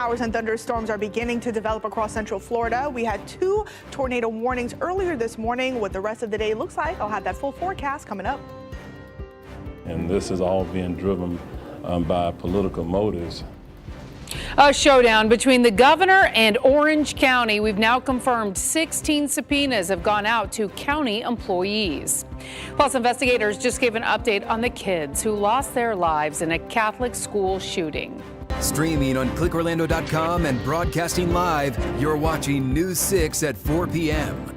Showers and thunderstorms are beginning to develop across central Florida. We had 2 tornado warnings earlier this morning. What the rest of the day looks like, I'll have that full forecast coming up. And this is all being driven by political motives. A showdown between the governor and Orange County. We've now confirmed 16 subpoenas have gone out to county employees. Plus, investigators just gave an update on the kids who lost their lives in a Catholic school shooting. Streaming on clickorlando.com and broadcasting live, you're watching News 6 at 4 p.m.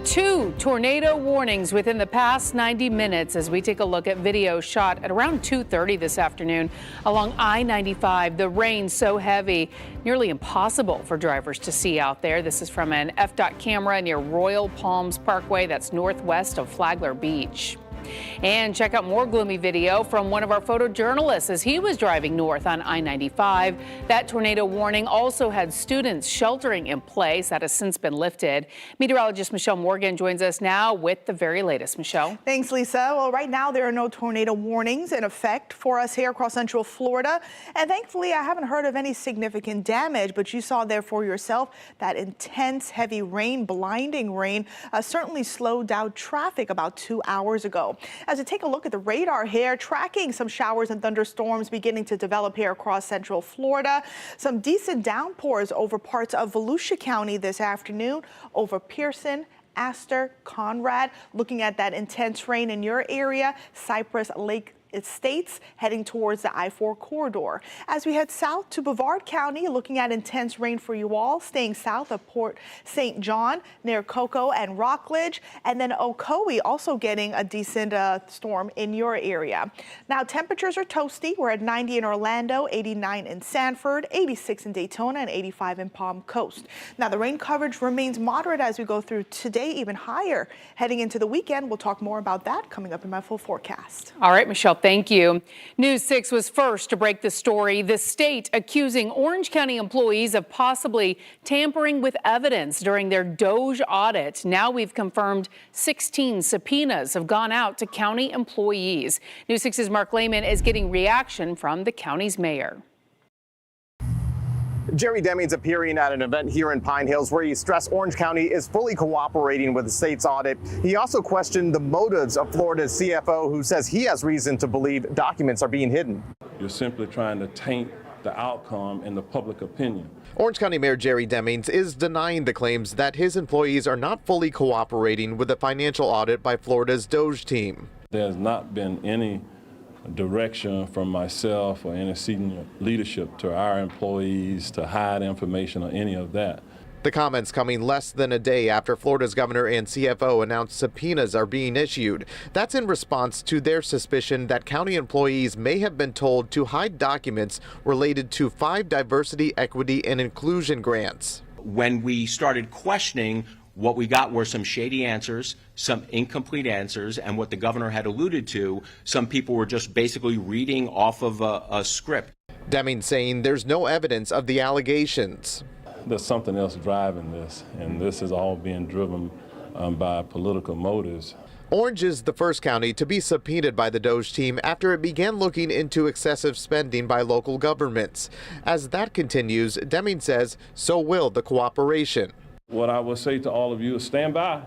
2 tornado warnings within the past 90 minutes as we take a look at video shot at around 2:30 this afternoon along I-95. The rain so heavy, nearly impossible for drivers to see out there. This is from an FDOT camera near Royal Palms Parkway, that's northwest of Flagler Beach. And check out more gloomy video from one of our photojournalists as he was driving north on I-95. That tornado warning also had students sheltering in place. That has since been lifted. Meteorologist Michelle Morgan joins us now with the very latest. Michelle. Thanks, Lisa. Well, right now there are no tornado warnings in effect for us here across central Florida. And thankfully, I haven't heard of any significant damage, but you saw there for yourself that intense heavy rain, blinding rain, certainly slowed down traffic about 2 hours ago. As we take a look at the radar here, tracking some showers and thunderstorms beginning to develop here across central Florida. Some decent downpours over parts of Volusia County this afternoon, over Pearson, Astor, Conrad. Looking at that intense rain in your area, Cypress Lake Estates heading towards the I-4 corridor. As we head south to Brevard County, looking at intense rain for you all, staying south of Port St. John near Cocoa and Rockledge, and then Ocoee also getting a decent storm in your area. Now temperatures are toasty. We're at 90 in Orlando, 89 in Sanford, 86 in Daytona, and 85 in Palm Coast. Now the rain coverage remains moderate as we go through today, even higher heading into the weekend. We'll talk more about that coming up in my full forecast. All right, Michelle. Thank you. News 6 was first to break the story. The state accusing Orange County employees of possibly tampering with evidence during their DOJ audit. Now we've confirmed 16 subpoenas have gone out to county employees. News 6's Mark Lehman is getting reaction from the county's mayor. Jerry Demings appearing at an event here in Pine Hills where he stressed Orange County is fully cooperating with the state's audit. He also questioned the motives of Florida's CFO, who says he has reason to believe documents are being hidden. You're simply trying to taint the outcome and the public opinion. Orange County Mayor Jerry Demings is denying the claims that his employees are not fully cooperating with the financial audit by Florida's DOJ team. There's not been any direction from myself or any senior leadership to our employees to hide information or any of that. The comments coming less than a day after Florida's governor and CFO announced subpoenas are being issued. That's in response to their suspicion that county employees may have been told to hide documents related to 5 diversity, equity, and inclusion grants. When we started questioning, what we got were some shady answers, some incomplete answers, and what the governor had alluded to, some people were just basically reading off of a script. Demings saying there's no evidence of the allegations. There's something else driving this, and this is all being driven by political motives. Orange is the first county to be subpoenaed by the DOJ team after it began looking into excessive spending by local governments. As that continues, Demings says so will the cooperation. What I would say to all of you is stand by.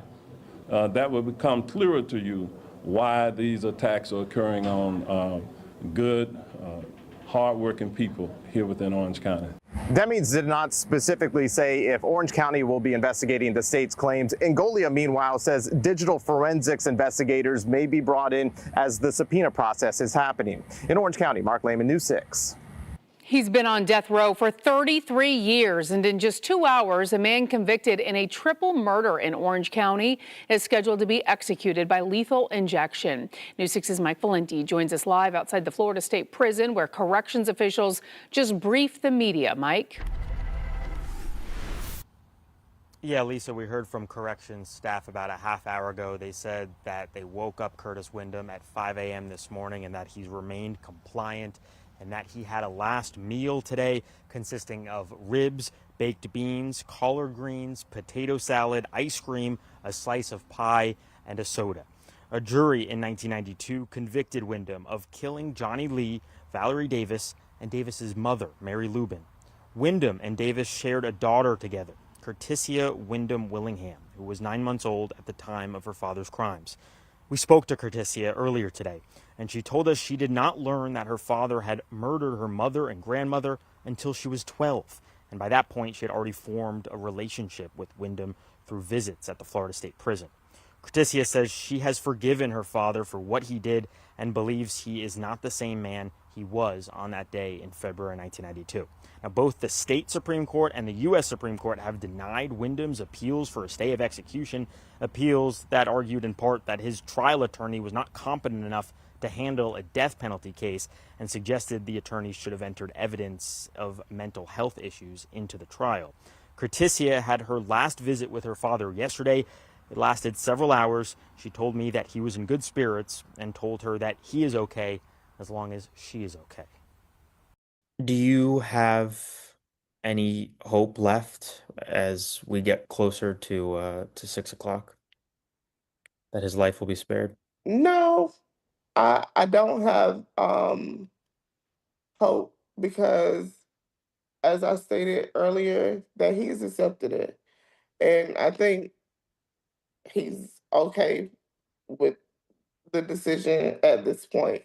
That will become clearer to you why these attacks are occurring on good, hardworking people here within Orange County. Demings did not specifically say if Orange County will be investigating the state's claims. Ngolia, meanwhile, says digital forensics investigators may be brought in as the subpoena process is happening. In Orange County, Mark Lehman, News 6. He's been on death row for 33 years, and in just 2 hours, a man convicted in a triple murder in Orange County is scheduled to be executed by lethal injection. News 6's Mike Valenti joins us live outside the Florida State Prison, where corrections officials just briefed the media. Mike? Yeah, Lisa, we heard from corrections staff about a half hour ago. They said that they woke up Curtis Wyndham at 5 a.m. this morning and that he's remained compliant, and that he had a last meal today consisting of ribs, baked beans, collard greens, potato salad, ice cream, a slice of pie, and a soda. A jury in 1992 convicted Wyndham of killing Johnny Lee, Valerie Davis, and Davis's mother, Mary Lubin. Wyndham and Davis shared a daughter together, Curticia Wyndham Willingham, who was 9 months old at the time of her father's crimes. We spoke to Curticia earlier today, and she told us she did not learn that her father had murdered her mother and grandmother until she was 12. And by that point, she had already formed a relationship with Wyndham through visits at the Florida State Prison. Curticia says she has forgiven her father for what he did and believes he is not the same man he was on that day in February 1992. Now, both the state Supreme Court and the U.S. Supreme Court have denied Wyndham's appeals for a stay of execution, appeals that argued in part that his trial attorney was not competent enough to handle a death penalty case and suggested the attorney should have entered evidence of mental health issues into the trial. Curticia had her last visit with her father yesterday. It lasted several hours. She told me that he was in good spirits and told her that he is okay as long as she is okay. Do you have any hope left as we get closer to 6 o'clock that his life will be spared? No, I don't have hope because, as I stated earlier, that he's accepted it. And I think he's okay with the decision at this point.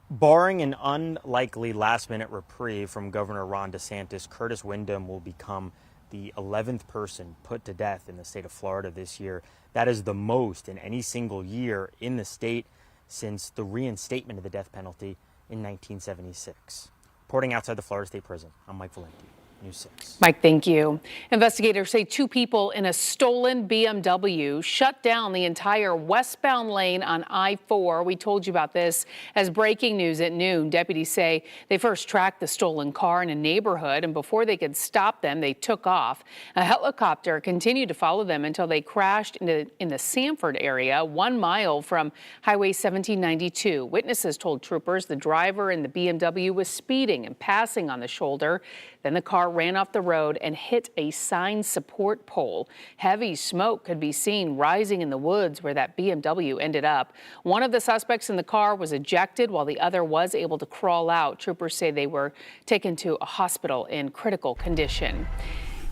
Barring an unlikely last-minute reprieve from Governor Ron DeSantis, Curtis Wyndham will become the 11th person put to death in the state of Florida this year. That is the most in any single year in the state since the reinstatement of the death penalty in 1976. Reporting outside the Florida State Prison, I'm Mike Valenti, News 6. Mike, thank you. Investigators say 2 people in a stolen BMW shut down the entire westbound lane on I-4. We told you about this as breaking news at noon. Deputies say they first tracked the stolen car in a neighborhood, and before they could stop them, they took off. A helicopter continued to follow them until they crashed in the Sanford area, 1 mile from Highway 1792. Witnesses told troopers the driver in the BMW was speeding and passing on the shoulder. Then the car ran off the road and hit a sign support pole. Heavy smoke could be seen rising in the woods where that BMW ended up. One of the suspects in the car was ejected while the other was able to crawl out. Troopers say they were taken to a hospital in critical condition.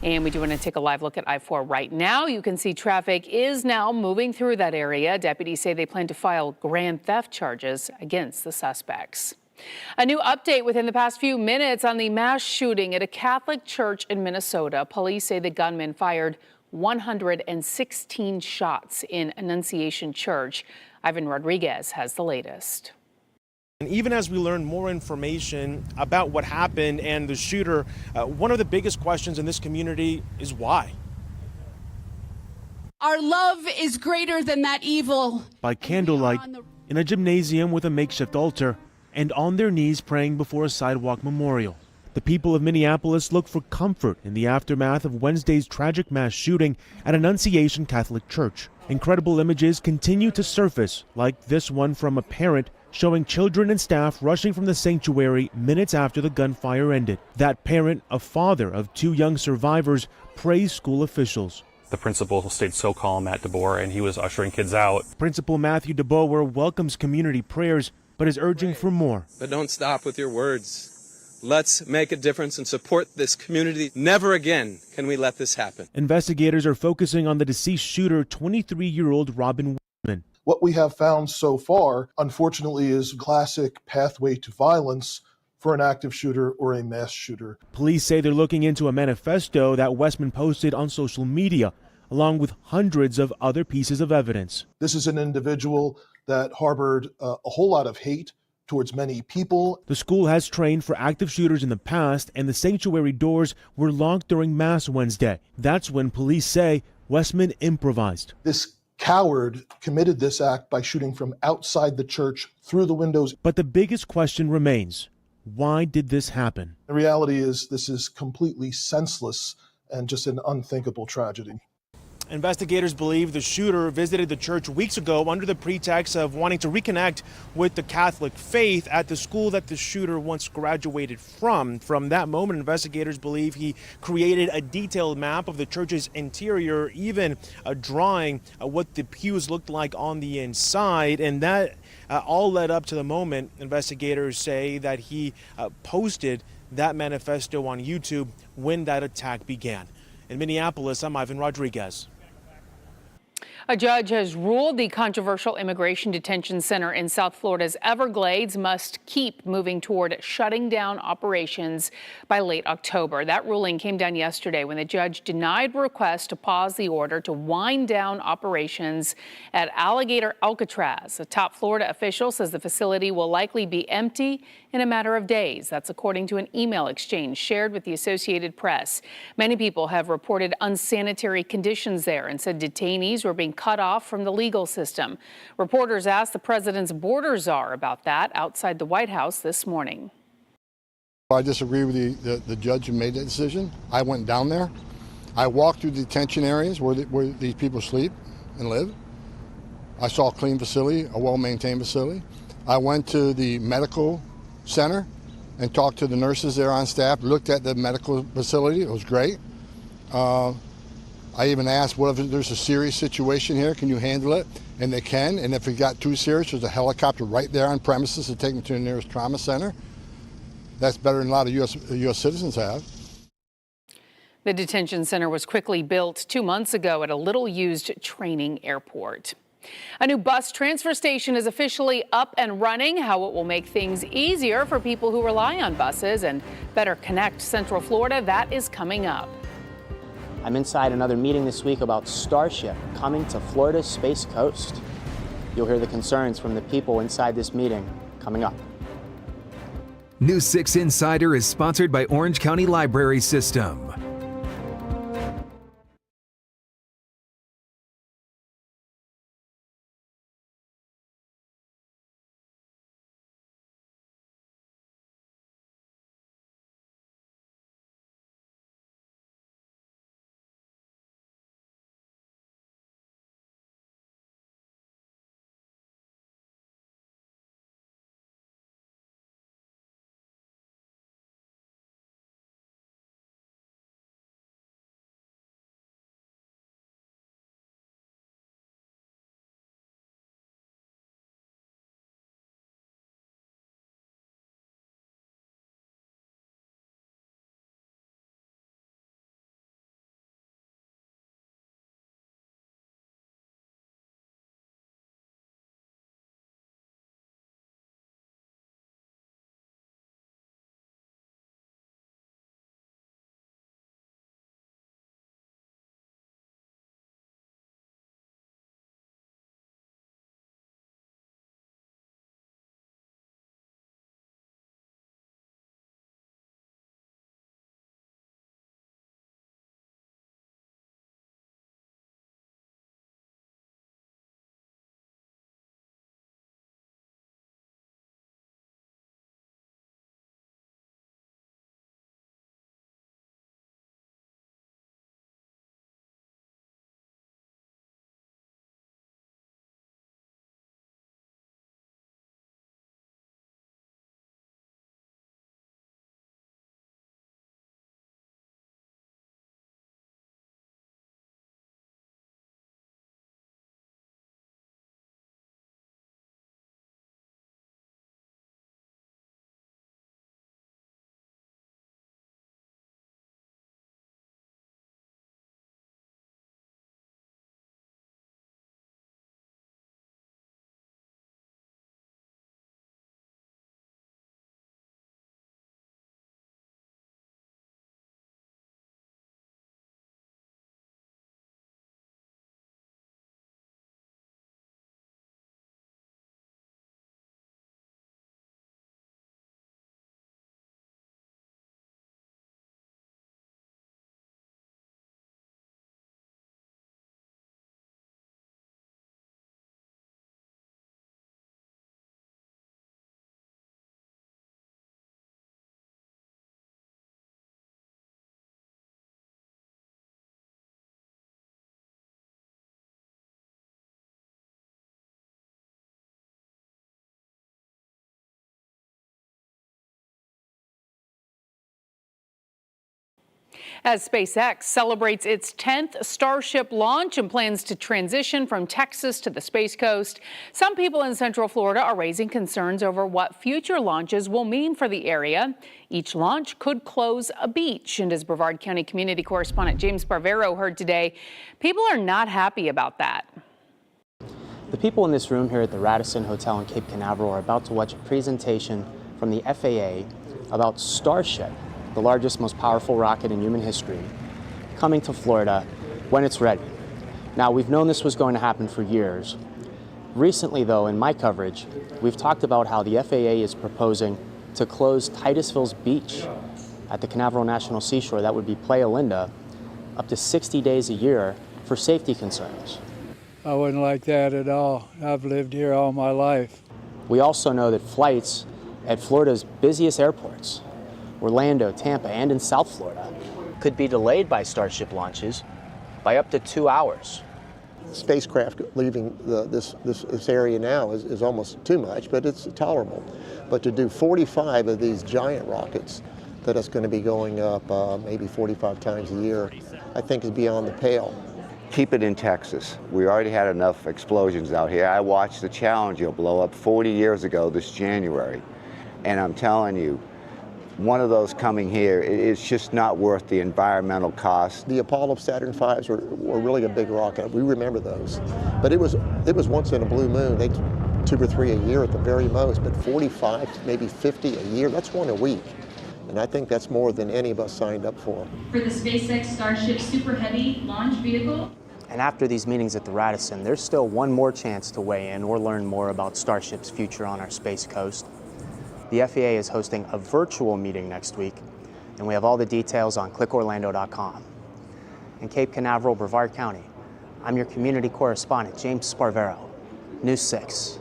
And we do want to take a live look at I-4 right now. You can see traffic is now moving through that area. Deputies say they plan to file grand theft charges against the suspects. A new update within the past few minutes on the mass shooting at a Catholic church in Minnesota. Police say the gunman fired 116 shots in Annunciation Church. Ivan Rodriguez has the latest. And even as we learn more information about what happened and the shooter, one of the biggest questions in this community is why. Our love is greater than that evil. By candlelight, in a gymnasium with a makeshift altar, and on their knees praying before a sidewalk memorial. The people of Minneapolis look for comfort in the aftermath of Wednesday's tragic mass shooting at Annunciation Catholic Church. Incredible images continue to surface, like this one from a parent showing children and staff rushing from the sanctuary minutes after the gunfire ended. That parent, a father of 2 young survivors, praised school officials. The principal stayed so calm at DeBoer, and he was ushering kids out. Principal Matthew DeBoer welcomes community prayers, but is urging for more. But don't stop with your words. Let's make a difference and support this community. Never again can we let this happen. Investigators are focusing on the deceased shooter, 23-year-old Robin Whitman. What we have found so far, unfortunately, is a classic pathway to violence for an active shooter or a mass shooter. Police say they're looking into a manifesto that Westman posted on social media, along with hundreds of other pieces of evidence. This is an individual that harbored a whole lot of hate towards many people. The school has trained for active shooters in the past, and the sanctuary doors were locked during Mass Wednesday. That's when police say Westman improvised. This coward committed this act by shooting from outside the church through the windows. But the biggest question remains, why did this happen? The reality is this is completely senseless and just an unthinkable tragedy. Investigators believe the shooter visited the church weeks ago under the pretext of wanting to reconnect with the Catholic faith at the school that the shooter once graduated from. From that moment, investigators believe he created a detailed map of the church's interior, even drawing what the pews looked like on the inside. And that all led up to the moment investigators say that he posted that manifesto on YouTube when that attack began. In Minneapolis, I'm Ivan Rodriguez. A judge has ruled the controversial immigration detention center in South Florida's Everglades must keep moving toward shutting down operations by late October. That ruling came down yesterday when the judge denied requests to pause the order to wind down operations at Alligator Alcatraz. A top Florida official says the facility will likely be empty in a matter of days. That's according to an email exchange shared with the Associated Press. Many people have reported unsanitary conditions there and said detainees were being cut off from the legal system. Reporters asked the president's border czar about that outside the White House this morning. I disagree with the judge who made that decision. I went down there. I walked through the detention areas where these people sleep and live. I saw a clean facility, a well-maintained facility. I went to the medical center and talked to the nurses there on staff, looked at the medical facility. It was great. I even asked, what if there's a serious situation here? Can you handle it? And they can. And if it got too serious, there's a helicopter right there on premises to take them to the nearest trauma center. That's better than a lot of U.S. citizens have. The detention center was quickly built 2 months ago at a little-used training airport. A new bus transfer station is officially up and running. How it will make things easier for people who rely on buses and better connect Central Florida, that is coming up. I'm inside another meeting this week about Starship coming to Florida's Space Coast. You'll hear the concerns from the people inside this meeting coming up. News 6 Insider is sponsored by Orange County Library System. As SpaceX celebrates its 10th Starship launch and plans to transition from Texas to the Space Coast, some people in Central Florida are raising concerns over what future launches will mean for the area. Each launch could close a beach. And as Brevard County community correspondent James Sparvero heard today, people are not happy about that. The people in this room here at the Radisson Hotel in Cape Canaveral are about to watch a presentation from the FAA about Starship, the largest, most powerful rocket in human history, coming to Florida when it's ready. Now, we've known this was going to happen for years. Recently, though, in my coverage, we've talked about how the FAA is proposing to close Titusville's beach at the Canaveral National Seashore, that would be Playa Linda, up to 60 days a year for safety concerns. I wouldn't like that at all. I've lived here all my life. We also know that flights at Florida's busiest airports, Orlando, Tampa, and in South Florida, could be delayed by Starship launches by up to 2 hours. Spacecraft leaving this area now is almost too much, but it's tolerable. But to do 45 of these giant rockets that is going to be going up maybe 45 times a year, I think is beyond the pale. Keep it in Texas. We already had enough explosions out here. I watched the Challenger blow up 40 years ago this January, and I'm telling you, one of those coming here, it's just not worth the environmental cost. The Apollo Saturn V's were really a big rocket. We remember those. But it was once in a blue moon. They 2 or 3 a year at the very most, but 45, maybe 50 a year, that's one a week. And I think that's more than any of us signed up for. For the SpaceX Starship Super Heavy launch vehicle. And after these meetings at the Radisson, there's still one more chance to weigh in or learn more about Starship's future on our Space Coast. The FAA is hosting a virtual meeting next week, and we have all the details on clickorlando.com. In Cape Canaveral, Brevard County, I'm your community correspondent, James Sparvero, News 6.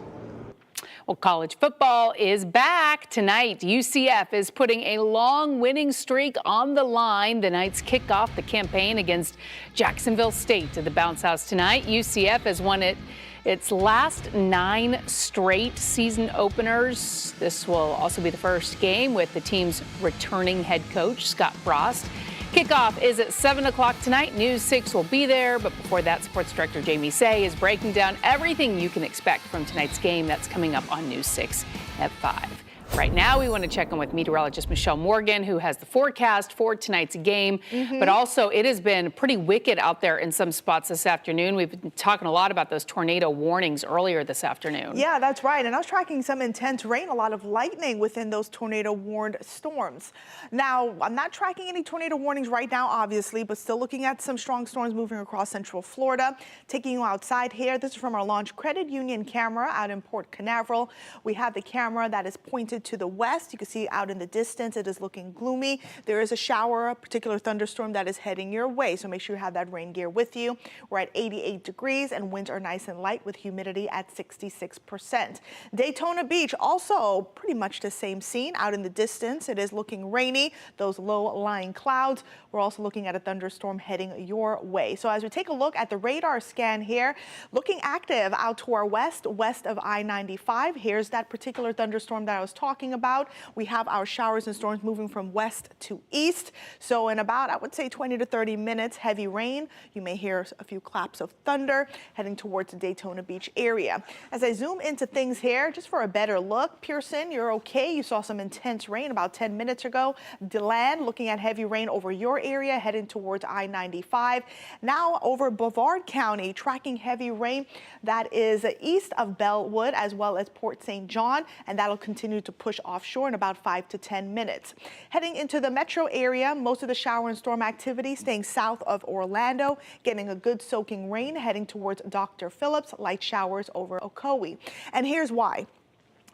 Well, college football is back tonight. UCF is putting a long winning streak on the line. The Knights kick off the campaign against Jacksonville State at the Bounce House tonight. UCF has won its last 9 straight season openers. This will also be the first game with the team's returning head coach, Scott Frost. Kickoff is at 7 o'clock tonight. News 6 will be there. But before that, Sports Director Jamie Say is breaking down everything you can expect from tonight's game. That's coming up on News 6 at 5. Right now, we want to check in with meteorologist Michelle Morgan, who has the forecast for tonight's game. But also, it has been pretty wicked out there in some spots this afternoon. We've been talking a lot about those tornado warnings earlier this afternoon. Yeah, that's right. And I was tracking some intense rain, a lot of lightning within those tornado-warned storms. Now, I'm not tracking any tornado warnings right now, obviously, but still looking at some strong storms moving across Central Florida. Taking you outside here, this is from our Launch Credit Union camera out in Port Canaveral. We have the camera that is pointed to the west. You can see out in the distance, it is looking gloomy. There is a shower, a particular thunderstorm that is heading your way, so make sure you have that rain gear with you. We're at 88 degrees and winds are nice and light with humidity at 66%. Daytona Beach, also pretty much the same scene. Out in the distance, it is looking rainy, those low-lying clouds. We're also looking at a thunderstorm heading your way. So as we take a look at the radar scan here, looking active out to our west of I-95. Here's that particular thunderstorm that I was talking about. We have our showers and storms moving from west to east. So in about, I would say 20 to 30 minutes, heavy rain. You may hear a few claps of thunder heading towards the Daytona Beach area. As I zoom into things here, just for a better look, Pearson, you're okay. You saw some intense rain about 10 minutes ago. DeLand, looking at heavy rain over your area, heading towards I-95. Now over Brevard County, tracking heavy rain that is east of Bellwood as well as Port St. John, and that'll continue to push offshore in about 5 to 10 minutes. Heading into the metro area, most of the shower and storm activity staying south of Orlando, getting a good soaking rain heading towards Dr. Phillips, light showers over Ocoee. And here's why.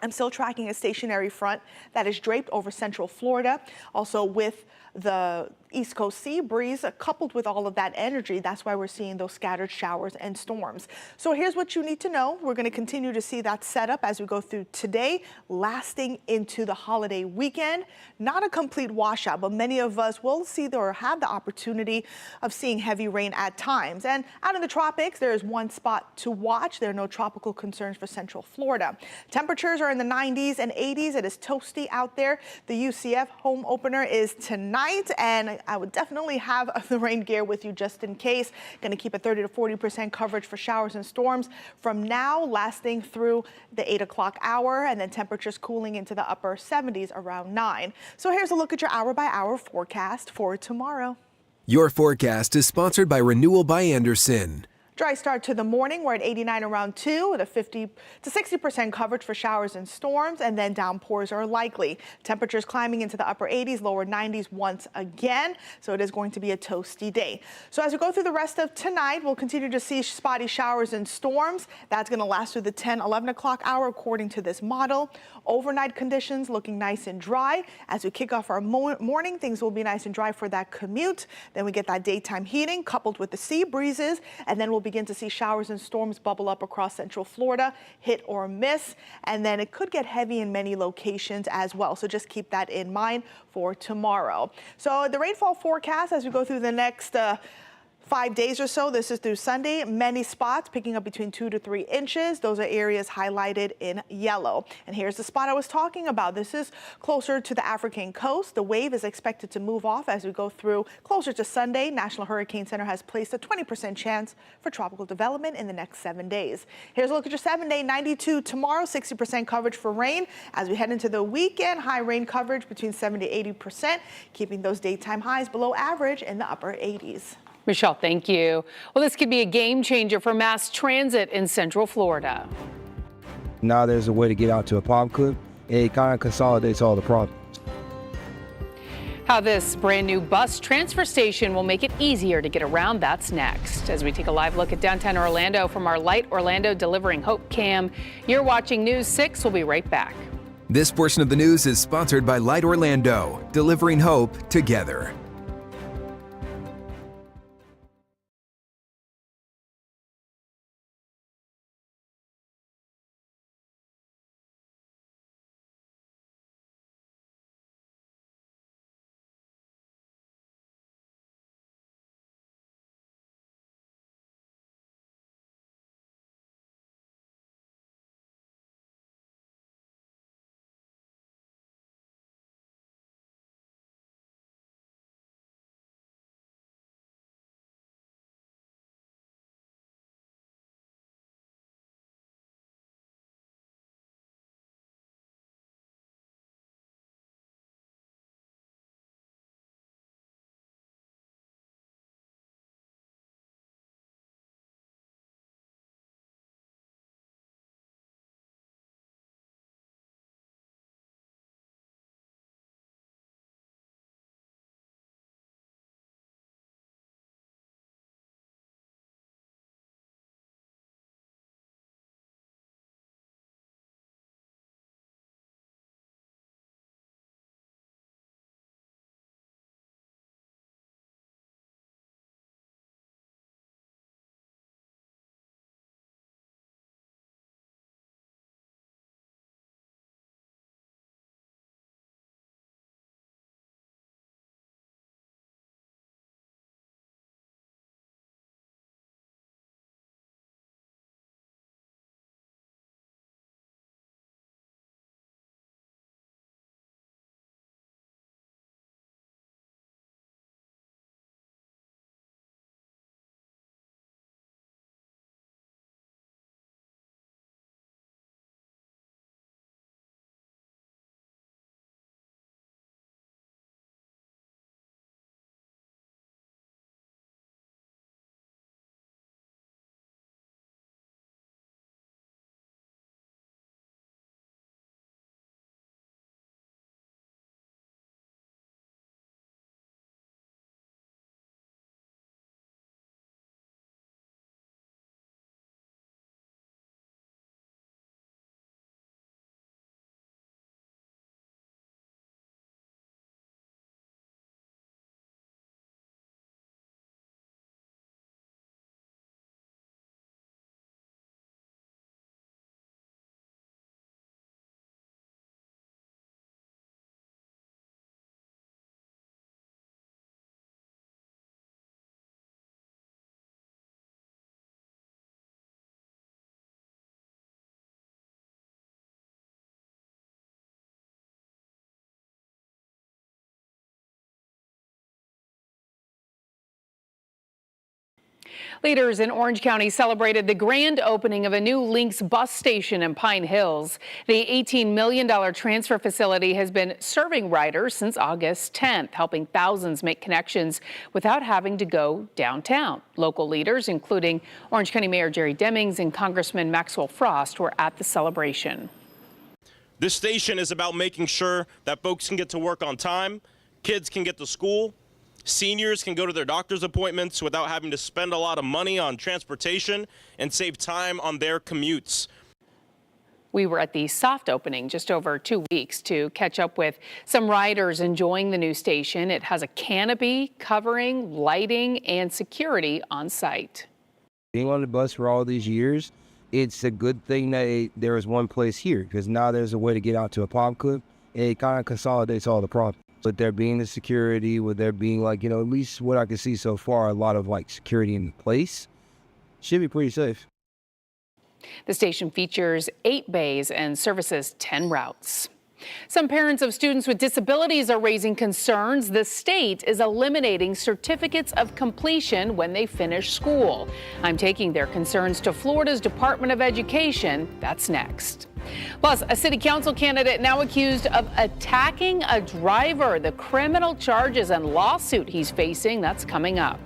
I'm still tracking a stationary front that is draped over Central Florida, also with the East Coast sea breeze coupled with all of that energy. That's why we're seeing those scattered showers and storms. So here's what you need to know. We're going to continue to see that setup as we go through today, lasting into the holiday weekend. Not a complete washout, but many of us will see or have the opportunity of seeing heavy rain at times. And out in the tropics, there is one spot to watch. There are no tropical concerns for Central Florida. Temperatures are in the 90s and 80s. It is toasty out there. The UCF home opener is tonight, and I would definitely have the rain gear with you just in case. Going to keep a 30 to 40% coverage for showers and storms from now, lasting through the 8 o'clock hour, and then temperatures cooling into the upper 70s around 9. So here's a look at your hour-by-hour forecast for tomorrow. Your forecast is sponsored by Renewal by Anderson. Dry start to the morning. We're at 89 around 2 with a 50 to 60% coverage for showers and storms, and then downpours are likely. Temperatures climbing into the upper 80s, lower 90s once again. So it is going to be a toasty day. So as we go through the rest of tonight, we'll continue to see spotty showers and storms. That's going to last through the 10, 11 o'clock hour according to this model. Overnight conditions looking nice and dry. As we kick off our morning, things will be nice and dry for that commute. Then we get that daytime heating coupled with the sea breezes, and then we'll begin to see showers and storms bubble up across central Florida, hit or miss, and then it could get heavy in many locations as well. So just keep that in mind for tomorrow. So the rainfall forecast as we go through the next 5 days or so. This is through Sunday. Many spots picking up between 2 to 3 inches. Those are areas highlighted in yellow. And here's the spot I was talking about. This is closer to the African coast. The wave is expected to move off as we go through closer to Sunday. National Hurricane Center has placed a 20% chance for tropical development in the next 7 days. Here's a look at your 7-day 92 tomorrow. 60% coverage for rain as we head into the weekend. High rain coverage between 70 to 80%, keeping those daytime highs below average in the upper 80s. Michelle, thank you. Well, this could be a game changer for mass transit in Central Florida. Now there's a way to get out to a palm clip. It kind of consolidates all the problems. How this brand new bus transfer station will make it easier to get around, that's next. As we take a live look at downtown Orlando from our Light Orlando Delivering Hope cam. You're watching News 6. We'll be right back. This portion of the news is sponsored by Light Orlando, delivering hope together. Leaders in Orange County celebrated the grand opening of a new Lynx bus station in Pine Hills. The $18 million transfer facility has been serving riders since August 10th, helping thousands make connections without having to go downtown. Local leaders, including Orange County Mayor Jerry Demings and Congressman Maxwell Frost, were at the celebration. This station is about making sure that folks can get to work on time, kids can get to school, seniors can go to their doctor's appointments without having to spend a lot of money on transportation and save time on their commutes. We were at the soft opening just over 2 weeks to catch up with some riders enjoying the new station. It has a canopy, covering, lighting, and security on site. Being on the bus for all these years, it's a good thing that there is one place here, because now there's a way to get out to a pop clip, and it kind of consolidates all the problems. With there being the security, with there being at least what I can see so far, a lot of security in place, should be pretty safe. The station features 8 bays and services 10 routes. Some parents of students with disabilities are raising concerns the state is eliminating certificates of completion when they finish school. I'm taking their concerns to Florida's Department of Education. That's next. Plus, a city council candidate now accused of attacking a driver. The criminal charges and lawsuit he's facing, that's coming up.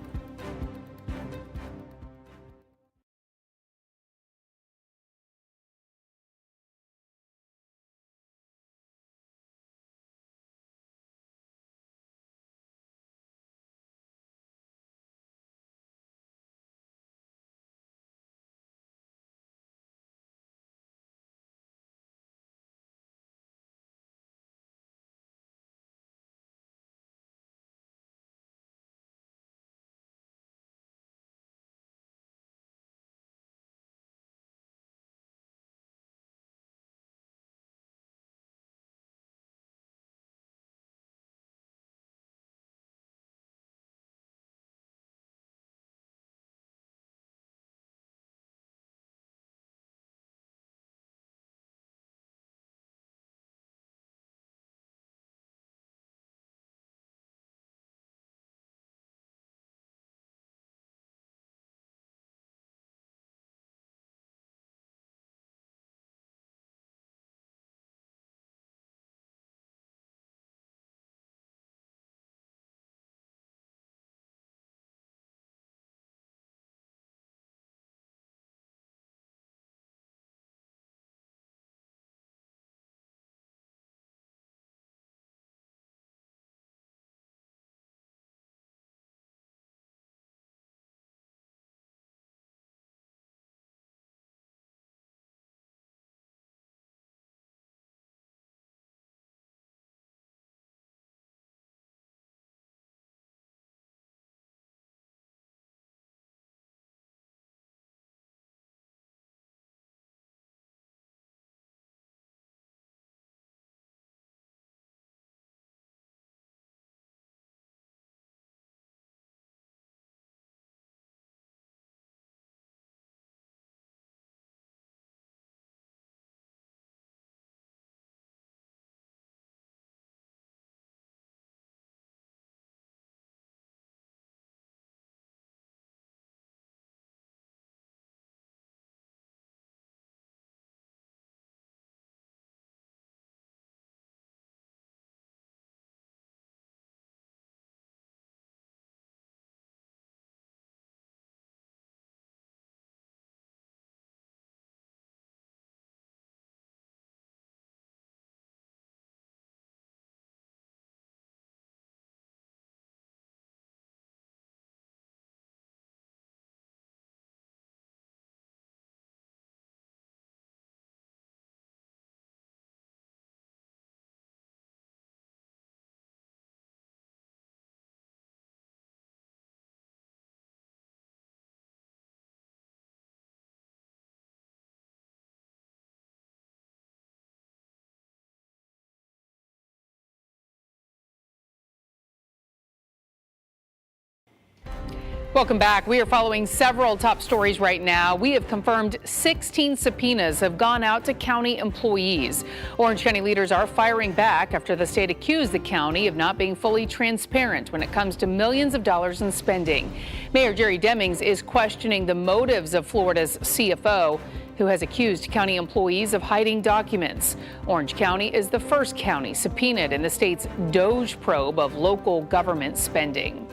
Welcome back. We are following several top stories right now. We have confirmed 16 subpoenas have gone out to county employees. Orange County leaders are firing back after the state accused the county of not being fully transparent when it comes to millions of dollars in spending. Mayor Jerry Demings is questioning the motives of Florida's CFO, who has accused county employees of hiding documents. Orange County is the first county subpoenaed in the state's DOJ probe of local government spending.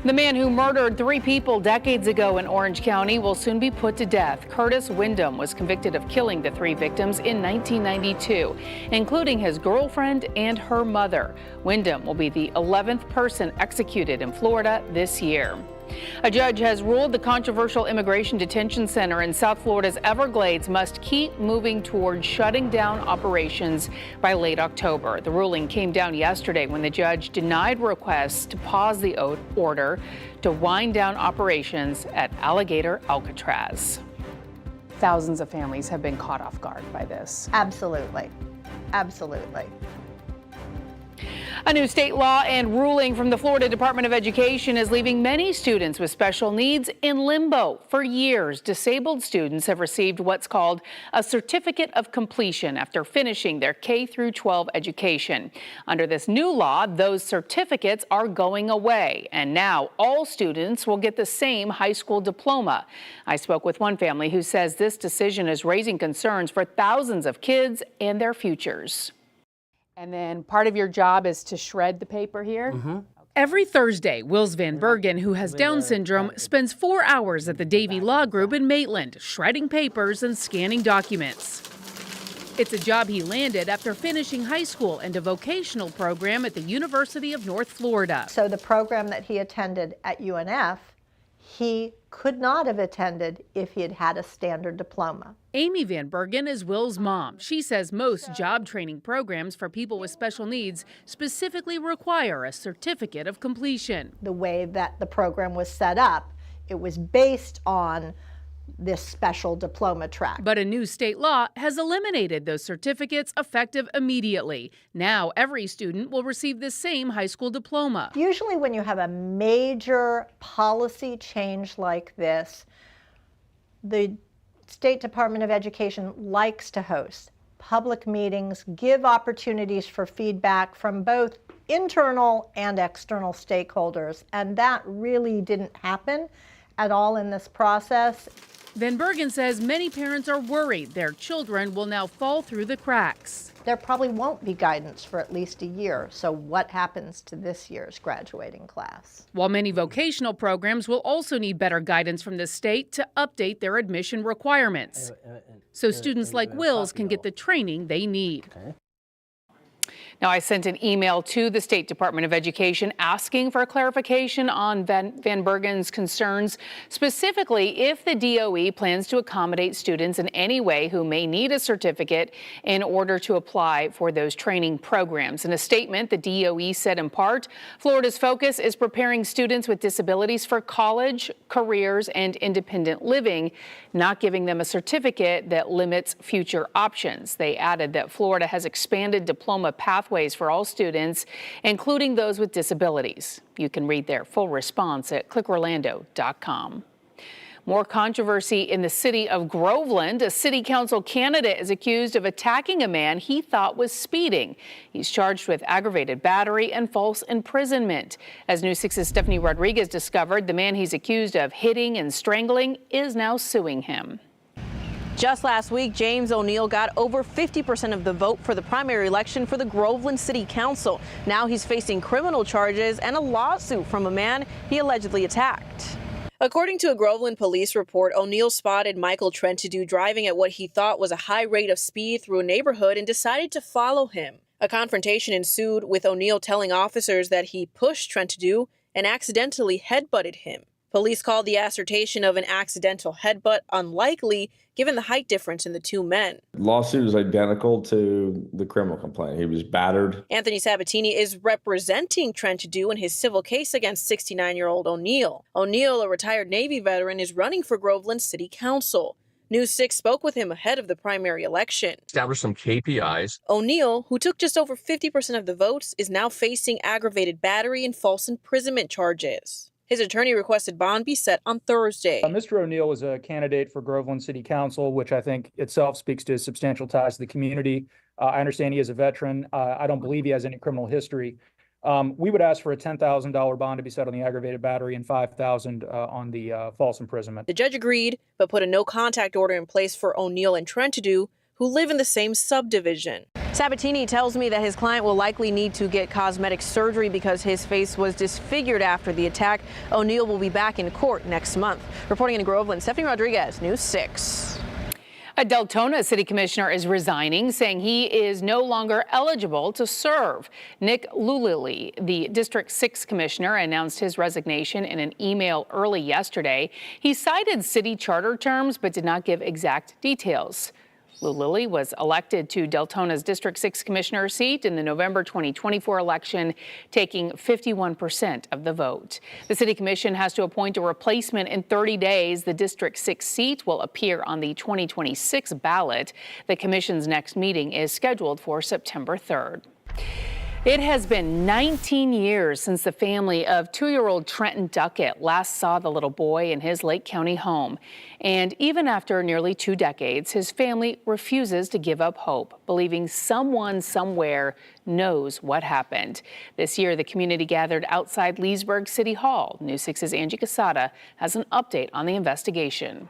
The man who murdered 3 people decades ago in Orange County will soon be put to death. Curtis Wyndham was convicted of killing the 3 victims in 1992, including his girlfriend and her mother. Wyndham will be the 11th person executed in Florida this year. A judge has ruled the controversial immigration detention center in South Florida's Everglades must keep moving toward shutting down operations by late October. The ruling came down yesterday when the judge denied requests to pause the order to wind down operations at Alligator Alcatraz. Thousands of families have been caught off guard by this. Absolutely. Absolutely. A new state law and ruling from the Florida Department of Education is leaving many students with special needs in limbo. For years, disabled students have received what's called a certificate of completion after finishing their K-12 education. Under this new law, those certificates are going away, and now all students will get the same high school diploma. I spoke with one family who says this decision is raising concerns for thousands of kids and their futures. And then part of your job is to shred the paper here? Mm-hmm. Every Thursday, Wills Van Bergen, who has Down syndrome, spends 4 hours at the Davie Law Group in Maitland, shredding papers and scanning documents. It's a job he landed after finishing high school and a vocational program at the University of North Florida. So the program that he attended at UNF, he could not have attended if he had had a standard diploma. Amy Van Bergen is Will's mom. She says most job training programs for people with special needs specifically require a certificate of completion. The way that the program was set up, it was based on this special diploma track. But a new state law has eliminated those certificates effective immediately. Now every student will receive the same high school diploma. Usually when you have a major policy change like this, the State Department of Education likes to host public meetings, give opportunities for feedback from both internal and external stakeholders, and that really didn't happen at all in this process. Van Bergen says many parents are worried their children will now fall through the cracks. There probably won't be guidance for at least a year, so what happens to this year's graduating class? While many vocational programs will also need better guidance from the state to update their admission requirements, so students like Wills can get the training they need. Now, I sent an email to the State Department of Education asking for clarification on Van Bergen's concerns, specifically if the DOE plans to accommodate students in any way who may need a certificate in order to apply for those training programs. In a statement, the DOE said in part, Florida's focus is preparing students with disabilities for college, careers, and independent living, not giving them a certificate that limits future options. They added that Florida has expanded diploma pathways for all students, including those with disabilities. You can read their full response at clickorlando.com. More controversy in the city of Groveland. A city council candidate is accused of attacking a man he thought was speeding. He's charged with aggravated battery and false imprisonment. As News 6's Stephanie Rodriguez discovered, the man he's accused of hitting and strangling is now suing him. Just last week, James O'Neill got over 50% of the vote for the primary election for the Groveland City Council. Now he's facing criminal charges and a lawsuit from a man he allegedly attacked. According to a Groveland police report, O'Neill spotted Michael Trentadue driving at what he thought was a high rate of speed through a neighborhood and decided to follow him. A confrontation ensued, with O'Neill telling officers that he pushed Trentadue and accidentally headbutted him. Police called the assertion of an accidental headbutt unlikely, given the height difference in the two men. The lawsuit is identical to the criminal complaint. He was battered. Anthony Sabatini is representing Trentadue in his civil case against 69-year-old O'Neill. O'Neill, a retired Navy veteran, is running for Groveland City Council. News 6 spoke with him ahead of the primary election. Establish some KPIs. O'Neill, who took just over 50% of the votes, is now facing aggravated battery and false imprisonment charges. His attorney requested bond be set on Thursday. Mr. O'Neill was a candidate for Groveland City Council, which I think itself speaks to his substantial ties to the community. I understand he is a veteran. I don't believe he has any criminal history. We would ask for a $10,000 bond to be set on the aggravated battery and $5,000 on the false imprisonment. The judge agreed, but put a no contact order in place for O'Neill and Trentadue, who live in the same subdivision. Sabatini tells me that his client will likely need to get cosmetic surgery because his face was disfigured after the attack. O'Neill will be back in court next month. Reporting in Groveland, Stephanie Rodriguez, News 6. A Deltona city commissioner is resigning, saying he is no longer eligible to serve. Nick Lulili, the District 6 commissioner, announced his resignation in an email early yesterday. He cited city charter terms but did not give exact details. Lulili was elected to Deltona's District 6 commissioner seat in the November 2024 election, taking 51% of the vote. The city commission has to appoint a replacement in 30 days. The District 6 seat will appear on the 2026 ballot. The commission's next meeting is scheduled for September 3rd. It has been 19 years since the family of 2-year-old Trenton Duckett last saw the little boy in his Lake County home. And even after nearly 2 decades, his family refuses to give up hope, believing someone somewhere knows what happened. This year, the community gathered outside Leesburg City Hall. News 6's Angie Casada has an update on the investigation.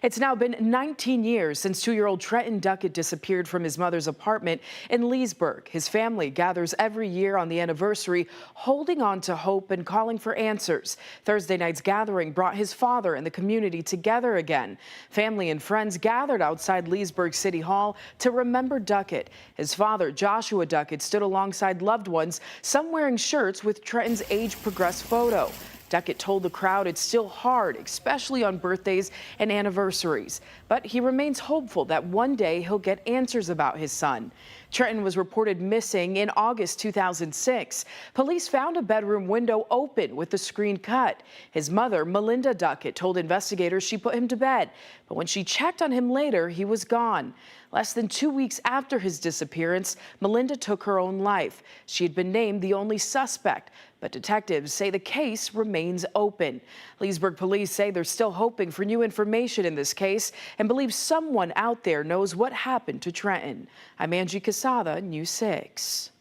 It's now been 19 years since 2-year-old Trenton Duckett disappeared from his mother's apartment in Leesburg. His family gathers every year on the anniversary, holding on to hope and calling for answers. Thursday night's gathering brought his father and the community together again. Family and friends gathered outside Leesburg City Hall to remember Duckett. His father, Joshua Duckett, stood alongside loved ones, some wearing shirts with Trenton's age-progressed photo. Duckett told the crowd it's still hard, especially on birthdays and anniversaries. But he remains hopeful that one day he'll get answers about his son. Trenton was reported missing in August 2006. Police found a bedroom window open with the screen cut. His mother, Melinda Duckett, told investigators she put him to bed. But when she checked on him later, he was gone. Less than 2 weeks after his disappearance, Melinda took her own life. She had been named the only suspect, but detectives say the case remains open. Leesburg police say they're still hoping for new information in this case and believe someone out there knows what happened to Trenton. I'm Angie Casada, News 6.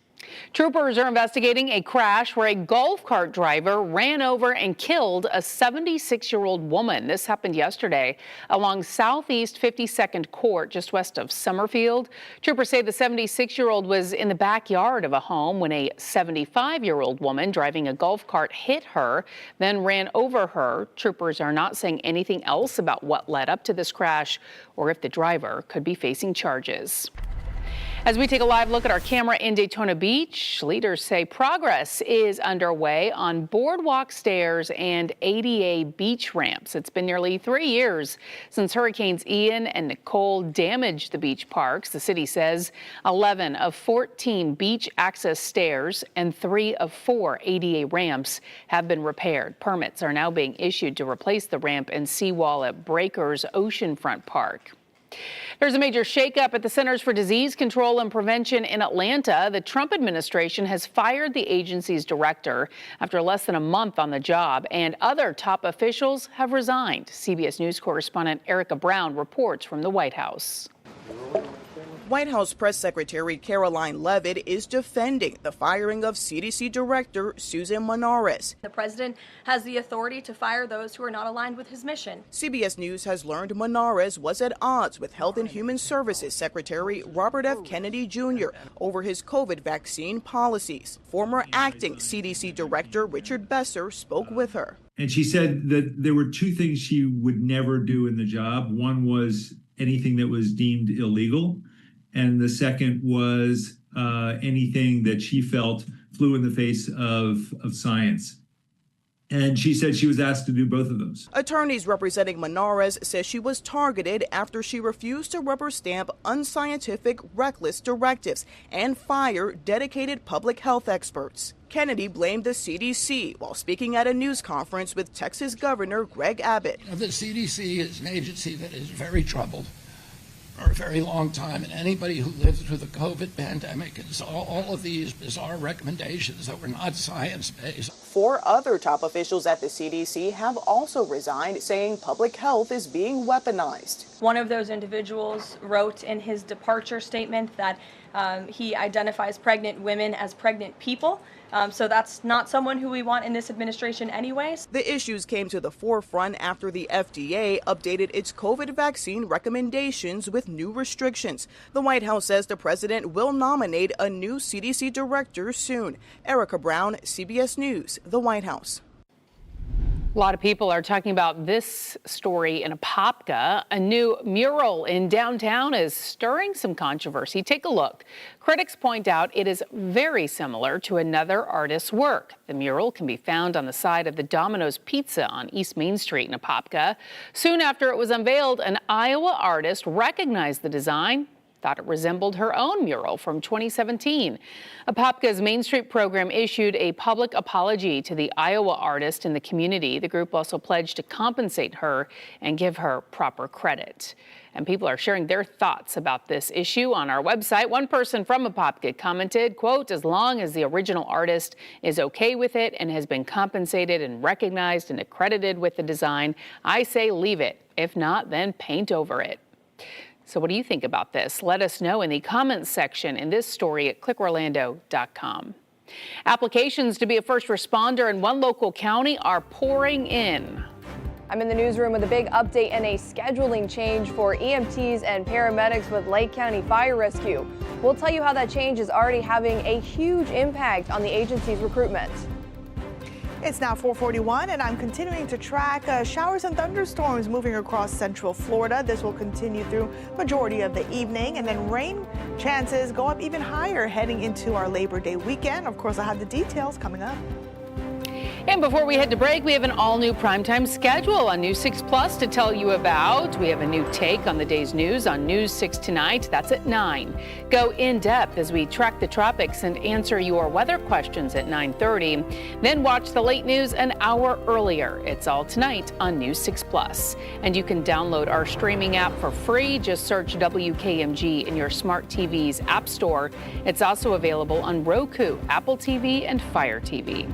Troopers are investigating a crash where a golf cart driver ran over and killed a 76-year-old woman. This happened yesterday along Southeast 52nd Court, just west of Summerfield. Troopers say the 76-year-old was in the backyard of a home when a 75-year-old woman driving a golf cart hit her, then ran over her. Troopers are not saying anything else about what led up to this crash or if the driver could be facing charges. As we take a live look at our camera in Daytona Beach, leaders say progress is underway on boardwalk stairs and ADA beach ramps. It's been nearly 3 years since Hurricanes Ian and Nicole damaged the beach parks. The city says 11 of 14 beach access stairs and 3 of 4 ADA ramps have been repaired. Permits are now being issued to replace the ramp and seawall at Breakers Oceanfront Park. There's a major shakeup at the Centers for Disease Control and Prevention in Atlanta. The Trump administration has fired the agency's director after less than a month on the job, and other top officials have resigned. CBS News correspondent Erica Brown reports from the White House. White House Press Secretary Caroline Leavitt is defending the firing of CDC Director Susan Manares. The president has the authority to fire those who are not aligned with his mission. CBS News has learned Manares was at odds with Health and Human Services Secretary Robert F. Kennedy Jr. over his COVID vaccine policies. Former acting CDC Director Richard Besser spoke with her. And she said that there were 2 things she would never do in the job. One was anything that was deemed illegal. And the second was anything that she felt flew in the face of science. And she said she was asked to do both of those. Attorneys representing Manares says she was targeted after she refused to rubber stamp unscientific, reckless directives and fire dedicated public health experts. Kennedy blamed the CDC while speaking at a news conference with Texas Governor Greg Abbott. The CDC is an agency that is very troubled for a very long time, and anybody who lived through the COVID pandemic and saw all of these bizarre recommendations that were not science-based. 4 other top officials at the CDC have also resigned, saying public health is being weaponized. One of those individuals wrote in his departure statement that he identifies pregnant women as pregnant people. So that's not someone who we want in this administration anyways. The issues came to the forefront after the FDA updated its COVID vaccine recommendations with new restrictions. The White House says the president will nominate a new CDC director soon. Erica Brown, CBS News, the White House. A lot of people are talking about this story in Apopka. A new mural in downtown is stirring some controversy. Take a look. Critics point out it is very similar to another artist's work. The mural can be found on the side of the Domino's Pizza on East Main Street in Apopka. Soon after it was unveiled, an Iowa artist recognized the design, thought it resembled her own mural from 2017. Apopka's Main Street program issued a public apology to the Iowa artist in the community. The group also pledged to compensate her and give her proper credit. And people are sharing their thoughts about this issue on our website. One person from Apopka commented, quote, "As long as the original artist is okay with it and has been compensated and recognized and accredited with the design, I say leave it. If not, then paint over it." So what do you think about this? Let us know in the comments section in this story at clickorlando.com. Applications to be a first responder in one local county are pouring in. I'm in the newsroom with a big update and a scheduling change for EMTs and paramedics with Lake County Fire Rescue. We'll tell you how that change is already having a huge impact on the agency's recruitment. It's now 4:41, and I'm continuing to track showers and thunderstorms moving across central Florida. This will continue through majority of the evening, and then rain chances go up even higher heading into our Labor Day weekend. Of course, I have the details coming up. And before we head to break, we have an all-new primetime schedule on News 6 Plus to tell you about. We have a new take on the day's news on News 6 tonight. That's at 9. Go in-depth as we track the tropics and answer your weather questions at 9:30. Then watch the late news an hour earlier. It's all tonight on News 6 Plus. And you can download our streaming app for free. Just search WKMG in your smart TV's app store. It's also available on Roku, Apple TV, and Fire TV.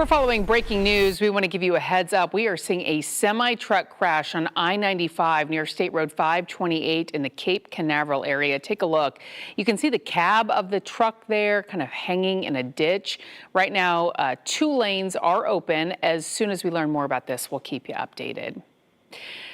For following breaking news, we want to give you a heads up. We are seeing a semi-truck crash on I-95 near State Road 528 in the Cape Canaveral area. Take a look. You can see the cab of the truck there kind of hanging in a ditch. Right now, 2 lanes are open. As soon as we learn more about this, we'll keep you updated.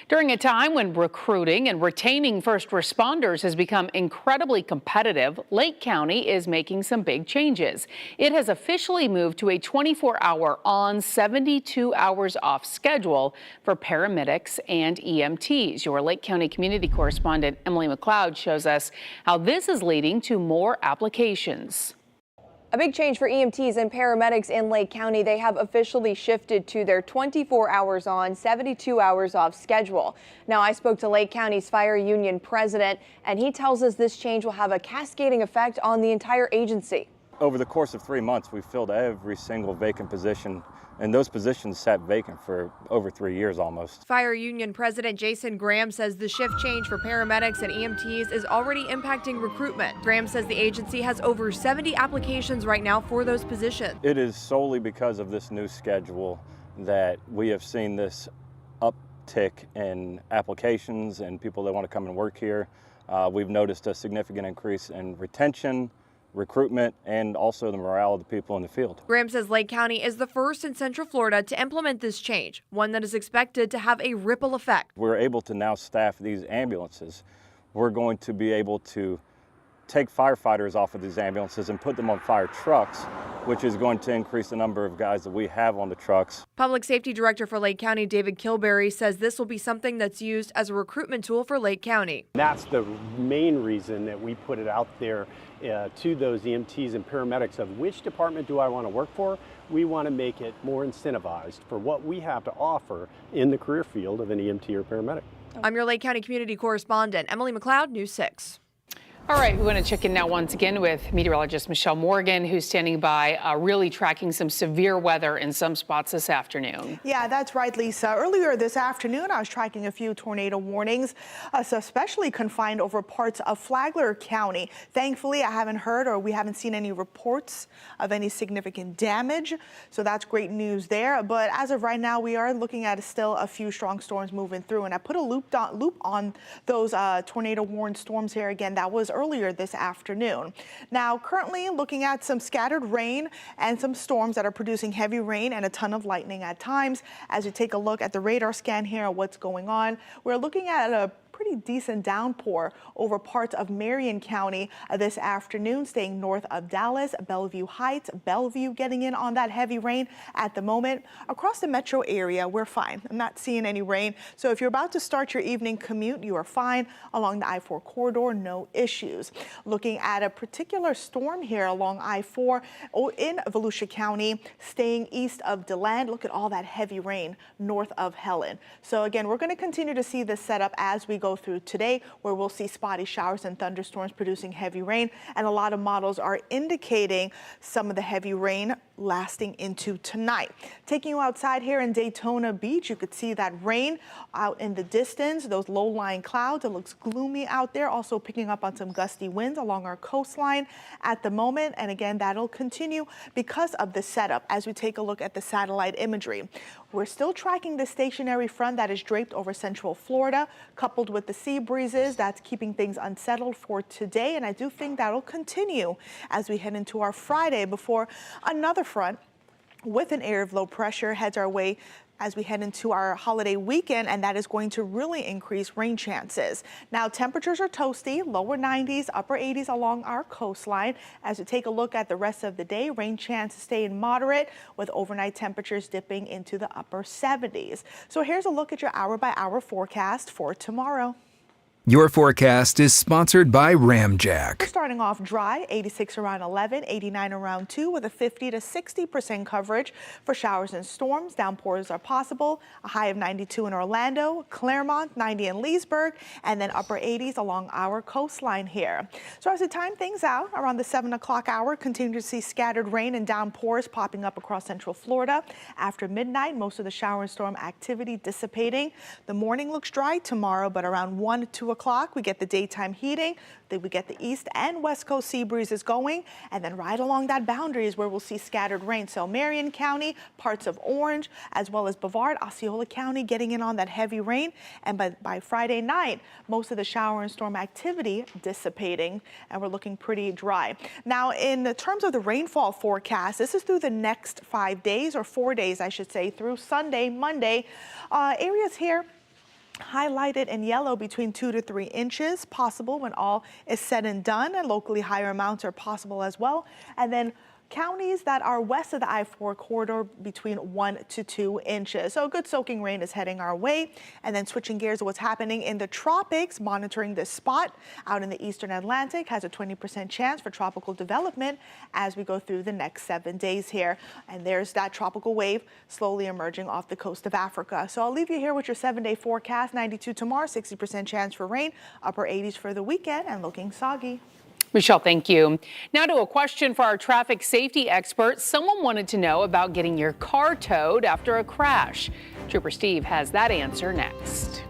During a time when recruiting and retaining first responders has become incredibly competitive, Lake County is making some big changes. It has officially moved to a 24-hour on, 72 hours off schedule for paramedics and EMTs. Your Lake County community correspondent Emily McLeod shows us how this is leading to more applications. A big change for EMTs and paramedics in Lake County. They have officially shifted to their 24 hours on, 72 hours off schedule. Now, I spoke to Lake County's fire union president, and he tells us this change will have a cascading effect on the entire agency. Over the course of 3 months, we filled every single vacant position, and those positions sat vacant for over 3 years almost. Fire Union President Jason Graham says the shift change for paramedics and EMTs is already impacting recruitment. Graham says the agency has over 70 applications right now for those positions. It is solely because of this new schedule that we have seen this uptick in applications and people that want to come and work here. We've noticed a significant increase in retention, recruitment, and also the morale of the people in the field. Graham says Lake County is the first in Central Florida to implement this change, one that is expected to have a ripple effect. We're able to now staff these ambulances. We're going to be able to take firefighters off of these ambulances and put them on fire trucks, which is going to increase the number of guys that we have on the trucks. Public Safety Director for Lake County, David Kilberry, says this will be something that's used as a recruitment tool for Lake County. That's the main reason that we put it out there to those EMTs and paramedics of which department do I want to work for. We want to make it more incentivized for what we have to offer in the career field of an EMT or paramedic. I'm your Lake County community correspondent, Emily McLeod, News 6. All right, we want to check in now once again with meteorologist Michelle Morgan, who's standing by, really tracking some severe weather in some spots this afternoon. Yeah, that's right, Lisa. Earlier this afternoon, I was tracking a few tornado warnings, especially confined over parts of Flagler County. Thankfully, I haven't heard or we haven't seen any reports of any significant damage, so that's great news there. But as of right now, we are looking at still a few strong storms moving through, and I put a loop on those tornado warned storms here again. That was earlier this afternoon. Now, currently looking at some scattered rain and some storms that are producing heavy rain and a ton of lightning at times. As we take a look at the radar scan here, what's going on, we're looking at a pretty decent downpour over parts of Marion County this afternoon, staying north of Dallas, Bellevue Heights, Bellevue getting in on that heavy rain at the moment. Across the metro area, we're fine. I'm not seeing any rain. So if you're about to start your evening commute, you are fine. Along the I-4 corridor, no issues. Looking at a particular storm here along I-4 in Volusia County, staying east of DeLand. Look at all that heavy rain north of Helen. So again, we're going to continue to see this setup as we go through today, where we'll see spotty showers and thunderstorms producing heavy rain, and a lot of models are indicating some of the heavy rain lasting into tonight. Taking you outside here in Daytona Beach, you could see that rain out in the distance, those low-lying clouds. It looks gloomy out there, also picking up on some gusty winds along our coastline at the moment, and again, that'll continue because of the setup as we take a look at the satellite imagery. We're still tracking the stationary front that is draped over Central Florida, coupled with the sea breezes. That's keeping things unsettled for today, and I do think that'll continue as we head into our Friday before another front with an area of low pressure heads our way as we head into our holiday weekend, and that is going to really increase rain chances. Now, temperatures are toasty, lower 90s, upper 80s along our coastline. As we take a look at the rest of the day, rain chances staying moderate with overnight temperatures dipping into the upper 70s. So here's a look at your hour-by-hour forecast for tomorrow. Your forecast is sponsored by Ramjack. We're starting off dry, 86 around 11, 89 around 2, with a 50 to 60% coverage for showers and storms. Downpours are possible. A high of 92 in Orlando, Claremont, 90 in Leesburg, and then upper 80s along our coastline here. So as we time things out, around the 7 o'clock hour, continue to see scattered rain and downpours popping up across Central Florida. After midnight, most of the shower and storm activity dissipating. The morning looks dry tomorrow, but around 1 to 2 o'clock, we get the daytime heating. Then we get the east and west coast sea breezes going. And then right along that boundary is where we'll see scattered rain. So Marion County, parts of Orange, as well as Brevard, Osceola County getting in on that heavy rain. And by Friday night, most of the shower and storm activity dissipating, and we're looking pretty dry. Now, in terms of the rainfall forecast, this is through the next 5 days, or 4 days, I should say, through Sunday, Monday. Areas here highlighted in yellow between 2 to 3 inches possible when all is said and done, and locally higher amounts are possible as well. And then counties that are west of the I-4 corridor between 1 to 2 inches. So good soaking rain is heading our way. And then switching gears to what's happening in the tropics, monitoring this spot out in the eastern Atlantic has a 20% chance for tropical development as we go through the next 7 days here. And there's that tropical wave slowly emerging off the coast of Africa. So I'll leave you here with your 7-day forecast. 92 tomorrow, 60% chance for rain, upper 80s for the weekend, and looking soggy. Michelle, thank you. Now to a question for our traffic safety expert. Someone wanted to know about getting your car towed after a crash. Trooper Steve has that answer next.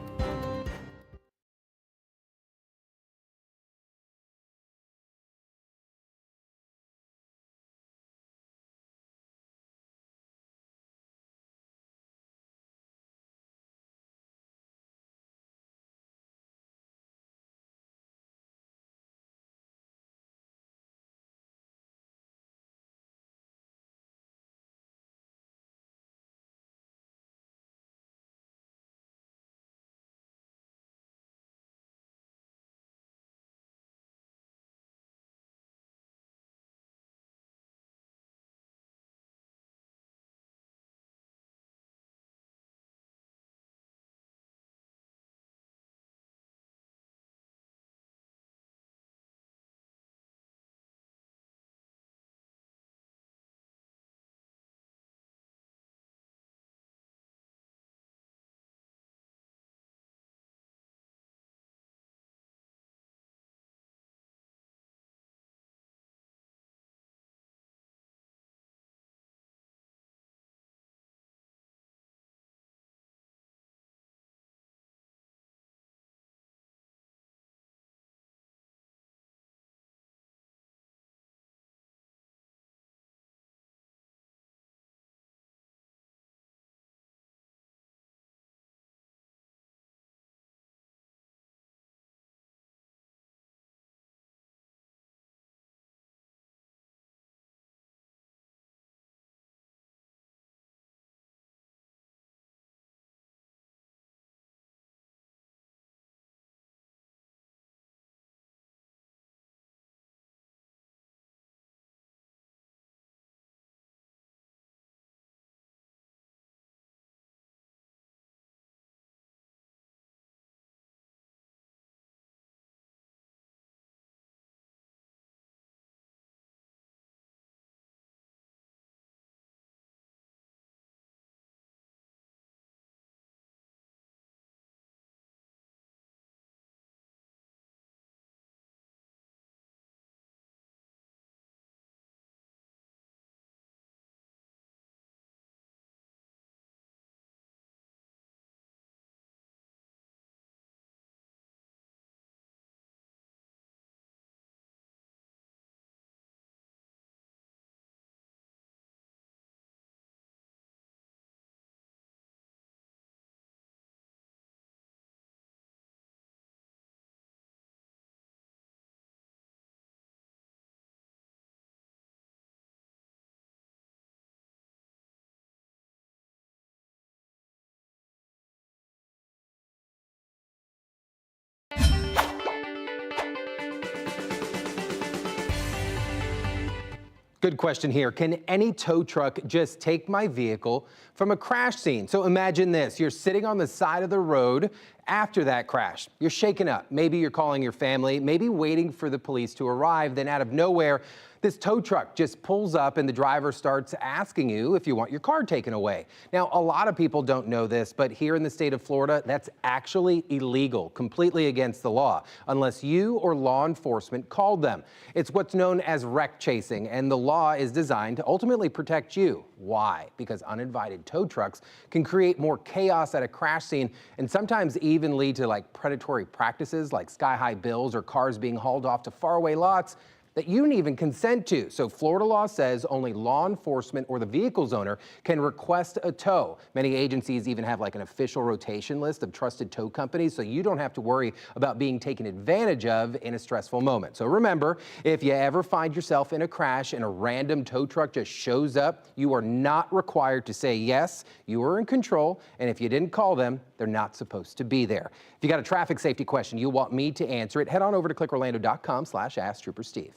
Good question here. Can any tow truck just take my vehicle from a crash scene? So imagine this. You're sitting on the side of the road after that crash. You're shaken up. Maybe you're calling your family, maybe waiting for the police to arrive. Then out of nowhere, this tow truck just pulls up and the driver starts asking you if you want your car taken away. Now, a lot of people don't know this, but here in the state of Florida, that's actually illegal, completely against the law, unless you or law enforcement called them. It's what's known as wreck chasing, and the law is designed to ultimately protect you. Why? Because uninvited tow trucks can create more chaos at a crash scene and sometimes even even lead to like predatory practices like sky-high bills or cars being hauled off to faraway lots that you didn't even consent to. So Florida law says only law enforcement or the vehicle's owner can request a tow. Many agencies even have like an official rotation list of trusted tow companies, so you don't have to worry about being taken advantage of in a stressful moment. So remember, if you ever find yourself in a crash and a random tow truck just shows up, you are not required to say yes, you are in control, and if you didn't call them, they're not supposed to be there. If you got a traffic safety question you want me to answer it, head on over to clickorlando.com/AskTrooperSteve.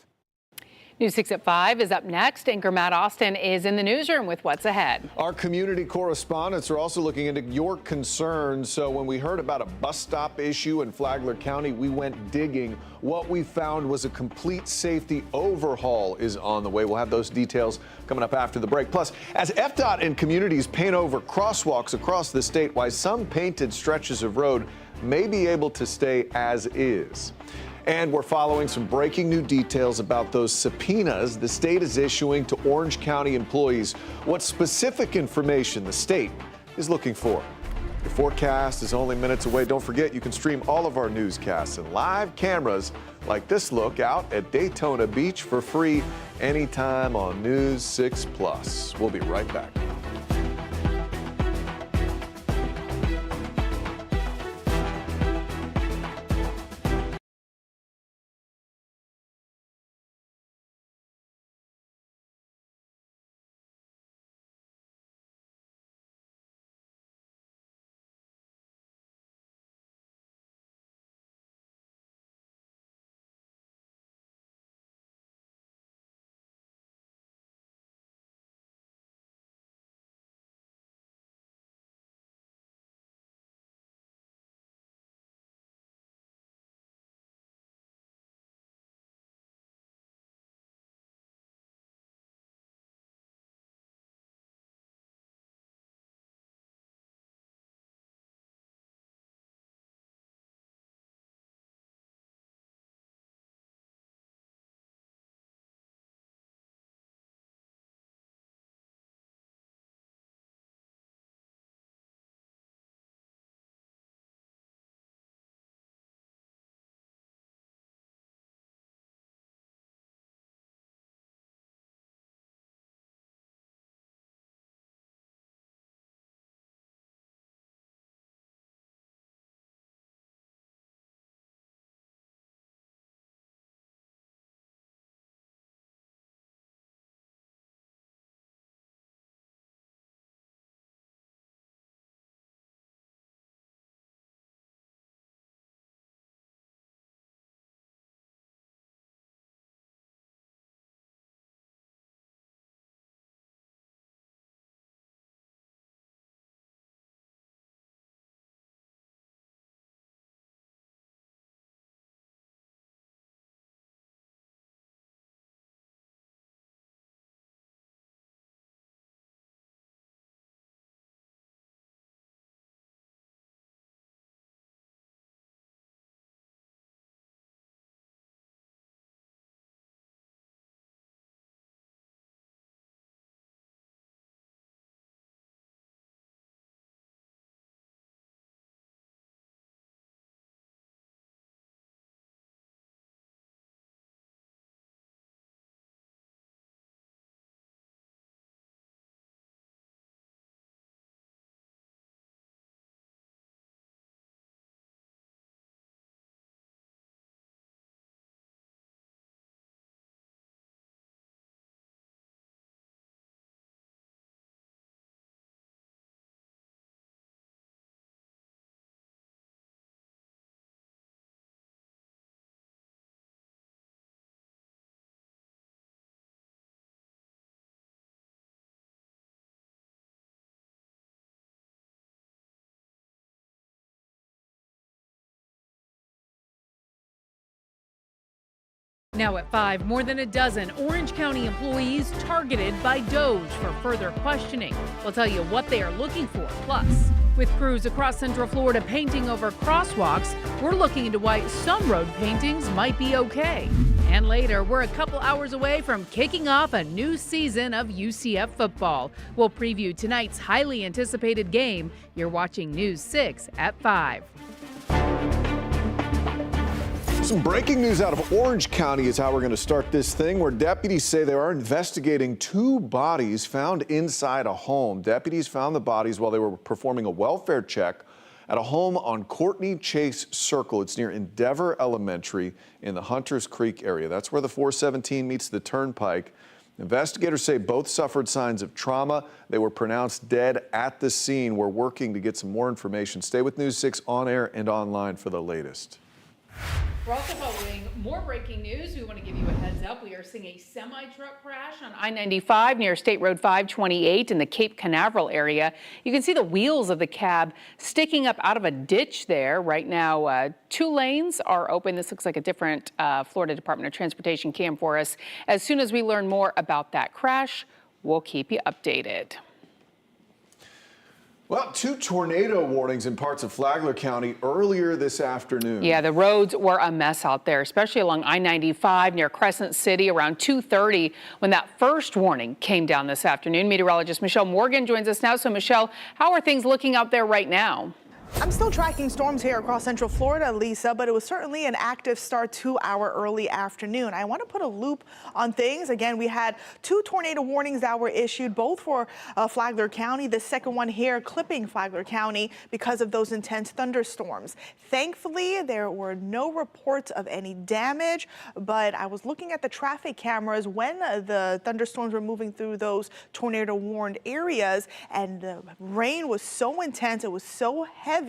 News 6 at 5 is up next. Anchor Matt Austin is in the newsroom with what's ahead. Our community correspondents are also looking into your concerns. So when we heard about a bus stop issue in Flagler County, we went digging. What we found was a complete safety overhaul is on the way. We'll have those details coming up after the break. Plus, as FDOT and communities paint over crosswalks across the state, why some painted stretches of road may be able to stay as is. And we're following some breaking new details about those subpoenas the state is issuing to Orange County employees. What specific information the state is looking for. The forecast is only minutes away. Don't forget, you can stream all of our newscasts and live cameras like this look out at Daytona Beach for free anytime on News 6 Plus. We'll be right back. Now at 5, more than a dozen Orange County employees targeted by DOJ for further questioning. We'll tell you what they are looking for. Plus, with crews across Central Florida painting over crosswalks, we're looking into why some road paintings might be okay. And later, we're a couple hours away from kicking off a new season of UCF football. We'll preview tonight's highly anticipated game. You're watching News 6 at 5. Some breaking news out of Orange County is how we're going to start this thing, where deputies say they are investigating 2 bodies found inside a home. Deputies found the bodies while they were performing a welfare check at a home on Courtney Chase Circle. It's near Endeavor Elementary in the Hunters Creek area. That's where the 417 meets the Turnpike. Investigators say both suffered signs of trauma. They were pronounced dead at the scene. We're working to get some more information. Stay with News 6 on air and online for the latest. We're also following more breaking news. We want to give you a heads up. We are seeing a semi-truck crash on I-95 near State Road 528 in the Cape Canaveral area. You can see the wheels of the cab sticking up out of a ditch there. Right now, 2 lanes are open. This looks like a different Florida Department of Transportation cam for us. As soon as we learn more about that crash, we'll keep you updated. Well, 2 tornado warnings in parts of Flagler County earlier this afternoon. Yeah, the roads were a mess out there, especially along I-95 near Crescent City around 2:30 when that first warning came down this afternoon. Meteorologist Michelle Morgan joins us now. So, Michelle, how are things looking out there right now? I'm still tracking storms here across Central Florida, Lisa, but it was certainly an active start to our early afternoon. I want to put a loop on things. Again, we had 2 tornado warnings that were issued, both for Flagler County. The second one here clipping Flagler County because of those intense thunderstorms. Thankfully, there were no reports of any damage, but I was looking at the traffic cameras when the thunderstorms were moving through those tornado warned areas, and the rain was so intense, it was so heavy.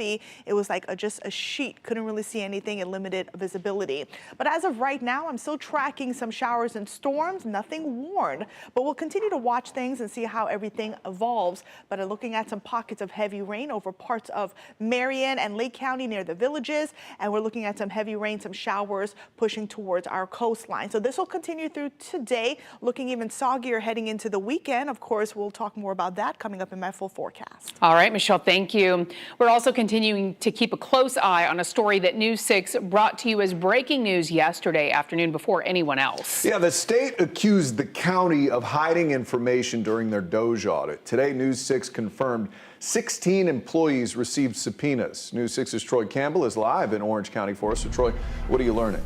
It was like just a sheet. Couldn't really see anything in limited visibility. But as of right now, I'm still tracking some showers and storms, nothing warned. But we'll continue to watch things and see how everything evolves. But looking at some pockets of heavy rain over parts of Marion and Lake County near the villages. And we're looking at some heavy rain, some showers pushing towards our coastline. So this will continue through today, looking even soggier heading into the weekend. Of course, we'll talk more about that coming up in my full forecast. All right, Michelle, thank you. We're also continuing to keep a close eye on a story that News 6 brought to you as breaking news yesterday afternoon before anyone else. Yeah, the state accused the county of hiding information during their Doge audit. Today, News 6 confirmed 16 employees received subpoenas. News 6's Troy Campbell is live in Orange County for us. So, Troy, what are you learning?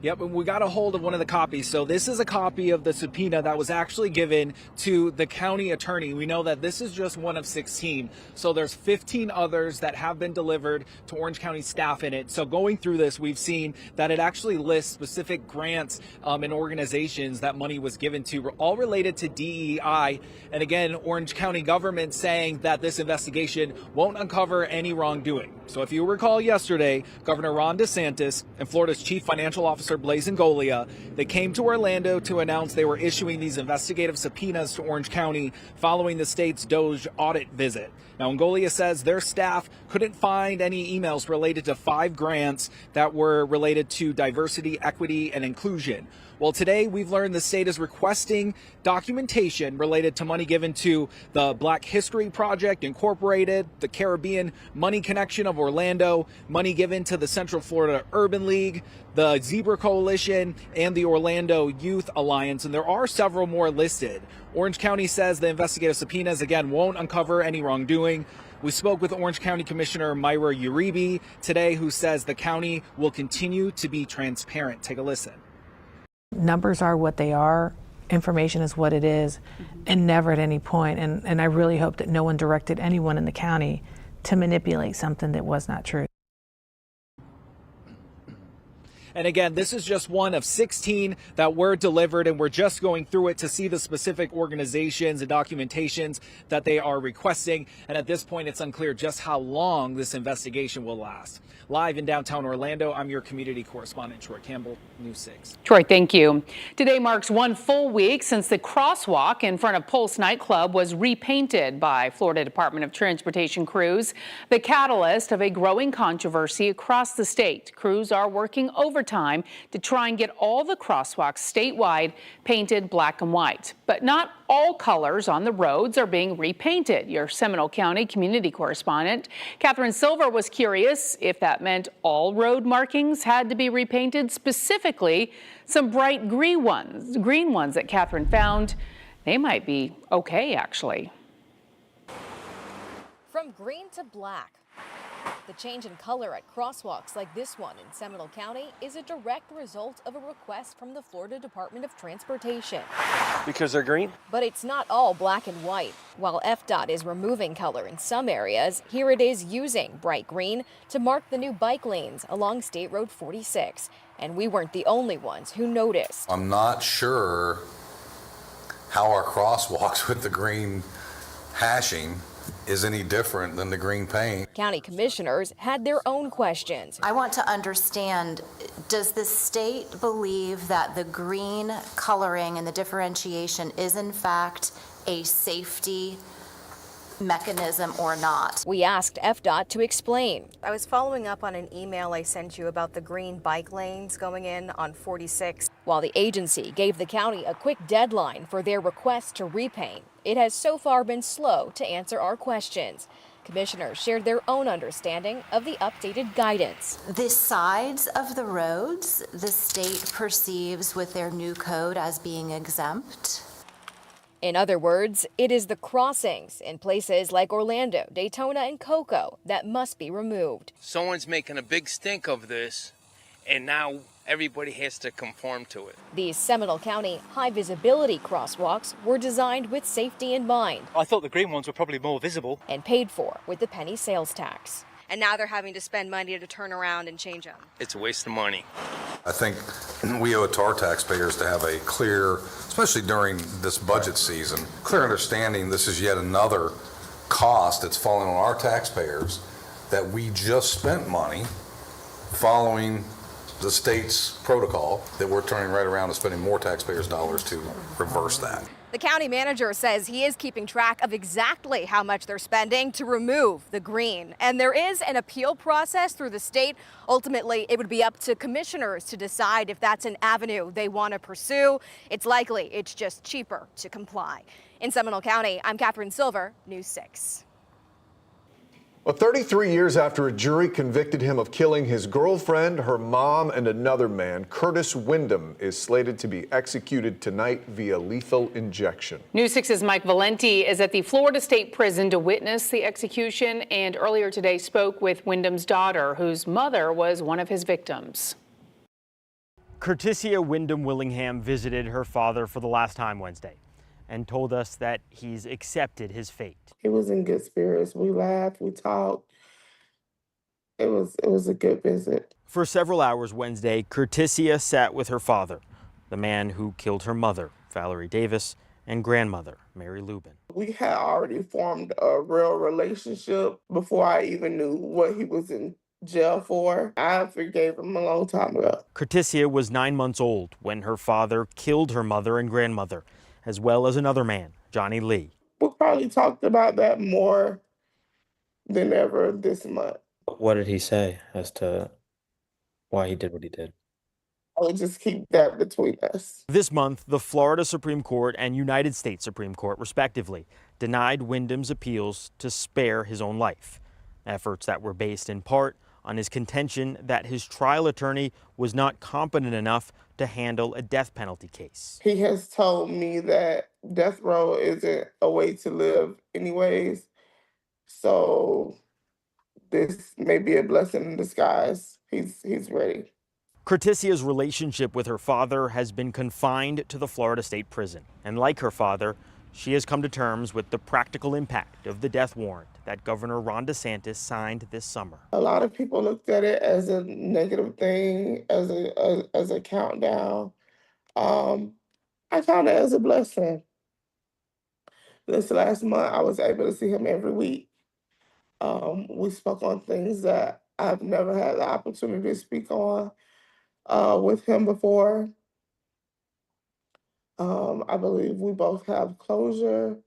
Yep, and we got a hold of one of the copies. So this is a copy of the subpoena that was actually given to the county attorney. We know that this is just one of 16. So there's 15 others that have been delivered to Orange County staff in it. So going through this, we've seen that it actually lists specific grants and organizations that money was given to, all related to DEI. And again, Orange County government saying that this investigation won't uncover any wrongdoing. So if you recall yesterday, Governor Ron DeSantis and Florida's chief financial officer Blaise Ingoglia, they came to Orlando to announce they were issuing these investigative subpoenas to Orange County following the state's Doge audit visit. Now, Ingoglia says their staff couldn't find any emails related to 5 grants that were related to diversity, equity, and inclusion. Well, today we've learned the state is requesting documentation related to money given to the Black History Project Incorporated, the Caribbean Money Connection of Orlando, money given to the Central Florida Urban League, the Zebra Coalition, and the Orlando Youth Alliance, and there are several more listed. Orange County says the investigative subpoenas, again, won't uncover any wrongdoing. We spoke with Orange County Commissioner Myra Uribe today, who says the county will continue to be transparent. Take a listen. Numbers are what they are, information is what it is, and never at any point. And I really hope that no one directed anyone in the county to manipulate something that was not true. And again, this is just one of 16 that were delivered, and we're just going through it to see the specific organizations and documentations that they are requesting. And at this point, it's unclear just how long this investigation will last. Live in downtown Orlando, I'm your community correspondent, Troy Campbell, News 6. Troy, thank you. Today marks 1 full week since the crosswalk in front of Pulse nightclub was repainted by Florida Department of Transportation crews. The catalyst of a growing controversy across the state. Crews are working overtime to try and get all the crosswalks statewide painted black and white. But not all colors on the roads are being repainted. Your Seminole County community correspondent, Catherine Silver, was curious if that meant all road markings had to be repainted, specifically some bright green ones that Catherine found. They might be okay, actually. From green to black, The change in color at crosswalks like this one in Seminole County is a direct result of a request from the Florida Department of Transportation. Because they're green? But it's not all black and white. While FDOT is removing color in some areas, here it is using bright green to mark the new bike lanes along State Road 46. And we weren't the only ones who noticed. I'm not sure how our crosswalks with the green hashing is any different than the green paint. County commissioners had their own questions. I want to understand, does the state believe that the green coloring and the differentiation is in fact a safety mechanism or not? We asked FDOT to explain. I was following up on an email I sent you about the green bike lanes going in on 46. While the agency gave the county a quick deadline for their request to repaint, it has so far been slow to answer our questions. Commissioners shared their own understanding of the updated guidance. The sides of the roads the state perceives with their new code as being exempt. In other words, it is the crossings in places like Orlando, Daytona, and Cocoa that must be removed. Someone's making a big stink of this, and now everybody has to conform to it. These Seminole County high-visibility crosswalks were designed with safety in mind. I thought the green ones were probably more visible. And paid for with the penny sales tax. And now they're having to spend money to turn around and change them. It's a waste of money. I think we owe it to our taxpayers to have a clear, especially during this budget season, clear understanding this is yet another cost that's falling on our taxpayers, that we just spent money following the state's protocol, that we're turning right around and spending more taxpayers' dollars to reverse that. The county manager says he is keeping track of exactly how much they're spending to remove the green. And there is an appeal process through the state. Ultimately, it would be up to commissioners to decide if that's an avenue they want to pursue. It's likely it's just cheaper to comply. In Seminole County, I'm Catherine Silver, News 6. Well, 33 years after a jury convicted him of killing his girlfriend, her mom, and another man, Curtis Windham is slated to be executed tonight via lethal injection. News 6's Mike Valenti is at the Florida State Prison to witness the execution, and earlier today spoke with Windham's daughter, whose mother was one of his victims. Curtisia Windham Willingham visited her father for the last time Wednesday and told us that he's accepted his fate. He was in good spirits. We laughed, we talked. It was a good visit. For several hours Wednesday, Curtisia sat with her father, the man who killed her mother, Valerie Davis, and grandmother, Mary Lubin. We had already formed a real relationship before I even knew what he was in jail for. I forgave him a long time ago. Curtisia was 9 months old when her father killed her mother and grandmother, as well as another man, Johnny Lee. We probably talked about that more than ever this month. What did he say as to why he did what he did? I would just keep that between us. This month, the Florida Supreme Court and United States Supreme Court, respectively, denied Windham's appeals to spare his own life, efforts that were based in part on his contention that his trial attorney was not competent enough to handle a death penalty case. He has told me that death row isn't a way to live anyways. So this may be a blessing in disguise. He's ready. Curtisia's relationship with her father has been confined to the Florida State Prison. And like her father, she has come to terms with the practical impact of the death warrant that Governor Ron DeSantis signed this summer. A lot of people looked at it as a negative thing, as a countdown. I count it as a blessing. This last month, I was able to see him every week. We spoke on things that I've never had the opportunity to speak on with him before. I believe we both have closure.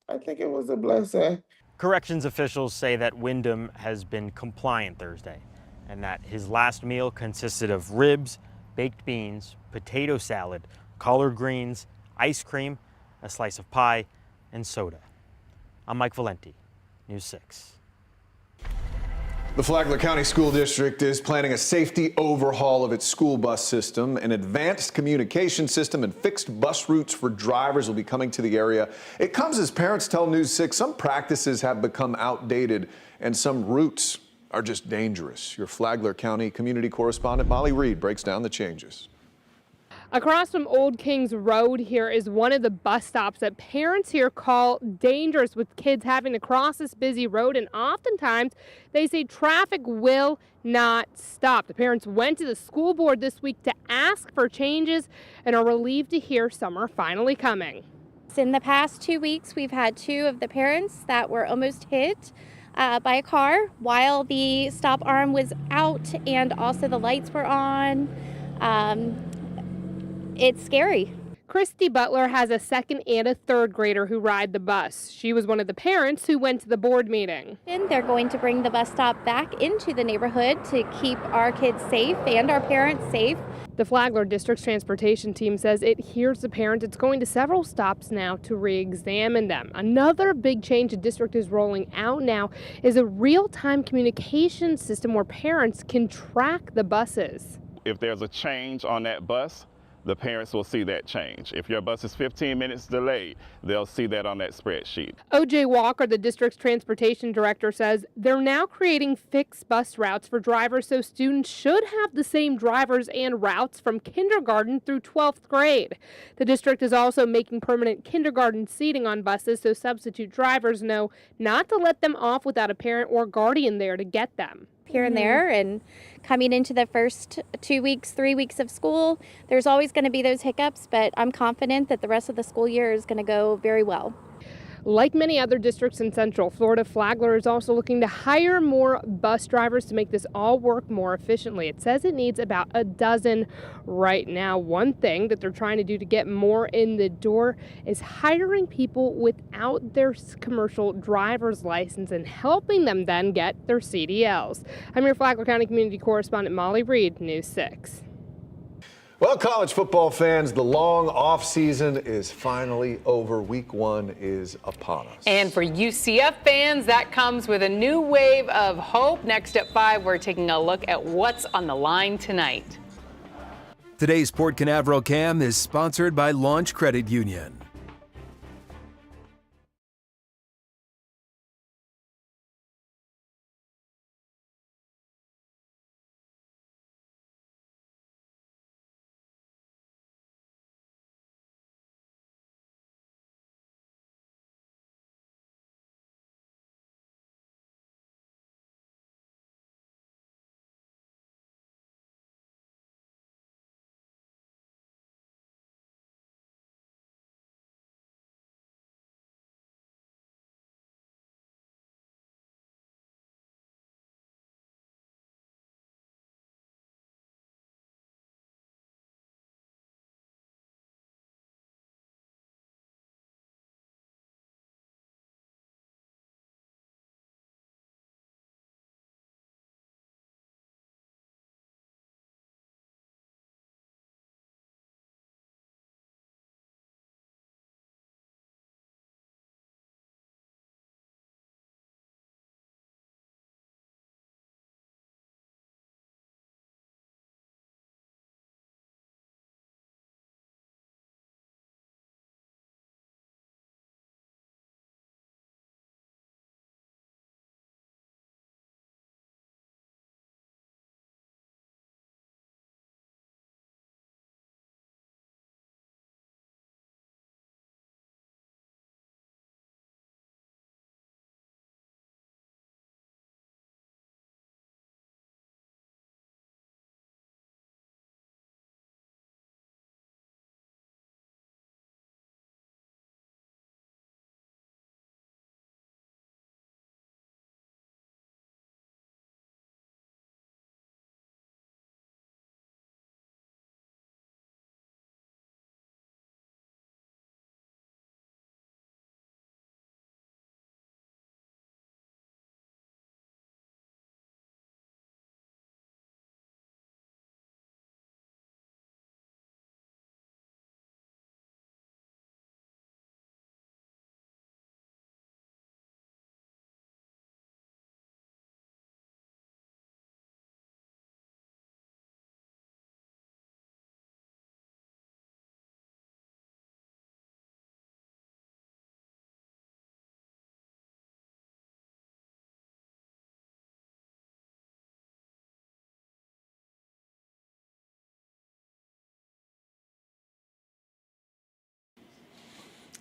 I think it was a blessing. Corrections officials say that Windham has been compliant Thursday and that his last meal consisted of ribs, baked beans, potato salad, collard greens, ice cream, a slice of pie, and soda. I'm Mike Valenti, News 6. The Flagler County School District is planning a safety overhaul of its school bus system. An advanced communication system and fixed bus routes for drivers will be coming to the area. It comes as parents tell News 6 some practices have become outdated and some routes are just dangerous. Your Flagler County community correspondent Molly Reed breaks down the changes. Across from Old Kings Road here is one of the bus stops that parents here call dangerous, with kids having to cross this busy road, and oftentimes they say traffic will not stop. The parents went to the school board this week to ask for changes and are relieved to hear some are finally coming. In the past 2 weeks, we've had 2 of the parents that were almost hit by a car while the stop arm was out and also the lights were on. It's scary. Christy Butler has a 2nd and a 3rd grader who ride the bus. She was one of the parents who went to the board meeting. And they're going to bring the bus stop back into the neighborhood to keep our kids safe and our parents safe. The Flagler District's transportation team says it hears the parents. It's going to several stops now to re-examine them. Another big change the district is rolling out now is a real-time communication system where parents can track the buses. If there's a change on that bus, the parents will see that change. If your bus is 15 minutes delayed, they'll see that on that spreadsheet. O.J. Walker, the district's transportation director, says they're now creating fixed bus routes for drivers, so students should have the same drivers and routes from kindergarten through 12th grade. The district is also making permanent kindergarten seating on buses so substitute drivers know not to let them off without a parent or guardian there to get them. Here and there, and coming into the first 2 weeks, 3 weeks of school, there's always going to be those hiccups, but I'm confident that the rest of the school year is going to go very well. Like many other districts in Central Florida, Flagler is also looking to hire more bus drivers to make this all work more efficiently. It says it needs about a dozen right now. One thing that they're trying to do to get more in the door is hiring people without their commercial driver's license and helping them then get their CDLs. I'm your Flagler County community correspondent Molly Reed, News 6. Well, college football fans, the long off season is finally over. Week 1 is upon us. And for UCF fans, that comes with a new wave of hope. Next at 5, we're taking a look at what's on the line tonight. Today's Port Canaveral Cam is sponsored by Launch Credit Union.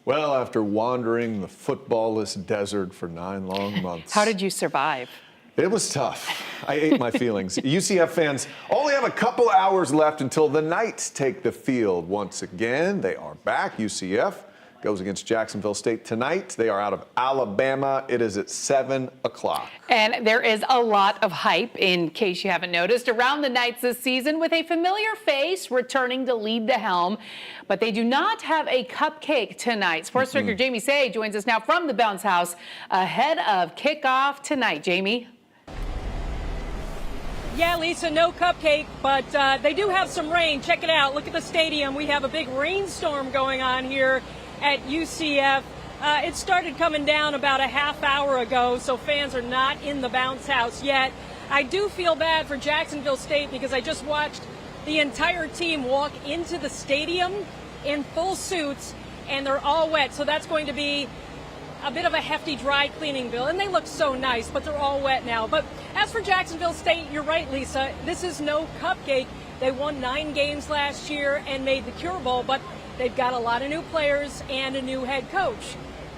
Well, after wandering the footballless desert for 9 long months. How did you survive? It was tough. I ate my feelings. UCF fans only have a couple hours left until the Knights take the field. Once again, they are back. UCF goes against Jacksonville State tonight. They are out of Alabama. It is at 7 o'clock. And there is a lot of hype, in case you haven't noticed, around the Knights this season, with a familiar face returning to lead the helm. But they do not have a cupcake tonight. Sports director Jamie Say joins us now from the Bounce House ahead of kickoff tonight. Jamie? Yeah, Lisa, no cupcake, but they do have some rain. Check it out. Look at the stadium. We have a big rainstorm going on here at UCF. It started coming down about a half hour ago, so fans are not in the Bounce House yet. I do feel bad for Jacksonville State because I just watched the entire team walk into the stadium in full suits, and they're all wet, so that's going to be a bit of a hefty dry cleaning bill. And they look so nice, but they're all wet now. But as for Jacksonville State, you're right, Lisa, this is no cupcake. They won 9 games last year and made the Cure Bowl, but they've got a lot of new players and a new head coach,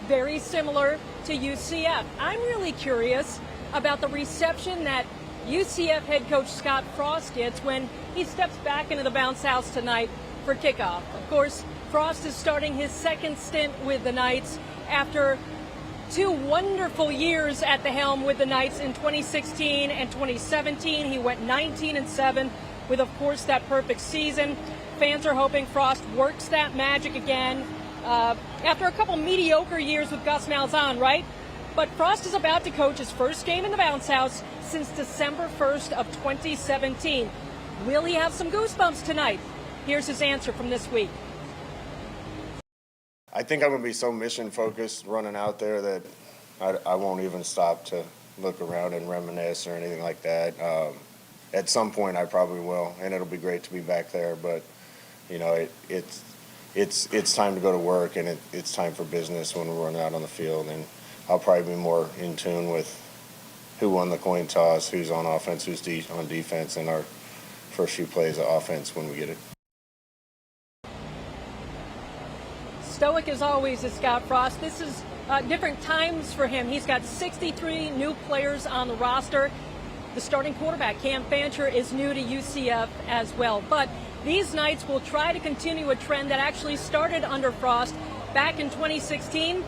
very similar to UCF. I'm really curious about the reception that UCF head coach Scott Frost gets when he steps back into the Bounce House tonight for kickoff. Of course, Frost is starting his second stint with the Knights after 2 wonderful years at the helm with the Knights in 2016 and 2017. He went 19-7 with, of course, that perfect season. Fans are hoping Frost works that magic again after a couple mediocre years with Gus Malzahn, right? But Frost is about to coach his first game in the Bounce House since December 1st of 2017. Will he have some goosebumps tonight? Here's his answer from this week. I think I'm going to be so mission focused running out there that I won't even stop to look around and reminisce or anything like that. At some point I probably will, and it'll be great to be back there, but you know, it's time to go to work, and it's time for business when we're running out on the field, and I'll probably be more in tune with who won the coin toss, who's on offense, who's on defense, and our first few plays of offense when we get it. Stoic as always is Scott Frost. This is different times for him. He's got 63 new players on the roster. The starting quarterback, Cam Fancher, is new to UCF as well. But these Knights will try to continue a trend that actually started under Frost back in 2016.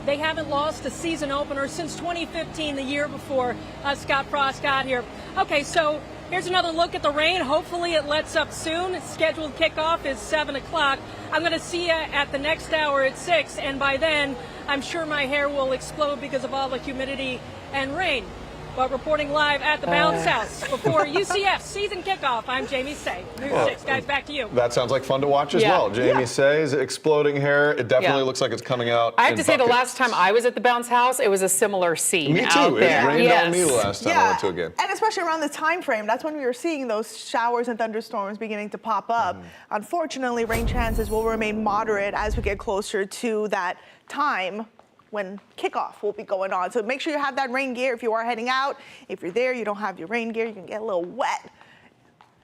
They haven't lost a season opener since 2015, the year before Scott Frost got here. Okay, so here's another look at the rain. Hopefully it lets up soon. Scheduled kickoff is 7 o'clock. I'm going to see you at the next hour at 6, and by then I'm sure my hair will explode because of all the humidity and rain. But reporting live at the Bounce House before UCF season kickoff, I'm Jamie Say. News 6, guys, back to you. That sounds like fun to watch as well. Jamie Say's exploding hair. It definitely looks like it's coming out. I have to say, the last time I was at the Bounce House, it was a similar scene. Me too. Out there. It rained on me the last time I went to a game. And especially around the time frame, that's when we were seeing those showers and thunderstorms beginning to pop up. Unfortunately, rain chances will remain moderate as we get closer to that time when kickoff will be going on. So make sure you have that rain gear if you are heading out. If you're there, you don't have your rain gear, you can get a little wet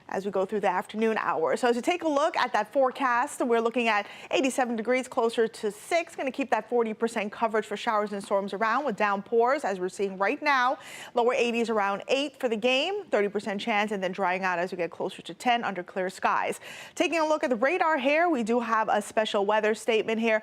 as we go through the afternoon hours. So as you take a look at that forecast, we're looking at 87 degrees, closer to 6. Going to keep that 40% coverage for showers and storms around with downpours, as we're seeing right now. Lower 80s around 8 for the game, 30% chance, and then drying out as we get closer to 10 under clear skies. Taking a look at the radar here, we do have a special weather statement here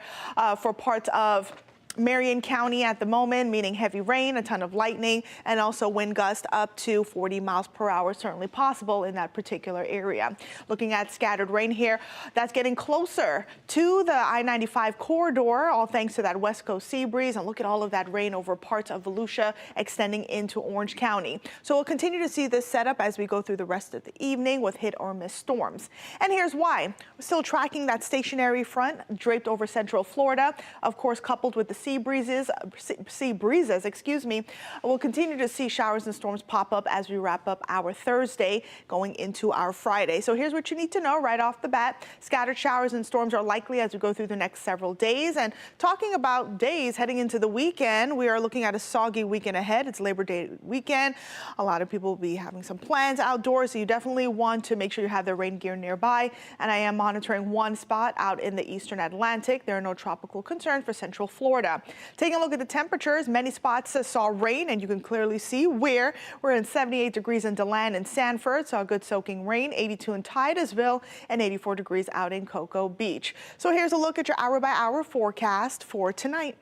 for parts of Marion County at the moment, meaning heavy rain, a ton of lightning, and also wind gusts up to 40 miles per hour, certainly possible in that particular area. Looking at scattered rain here, that's getting closer to the I-95 corridor, all thanks to that west coast sea breeze. And look at all of that rain over parts of Volusia extending into Orange County. So we'll continue to see this setup as we go through the rest of the evening with hit or miss storms. And here's why. We're still tracking that stationary front draped over central Florida, of course, coupled with the sea breezes, excuse me. We'll continue to see showers and storms pop up as we wrap up our Thursday going into our Friday. So here's what you need to know right off the bat. Scattered showers and storms are likely as we go through the next several days. And talking about days heading into the weekend, we are looking at a soggy weekend ahead. It's Labor Day weekend. A lot of people will be having some plans outdoors, so you definitely want to make sure you have the rain gear nearby. And I am monitoring one spot out in the eastern Atlantic. There are no tropical concerns for Central Florida. Taking a look at the temperatures, many spots saw rain, and you can clearly see where. We're in 78 degrees in DeLand and Sanford, saw good soaking rain, 82 in Titusville, and 84 degrees out in Cocoa Beach. So here's a look at your hour-by-hour forecast for tonight.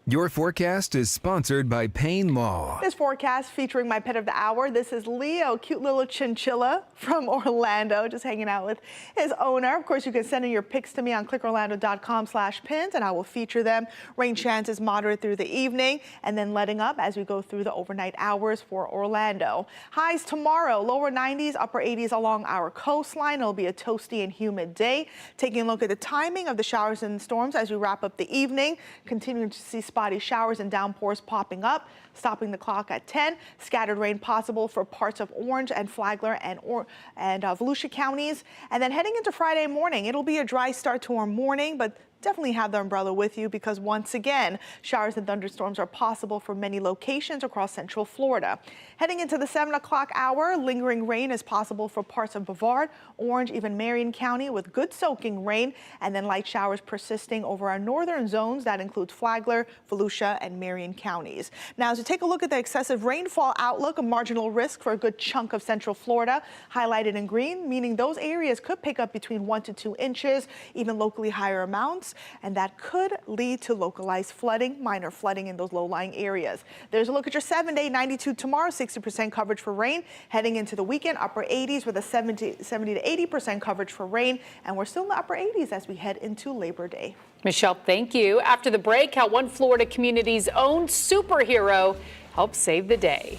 Your forecast is sponsored by Payne Law. This forecast featuring my pet of the hour. This is Leo, cute little chinchilla from Orlando, just hanging out with his owner. Of course, you can send in your pics to me on clickorlando.com/pins, and I will feature them. Rain chances moderate through the evening and then letting up as we go through the overnight hours for Orlando. Highs tomorrow, lower 90s, upper 80s along our coastline. It'll be a toasty and humid day. Taking a look at the timing of the showers and storms as we wrap up the evening, continuing to see spotty showers and downpours popping up, stopping the clock at 10. Scattered rain possible for parts of Orange and Flagler and Volusia counties. And then heading into Friday morning, it'll be a dry start to our morning, but definitely have the umbrella with you because once again, showers and thunderstorms are possible for many locations across Central Florida. Heading into the 7 o'clock hour, lingering rain is possible for parts of Brevard, Orange, even Marion County with good soaking rain, and then light showers persisting over our northern zones. That includes Flagler, Volusia, and Marion counties. Now, as we take a look at the excessive rainfall outlook, a marginal risk for a good chunk of Central Florida, highlighted in green, meaning those areas could pick up between 1 to 2 inches, even locally higher amounts. And that could lead to localized flooding, minor flooding in those low-lying areas. There's a look at your 7-day, 92 tomorrow, 60% coverage for rain. Heading into the weekend, upper 80s with a 70 to 80% coverage for rain. And we're still in the upper 80s as we head into Labor Day. Michelle, thank you. After the break, how one Florida community's own superhero helps save the day.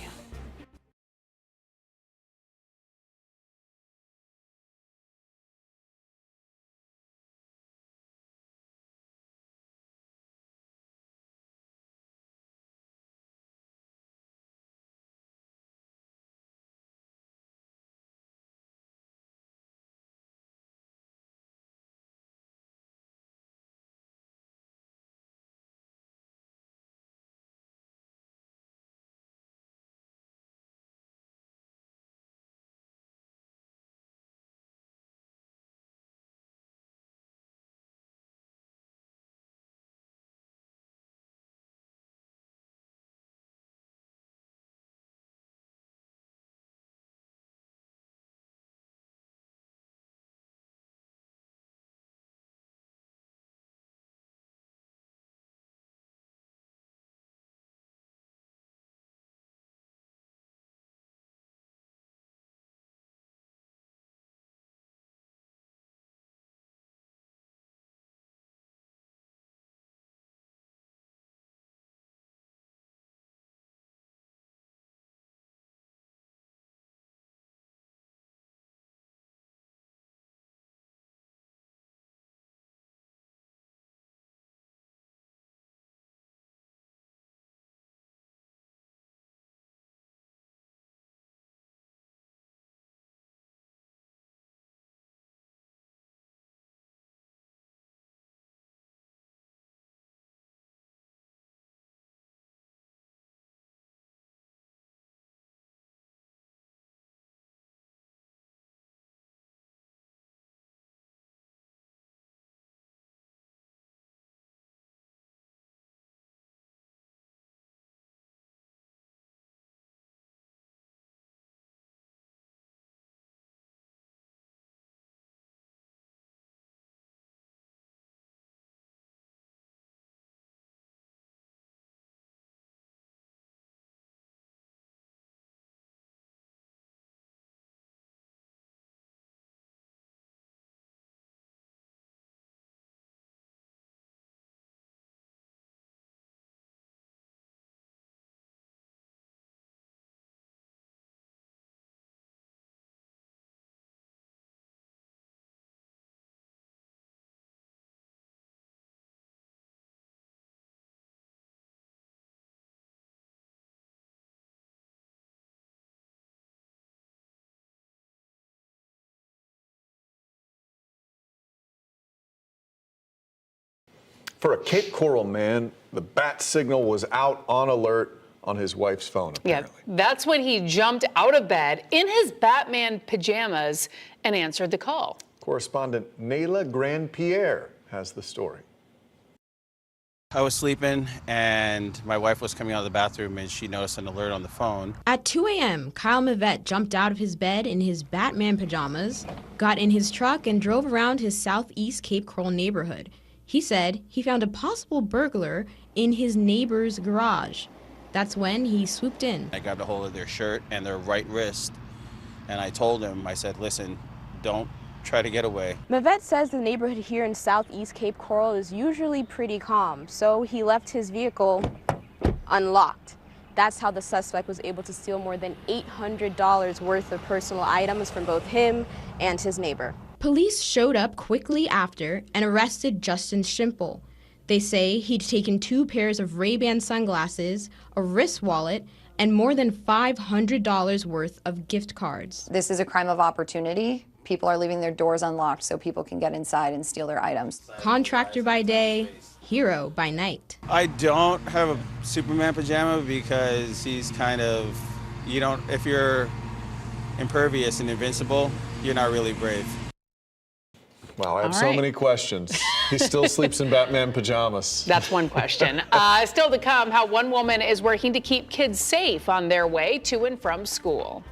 For a Cape Coral man, the bat signal was out on alert on his wife's phone. Yeah, that's when he jumped out of bed in his Batman pajamas and answered the call. Correspondent Nayla Grand-Pierre has the story. I was sleeping and my wife was coming out of the bathroom and she noticed an alert on the phone. At 2 a.m., Kyle Mavette jumped out of his bed in his Batman pajamas, got in his truck, and drove around his southeast Cape Coral neighborhood. He said he found a possible burglar in his neighbor's garage. That's when he swooped in. I grabbed a hold of their shirt and their right wrist and I told him, I said, listen, don't try to get away. Mavette says the neighborhood here in southeast Cape Coral is usually pretty calm, so he left his vehicle unlocked. That's how the suspect was able to steal more than $800 worth of personal items from both him and his neighbor. Police showed up quickly after and arrested Justin Schimple. They say he'd taken 2 pairs of Ray-Ban sunglasses, a wrist wallet, and more than $500 worth of gift cards. This is a crime of opportunity. People are leaving their doors unlocked so people can get inside and steal their items. Contractor by day, hero by night. I don't have a Superman pajama because he's kind of, if you're impervious and invincible, you're not really brave. Wow, I have so many questions. He still sleeps in Batman pajamas. That's one question. Still to come, how one woman is working to keep kids safe on their way to and from school.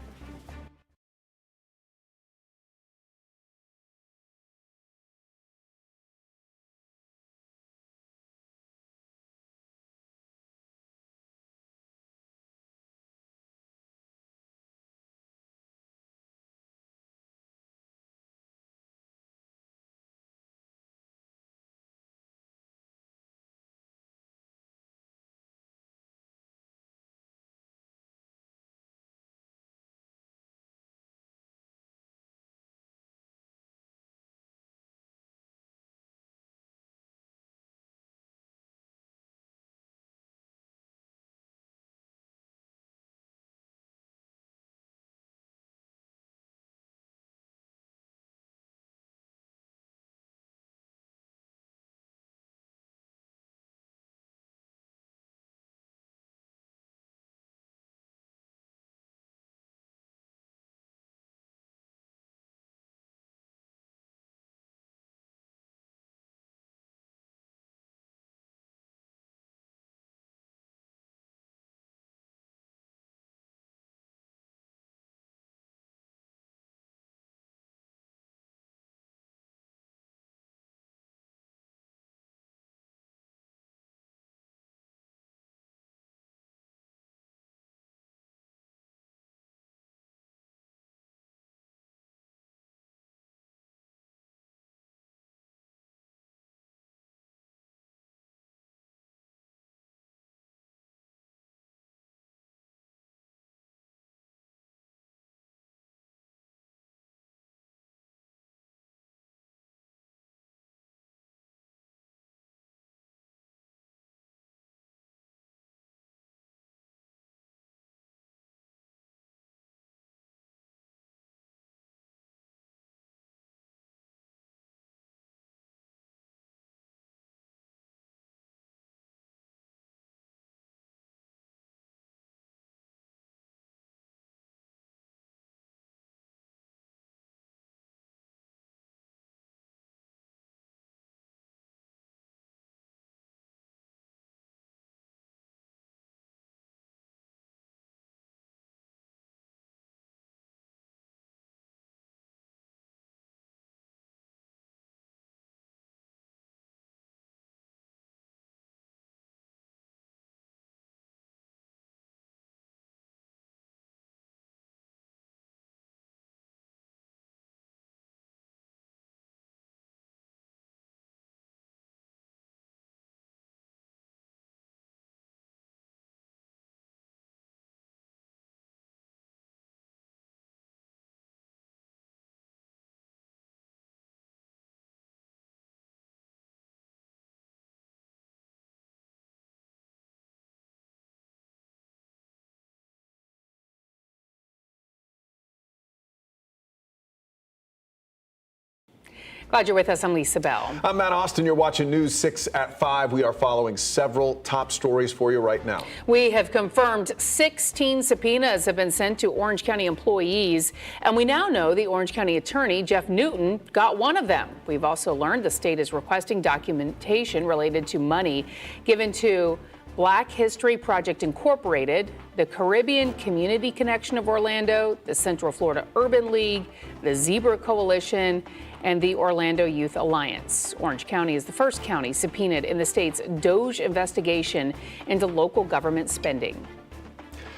Glad you're with us. I'm Lisa Bell. I'm Matt Austin. You're watching News 6 at 5. We are following several top stories for you right now. We have confirmed 16 subpoenas have been sent to Orange County employees, and we now know the Orange County attorney, Jeff Newton, got one of them. We've also learned the state is requesting documentation related to money given to Black History Project Incorporated, the Caribbean Community Connection of Orlando, the Central Florida Urban League, the Zebra Coalition, and the Orlando Youth Alliance. Orange County is the first county subpoenaed in the state's DOJ investigation into local government spending.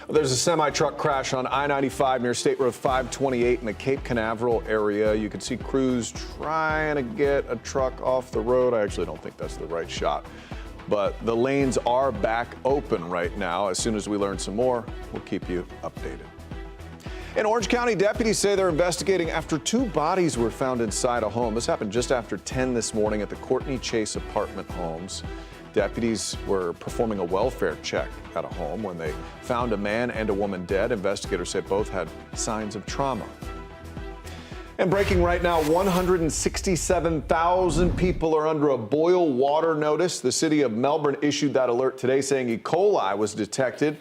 There's a semi-truck crash on I-95 near State Road 528 in the Cape Canaveral area. You can see crews trying to get a truck off the road. I actually don't think that's the right shot. But the lanes are back open right now. As soon as we learn some more, we'll keep you updated. In Orange County, deputies say they're investigating after 2 bodies were found inside a home. This happened just after 10 this morning at the Courtney Chase apartment homes. Deputies were performing a welfare check at a home when they found a man and a woman dead. Investigators say both had signs of trauma. And breaking right now, 167,000 people are under a boil water notice. The city of Melbourne issued that alert today saying E. coli was detected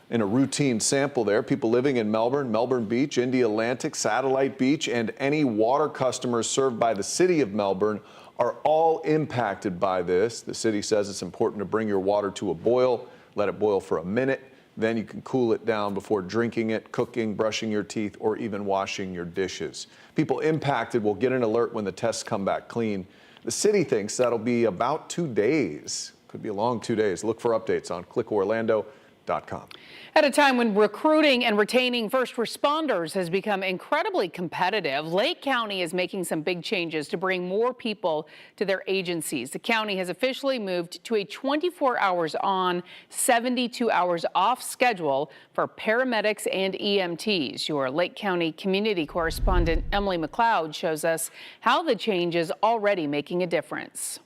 in a routine sample there. People living in Melbourne, Melbourne Beach, Indy Atlantic, Satellite Beach, and any water customers served by the city of Melbourne are all impacted by this. The city says it's important to bring your water to a boil, let it boil for a minute, then you can cool it down before drinking it, cooking, brushing your teeth, or even washing your dishes. People impacted will get an alert when the tests come back clean. The city thinks that'll be about 2 days. Could be a long 2 days. Look for updates on clickorlando.com. At a time when recruiting and retaining first responders has become incredibly competitive, Lake County is making some big changes to bring more people to their agencies. The county has officially moved to a 24 hours on, 72 hours off schedule for paramedics and EMTs. Your Lake County community correspondent Emily McLeod shows us how the change is already making a difference.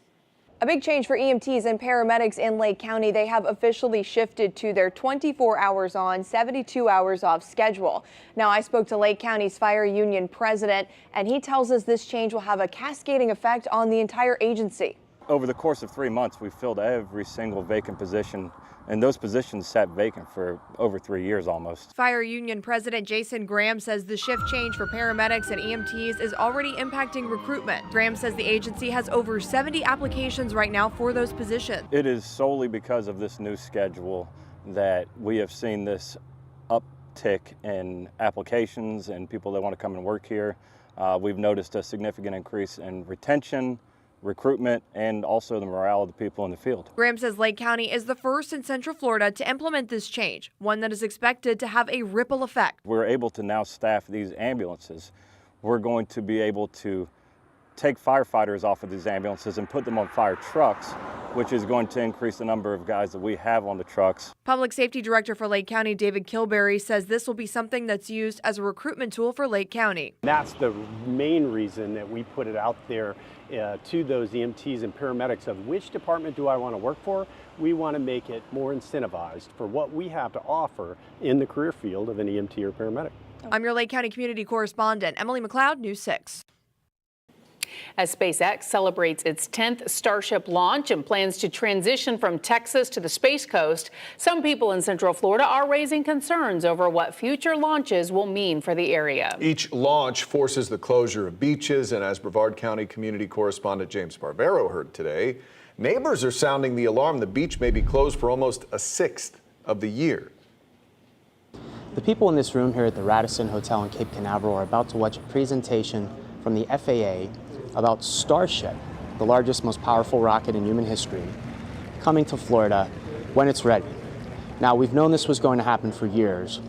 A big change for EMTs and paramedics in Lake County. They have officially shifted to their 24 hours on, 72 hours off schedule. Now, I spoke to Lake County's fire union president, and he tells us this change will have a cascading effect on the entire agency. Over the course of 3 months, we filled every single vacant position, and those positions sat vacant for over 3 years almost. Fire Union President Jason Graham says the shift change for paramedics and EMTs is already impacting recruitment. Graham says the agency has over 70 applications right now for those positions. It is solely because of this new schedule that we have seen this uptick in applications and people that want to come and work here. We've noticed a significant increase in retention, recruitment, and also the morale of the people in the field. Graham says Lake County is the first in Central Florida to implement this change, one that is expected to have a ripple effect. We're able to now staff these ambulances. We're going to be able to take firefighters off of these ambulances and put them on fire trucks, which is going to increase the number of guys that we have on the trucks. Public Safety Director for Lake County, David Kilberry, says this will be something that's used as a recruitment tool for Lake County. That's the main reason that we put it out there to those EMTs and paramedics of which department do I want to work for. We want to make it more incentivized for what we have to offer in the career field of an EMT or paramedic. I'm your Lake County community correspondent, Emily McLeod, News 6. As SpaceX celebrates its 10th Starship launch and plans to transition from Texas to the Space Coast, some people in Central Florida are raising concerns over what future launches will mean for the area. Each launch forces the closure of beaches, and as Brevard County community correspondent James Barbero heard today, neighbors are sounding the alarm the beach may be closed for almost a sixth of the year. The people in this room here at the Radisson Hotel in Cape Canaveral are about to watch a presentation from the FAA about Starship, the largest, most powerful rocket in human history, coming to Florida when it's ready. Now, we've known this was going to happen for years.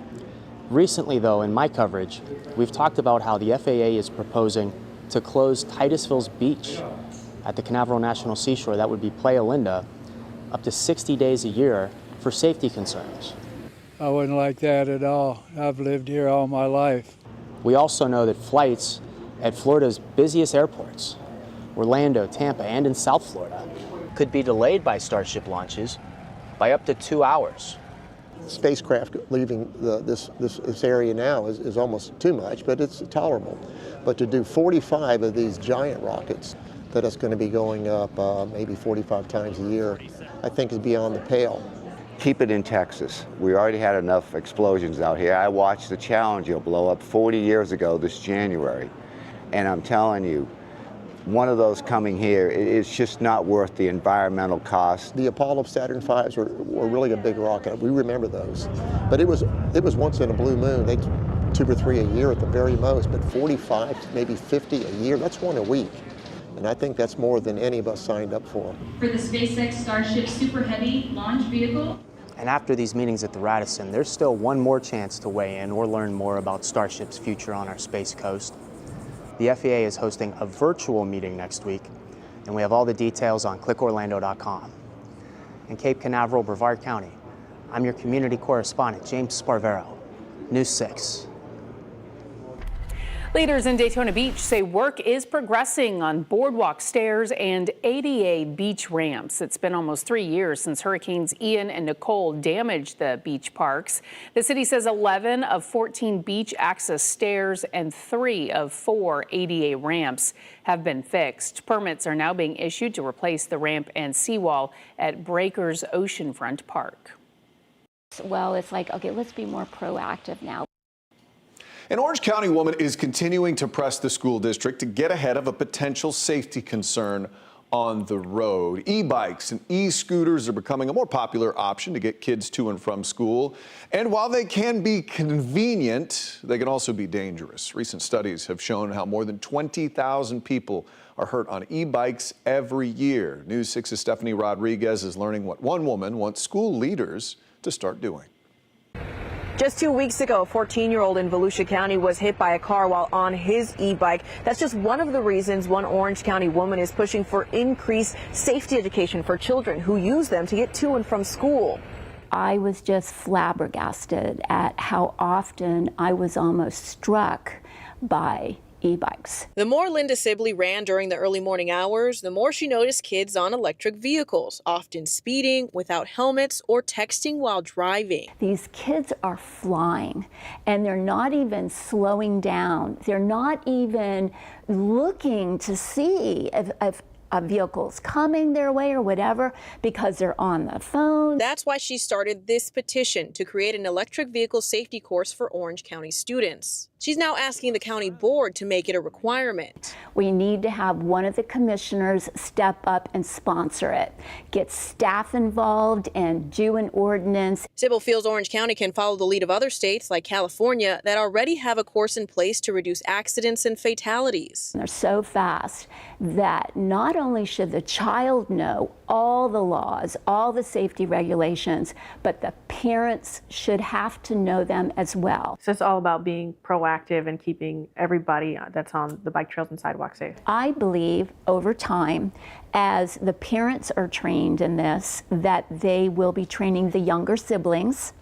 Recently, though, in my coverage, we've talked about how the FAA is proposing to close Titusville's beach at the Canaveral National Seashore, that would be Playa Linda, up to 60 days a year for safety concerns. I wouldn't like that at all. I've lived here all my life. We also know that flights at Florida's busiest airports, Orlando, Tampa, and in South Florida, could be delayed by Starship launches by up to 2 hours. Spacecraft leaving this area now is almost too much, but it's tolerable. But to do 45 of these giant rockets, that it's going to be going up maybe 45 times a year, I think is beyond the pale. Keep it in Texas. We already had enough explosions out here. I watched the Challenger blow up 40 years ago this January. And I'm telling you, one of those coming here, it's just not worth the environmental cost. The Apollo Saturn V's were really a big rocket. We remember those. But it was once in a blue moon. They 2 or 3 a year at the very most, but 45, maybe 50 a year, that's one a week. And I think that's more than any of us signed up for. For the SpaceX Starship Super Heavy launch vehicle. And after these meetings at the Radisson, there's still one more chance to weigh in or learn more about Starship's future on our Space Coast. The FAA is hosting a virtual meeting next week, and we have all the details on clickorlando.com. In Cape Canaveral, Brevard County, I'm your community correspondent, James Sparvero, News 6. Leaders in Daytona Beach say work is progressing on boardwalk stairs and ADA beach ramps. It's been almost 3 years since Hurricanes Ian and Nicole damaged the beach parks. The city says 11 of 14 beach access stairs and 3 of 4 ADA ramps have been fixed. Permits are now being issued to replace the ramp and seawall at Breakers Oceanfront Park. Well, it's like, okay, let's be more proactive now. An Orange County woman is continuing to press the school district to get ahead of a potential safety concern on the road. E-bikes and e-scooters are becoming a more popular option to get kids to and from school. And while they can be convenient, they can also be dangerous. Recent studies have shown how more than 20,000 people are hurt on e-bikes every year. News 6's Stephanie Rodriguez is learning what one woman wants school leaders to start doing. Just 2 weeks ago, a 14-year-old in Volusia County was hit by a car while on his e-bike. That's just one of the reasons one Orange County woman is pushing for increased safety education for children who use them to get to and from school. I was just flabbergasted at how often I was almost struck by e-bikes. The more Linda Sibley ran during the early morning hours, the more she noticed kids on electric vehicles, often speeding, without helmets, or texting while driving. These kids are flying, and they're not even slowing down. They're not even looking to see if a vehicle's coming their way or whatever, because they're on the phone. That's why she started this petition to create an electric vehicle safety course for Orange County students. She's now asking the county board to make it a requirement. We need to have one of the commissioners step up and sponsor it, get staff involved, and do an ordinance. Sybil feels Orange County can follow the lead of other states like California that already have a course in place to reduce accidents and fatalities. They're so fast that not only should the child know all the laws, all the safety regulations, but the parents should have to know them as well. So it's all about being proactive and keeping everybody that's on the bike trails and sidewalks safe. I believe over time, as the parents are trained in this, that they will be training the younger siblings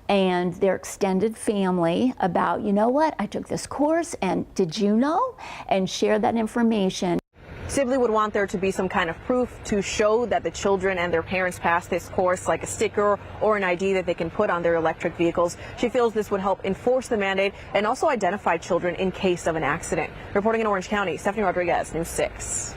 and their extended family about, you know what, I took this course and did you know? And share that information. Sibley would want there to be some kind of proof to show that the children and their parents passed this course, like a sticker or an ID that they can put on their electric vehicles. She feels this would help enforce the mandate and also identify children in case of an accident. Reporting in Orange County, Stephanie Rodriguez, News 6.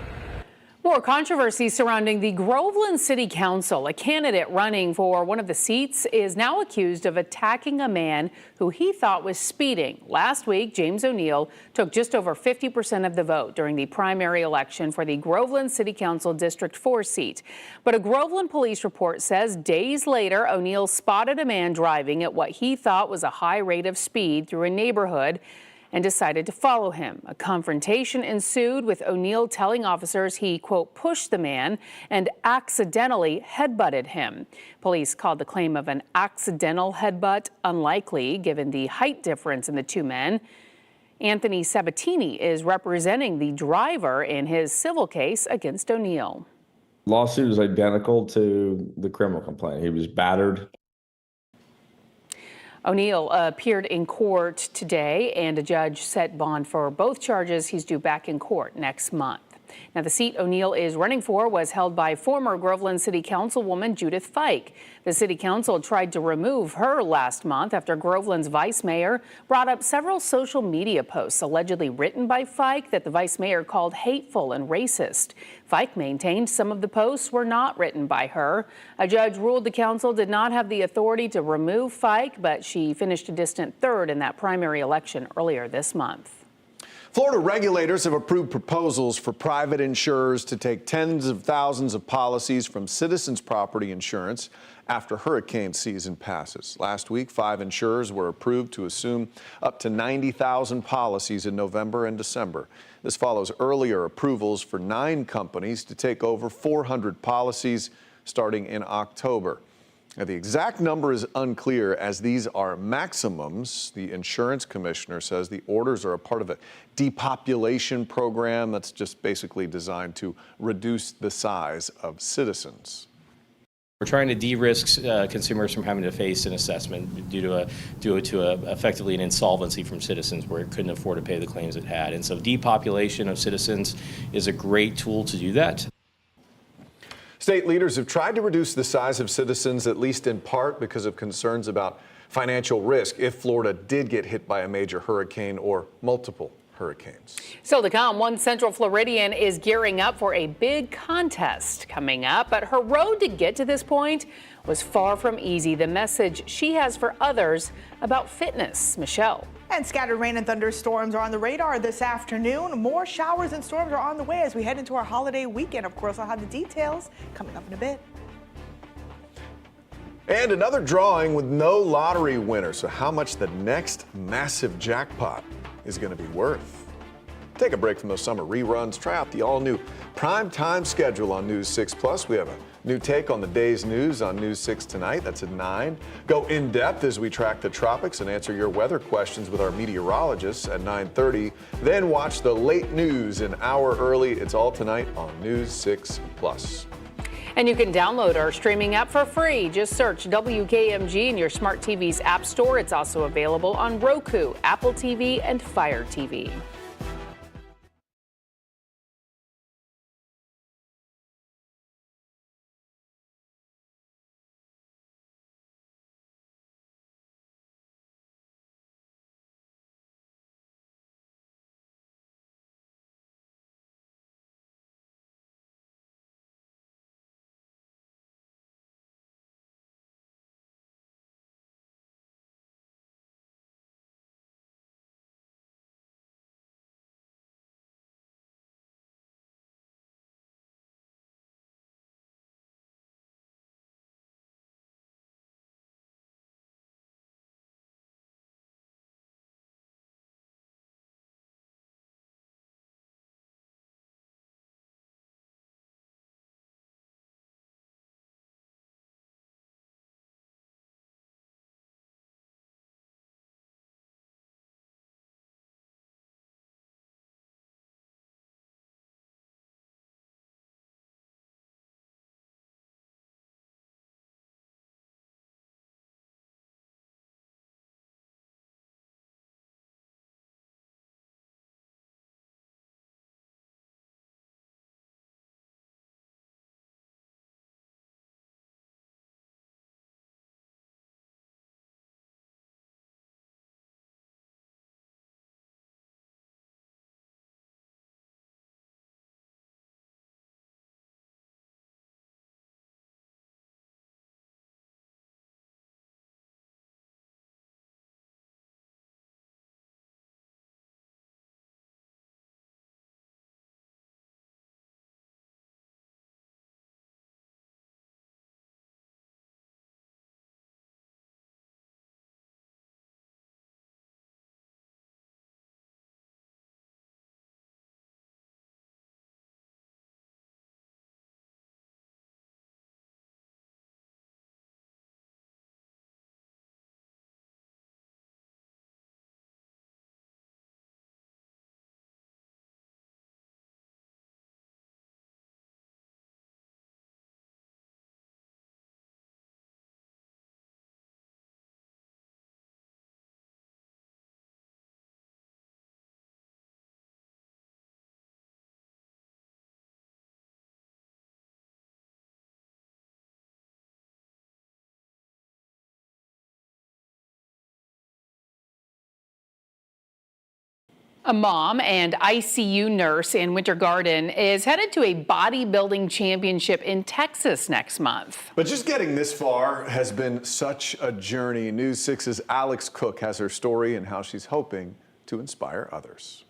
More controversy surrounding the Groveland City Council. A candidate running for one of the seats is now accused of attacking a man who he thought was speeding. Last week, James O'Neill took just over 50% of the vote during the primary election for the Groveland City Council District 4 seat. But a Groveland police report says days later, O'Neill spotted a man driving at what he thought was a high rate of speed through a neighborhood and decided to follow him. A confrontation ensued with O'Neill telling officers he, quote, pushed the man and accidentally headbutted him. Police called the claim of an accidental headbutt unlikely, given the height difference in the two men. Anthony Sabatini is representing the driver in his civil case against O'Neill. Lawsuit is identical to the criminal complaint. He was battered. O'Neill appeared in court today, and a judge set bond for both charges. He's due back in court next month. Now, the seat O'Neill is running for was held by former Groveland City Councilwoman Judith Fike. The city council tried to remove her last month after Groveland's vice mayor brought up several social media posts allegedly written by Fike that the vice mayor called hateful and racist. Fike maintained some of the posts were not written by her. A judge ruled the council did not have the authority to remove Fike, but she finished a distant third in that primary election earlier this month. Florida regulators have approved proposals for private insurers to take tens of thousands of policies from Citizens Property Insurance after hurricane season passes. Last week, 5 insurers were approved to assume up to 90,000 policies in November and December. This follows earlier approvals for 9 companies to take over 400 policies starting in October. Now, the exact number is unclear as these are maximums. The insurance commissioner says the orders are a part of a depopulation program that's just basically designed to reduce the size of Citizens. We're trying to de-risk consumers from having to face an assessment due to effectively an insolvency from Citizens where it couldn't afford to pay the claims it had. And so depopulation of Citizens is a great tool to do that. State leaders have tried to reduce the size of Citizens, at least in part because of concerns about financial risk if Florida did get hit by a major hurricane or multiple hurricanes. Still to come, one Central Floridian is gearing up for a big contest coming up, but her road to get to this point was far from easy. The message she has for others about fitness. Michelle. And scattered rain and thunderstorms are on the radar this afternoon. More showers and storms are on the way as we head into our holiday weekend. Of course, I'll have the details coming up in a bit. And another drawing with no lottery winner. So how much the next massive jackpot is going to be worth? Take a break from those summer reruns. Try out the all-new primetime schedule on News 6 Plus. We have a new take on the day's news on News 6 tonight. That's at 9. Go in-depth as we track the tropics and answer your weather questions with our meteorologists at 9:30. Then watch the late news an hour early. It's all tonight on News 6 Plus. And you can download our streaming app for free. Just search WKMG in your smart TV's app store. It's also available on Roku, Apple TV, and Fire TV. A mom and ICU nurse in Winter Garden is headed to a bodybuilding championship in Texas next month. But just getting this far has been such a journey. News 6's Alex Cook has her story and how she's hoping to inspire others.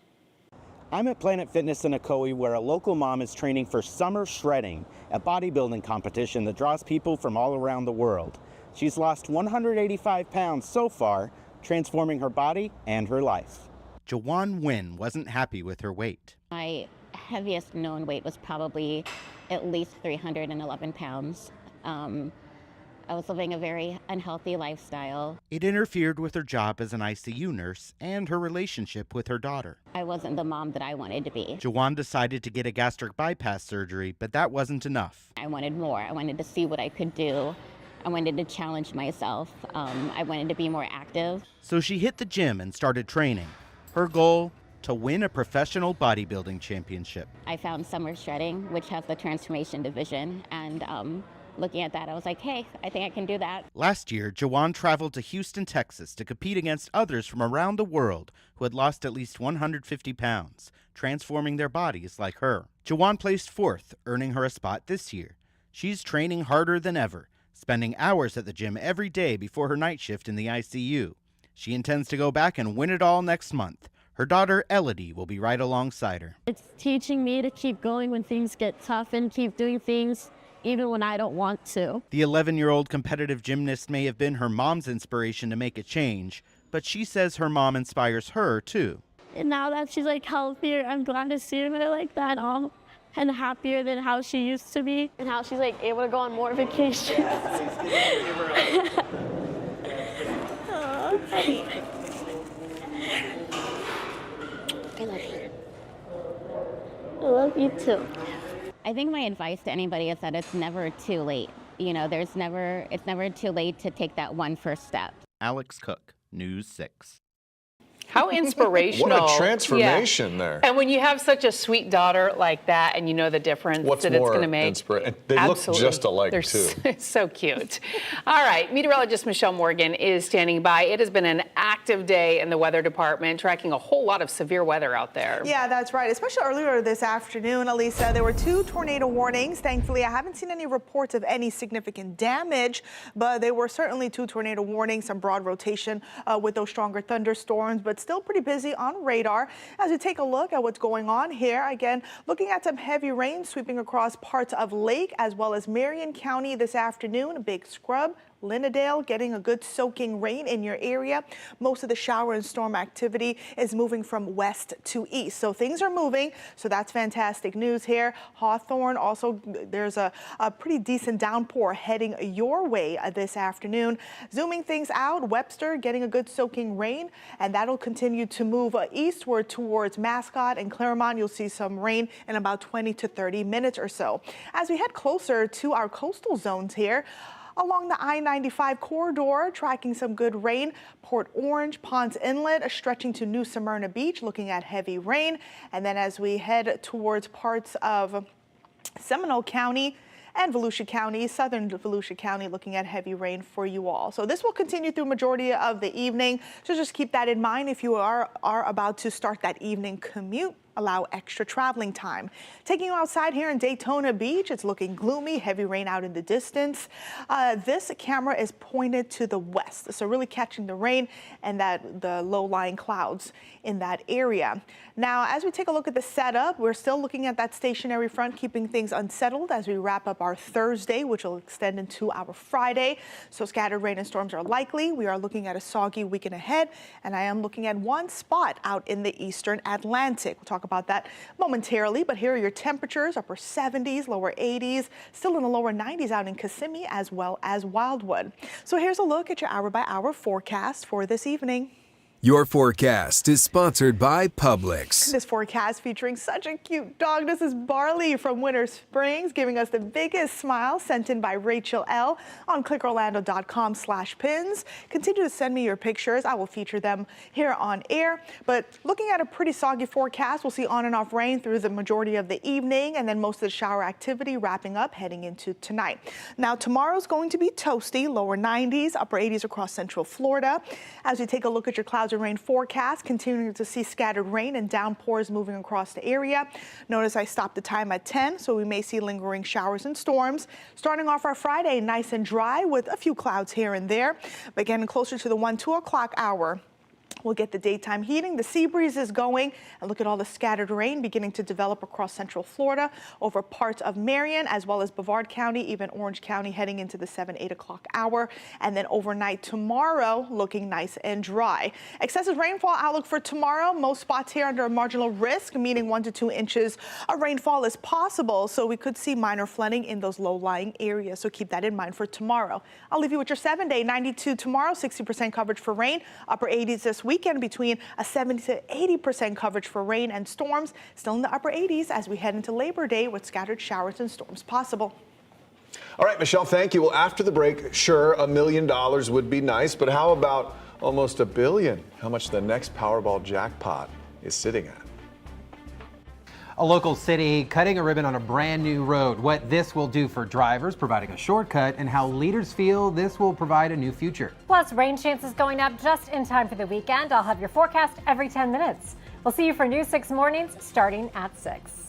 I'm at Planet Fitness in Ocoee, where a local mom is training for Summer Shredding, a bodybuilding competition that draws people from all around the world. She's lost 185 pounds so far, transforming her body and her life. Jawan Nguyen wasn't happy with her weight. My heaviest known weight was probably at least 311 pounds. I was living a very unhealthy lifestyle. It interfered with her job as an ICU nurse and her relationship with her daughter. I wasn't the mom that I wanted to be. Jawan decided to get a gastric bypass surgery, but that wasn't enough. I wanted more. I wanted to see what I could do. I wanted to challenge myself. I wanted to be more active. So she hit the gym and started training. Her goal, to win a professional bodybuilding championship. I found Summer Shredding, which has the transformation division, and looking at that, I was like, hey, I think I can do that. Last year, Jawan traveled to Houston, Texas to compete against others from around the world who had lost at least 150 pounds, transforming their bodies like her. Jawan placed 4th, earning her a spot this year. She's training harder than ever, spending hours at the gym every day before her night shift in the ICU. She intends to go back and win it all next month. Her daughter, Elodie, will be right alongside her. It's teaching me to keep going when things get tough and keep doing things even when I don't want to. The 11-year-old competitive gymnast may have been her mom's inspiration to make a change, but she says her mom inspires her, too. And now that she's like healthier, I'm glad to see her like that and happier than how she used to be and how she's like able to go on more vacations. I love you. I love you too. I think my advice to anybody is that it's never too late. You know, it's never too late to take that one first step. Alex Cook, News 6. How inspirational. What a transformation there. And when you have such a sweet daughter like that and you know the difference that it's going to make. They Absolutely. look just alike, They're too. So cute. All right, meteorologist Michelle Morgan is standing by. It has been an active day in the weather department, tracking a whole lot of severe weather out there. Yeah, that's right. Especially earlier this afternoon, Elisa, there were 2 tornado warnings. Thankfully, I haven't seen any reports of any significant damage, but there were certainly 2 tornado warnings, some broad rotation with those stronger thunderstorms, but still pretty busy on radar. As we take a look at what's going on here, again, looking at some heavy rain sweeping across parts of Lake as well as Marion County this afternoon, a big scrub. Linnedale getting a good soaking rain in your area. Most of the shower and storm activity is moving from west to east. So things are moving. So that's fantastic news here. Hawthorne also, there's a pretty decent downpour heading your way this afternoon. Zooming things out, Webster getting a good soaking rain, and that'll continue to move eastward towards Mascot and Claremont. You'll see some rain in about 20 to 30 minutes or so. As we head closer to our coastal zones here, along the I-95 corridor, tracking some good rain. Port Orange, Ponce Inlet, stretching to New Smyrna Beach, looking at heavy rain. And then as we head towards parts of Seminole County and Volusia County, southern Volusia County, looking at heavy rain for you all. So this will continue through majority of the evening. So just keep that in mind if you are about to start that evening commute. Allow extra traveling time. Taking you outside here in Daytona Beach, it's looking gloomy, heavy rain out in the distance. This camera is pointed to the west, so really catching the rain and the low-lying clouds in that area. Now, as we take a look at the setup, we're still looking at that stationary front, keeping things unsettled as we wrap up our Thursday, which will extend into our Friday. So scattered rain and storms are likely. We are looking at a soggy weekend ahead, and I am looking at one spot out in the eastern Atlantic. We'll talk about that momentarily, but here are your temperatures: upper 70s, lower 80s, still in the lower 90s out in Kissimmee as well as Wildwood. So here's a look at your hour-by-hour forecast for this evening. Your forecast is sponsored by Publix. This forecast featuring such a cute dog. This is Barley from Winter Springs, giving us the biggest smile, sent in by Rachel L. on clickorlando.com/pins. Continue to send me your pictures. I will feature them here on air. But looking at a pretty soggy forecast, we'll see on and off rain through the majority of the evening, and then most of the shower activity wrapping up heading into tonight. Now, tomorrow's going to be toasty, lower 90s, upper 80s across central Florida. As we take a look at your clouds clouds and rain forecast, continuing to see scattered rain and downpours moving across the area. Notice I stopped the time at 10, so we may see lingering showers and storms. Starting off our Friday, nice and dry with a few clouds here and there, but getting closer to the 1-2 o'clock hour. We'll get the daytime heating. The sea breeze is going, and look at all the scattered rain beginning to develop across central Florida over parts of Marion as well as Brevard County, even Orange County heading into the 7-8 o'clock hour. And then overnight tomorrow looking nice and dry. Excessive rainfall outlook for tomorrow. Most spots here under a marginal risk, meaning 1 to 2 inches of rainfall is possible. So we could see minor flooding in those low-lying areas. So keep that in mind for tomorrow. I'll leave you with your 7-day. 92 tomorrow, 60% coverage for rain, upper 80s this weekend, between a 70 to 80% coverage for rain and storms, still in the upper 80s as we head into Labor Day with scattered showers and storms possible. All right, Michelle, thank you. Well, after the break, sure, $1 million would be nice, but how about almost $1 billion? How much the next Powerball jackpot is sitting at? A local city cutting a ribbon on a brand new road. What this will do for drivers, providing a shortcut, and how leaders feel this will provide a new future. Plus, rain chances going up just in time for the weekend. I'll have your forecast every 10 minutes. We'll see you for News 6 Mornings starting at 6.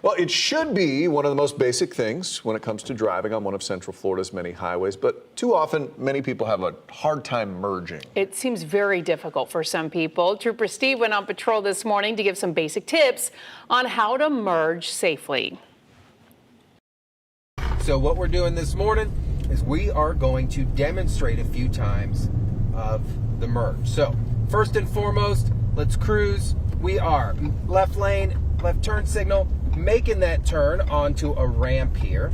Well, it should be one of the most basic things when it comes to driving on one of Central Florida's many highways, but too often, many people have a hard time merging. It seems very difficult for some people. Trooper Steve went on patrol this morning to give some basic tips on how to merge safely. So what we're doing this morning is we are going to demonstrate a few times of the merge. So first and foremost, let's cruise. We are left lane, left turn signal, making that turn onto a ramp here.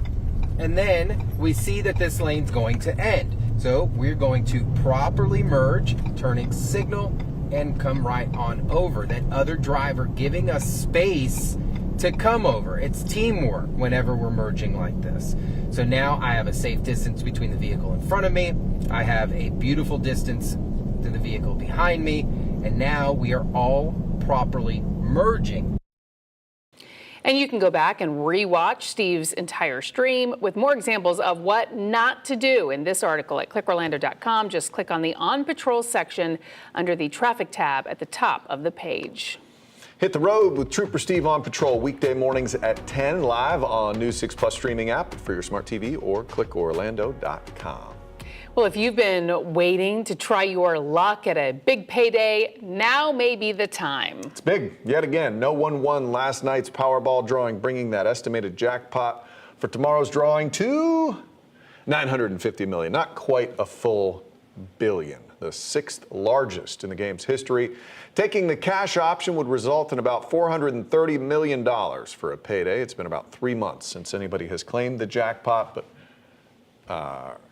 And then we see that this lane's going to end. So we're going to properly merge, turning signal, and come right on over. That other driver giving us space to come over. It's teamwork whenever we're merging like this. So now I have a safe distance between the vehicle in front of me. I have a beautiful distance to the vehicle behind me. And now we are all properly merging. And you can go back and rewatch Steve's entire stream with more examples of what not to do in this article at clickorlando.com. Just click on the On Patrol section under the traffic tab at the top of the page. Hit the road with Trooper Steve on patrol weekday mornings at 10 live on News 6 Plus streaming app for your smart TV or clickorlando.com. Well, if you've been waiting to try your luck at a big payday, now may be the time. It's big yet again. No one won last night's Powerball drawing, bringing that estimated jackpot for tomorrow's drawing to $950 million. Not quite a full billion, the sixth largest in the game's history. Taking the cash option would result in about $430 million for a payday. It's been about 3 months since anybody has claimed the jackpot, but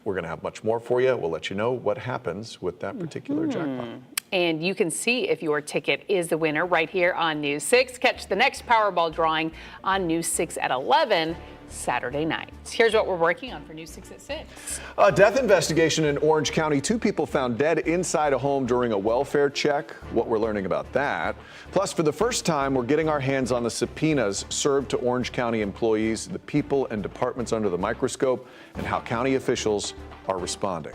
we're going to have much more for you. We'll let you know what happens with that particular jackpot. And you can see if your ticket is the winner right here on News 6. Catch the next Powerball drawing on News 6 at 11 Saturday night. Here's what we're working on for News 6 at 6. A death investigation in Orange County. 2 people found dead inside a home during a welfare check. What we're learning about that. Plus, for the first time, we're getting our hands on the subpoenas served to Orange County employees, the people and departments under the microscope, and how county officials are responding.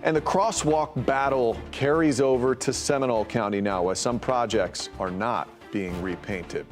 And the crosswalk battle carries over to Seminole County now, as some projects are not being repainted.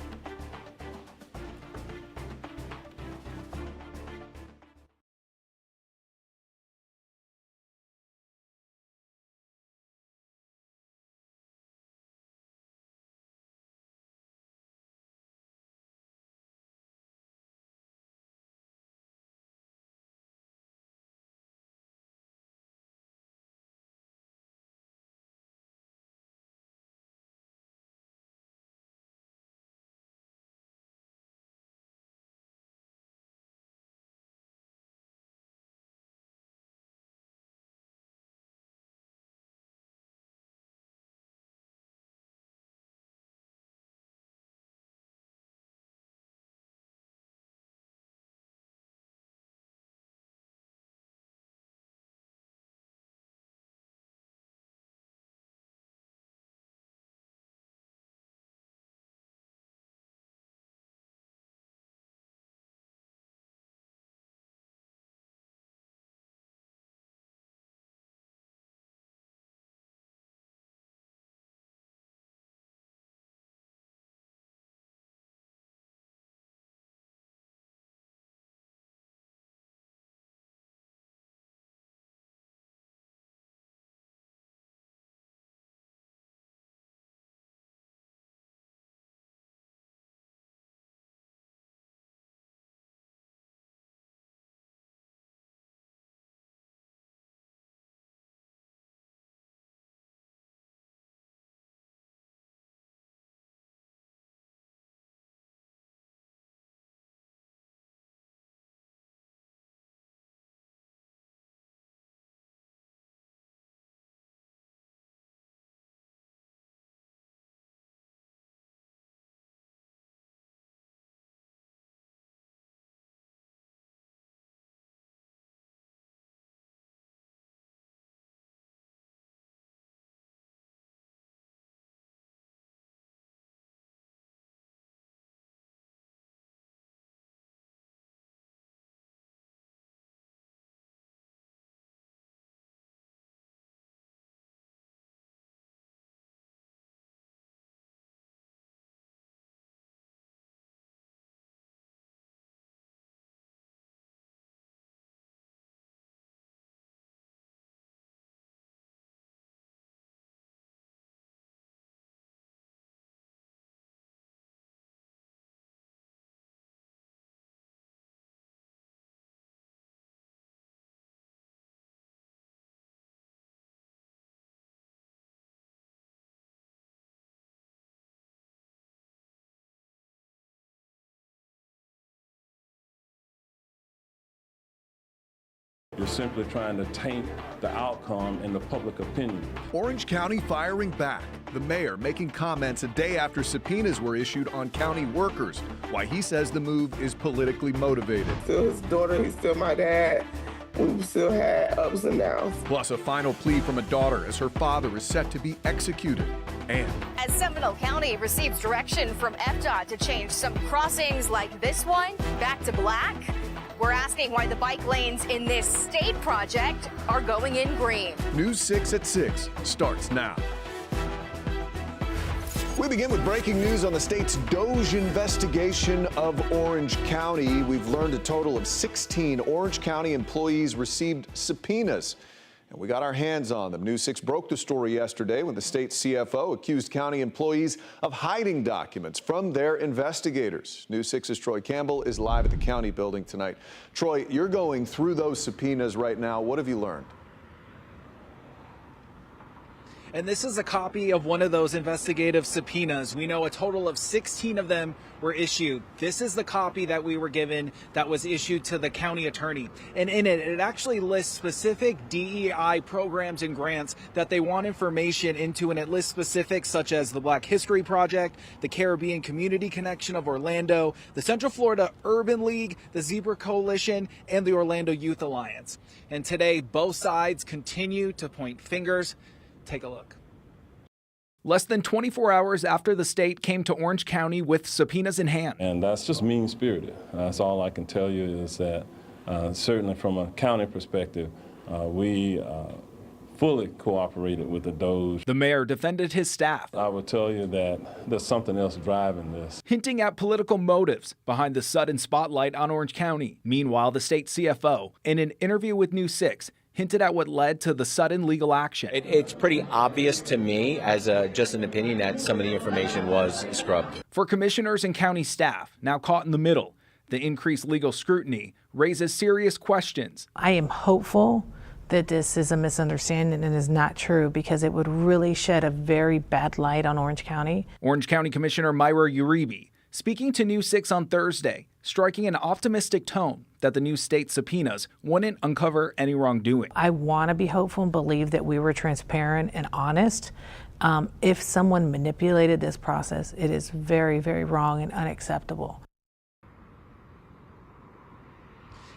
simply trying to taint the outcome and the public opinion. Orange County firing back. The mayor making comments a day after subpoenas were issued on county workers. Why he says the move is politically motivated. Still his daughter, he's still my dad. We still had ups and downs. Plus a final plea from a daughter as her father is set to be executed. And as Seminole County receives direction from FDOT to change some crossings like this one back to black, we're asking why the bike lanes in this state project are going in green. News 6 at 6 starts now. We begin with breaking news on the state's DOJ investigation of Orange County. We've learned a total of 16 Orange County employees received subpoenas, and we got our hands on them. News 6 broke the story yesterday when the state CFO accused county employees of hiding documents from their investigators. News 6's Troy Campbell is live at the county building tonight. Troy, you're going through those subpoenas right now. What have you learned? And this is a copy of one of those investigative subpoenas. We know a total of 16 of them were issued. This is the copy that we were given that was issued to the county attorney. And in it, it actually lists specific DEI programs and grants that they want information into. And it lists specifics such as the Black History Project, the Caribbean Community Connection of Orlando, the Central Florida Urban League, the Zebra Coalition, and the Orlando Youth Alliance. And today, both sides continue to point fingers. Take a look. Less than 24 hours after the state came to Orange County with subpoenas in hand. And that's just mean-spirited. That's all I can tell you is that certainly from a county perspective, we fully cooperated with the DOJ. The mayor defended his staff. I would tell you that there's something else driving this. Hinting at political motives behind the sudden spotlight on Orange County. Meanwhile, the state CFO, in an interview with News 6, hinted at what led to the sudden legal action. It's pretty obvious to me, as just an opinion, that some of the information was scrubbed. For commissioners and county staff, now caught in the middle, the increased legal scrutiny raises serious questions. I am hopeful that this is a misunderstanding and is not true, because it would really shed a very bad light on Orange County. Orange County Commissioner Myra Uribe, speaking to News 6 on Thursday, striking an optimistic tone that the new state subpoenas wouldn't uncover any wrongdoing. I want to be hopeful and believe that we were transparent and honest. If someone manipulated this process, it is very, very wrong and unacceptable.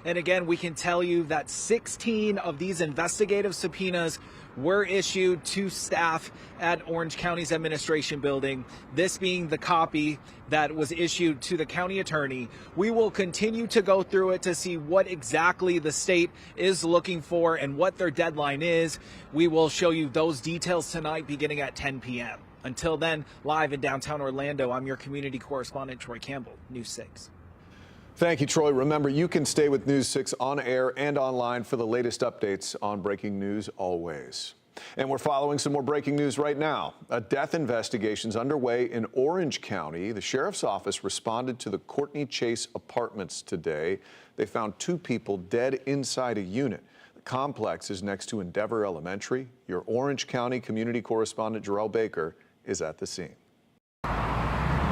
And again, we can tell you that 16 of these investigative subpoenas were issued to staff at Orange County's administration building, this being the copy that was issued to the county attorney. We will continue to go through it to see what exactly the state is looking for and what their deadline is. We will show you those details tonight beginning at 10 p.m. Until then, live in downtown Orlando, I'm your community correspondent, Troy Campbell, News 6. Thank you, Troy. Remember, you can stay with News 6 on air and online for the latest updates on breaking news always. And we're following some more breaking news right now. A death investigation is underway in Orange County. The sheriff's office responded to the Courtney Chase apartments today. They found 2 people dead inside a unit. The complex is next to Endeavor Elementary. Your Orange County community correspondent, Jarrell Baker, is at the scene.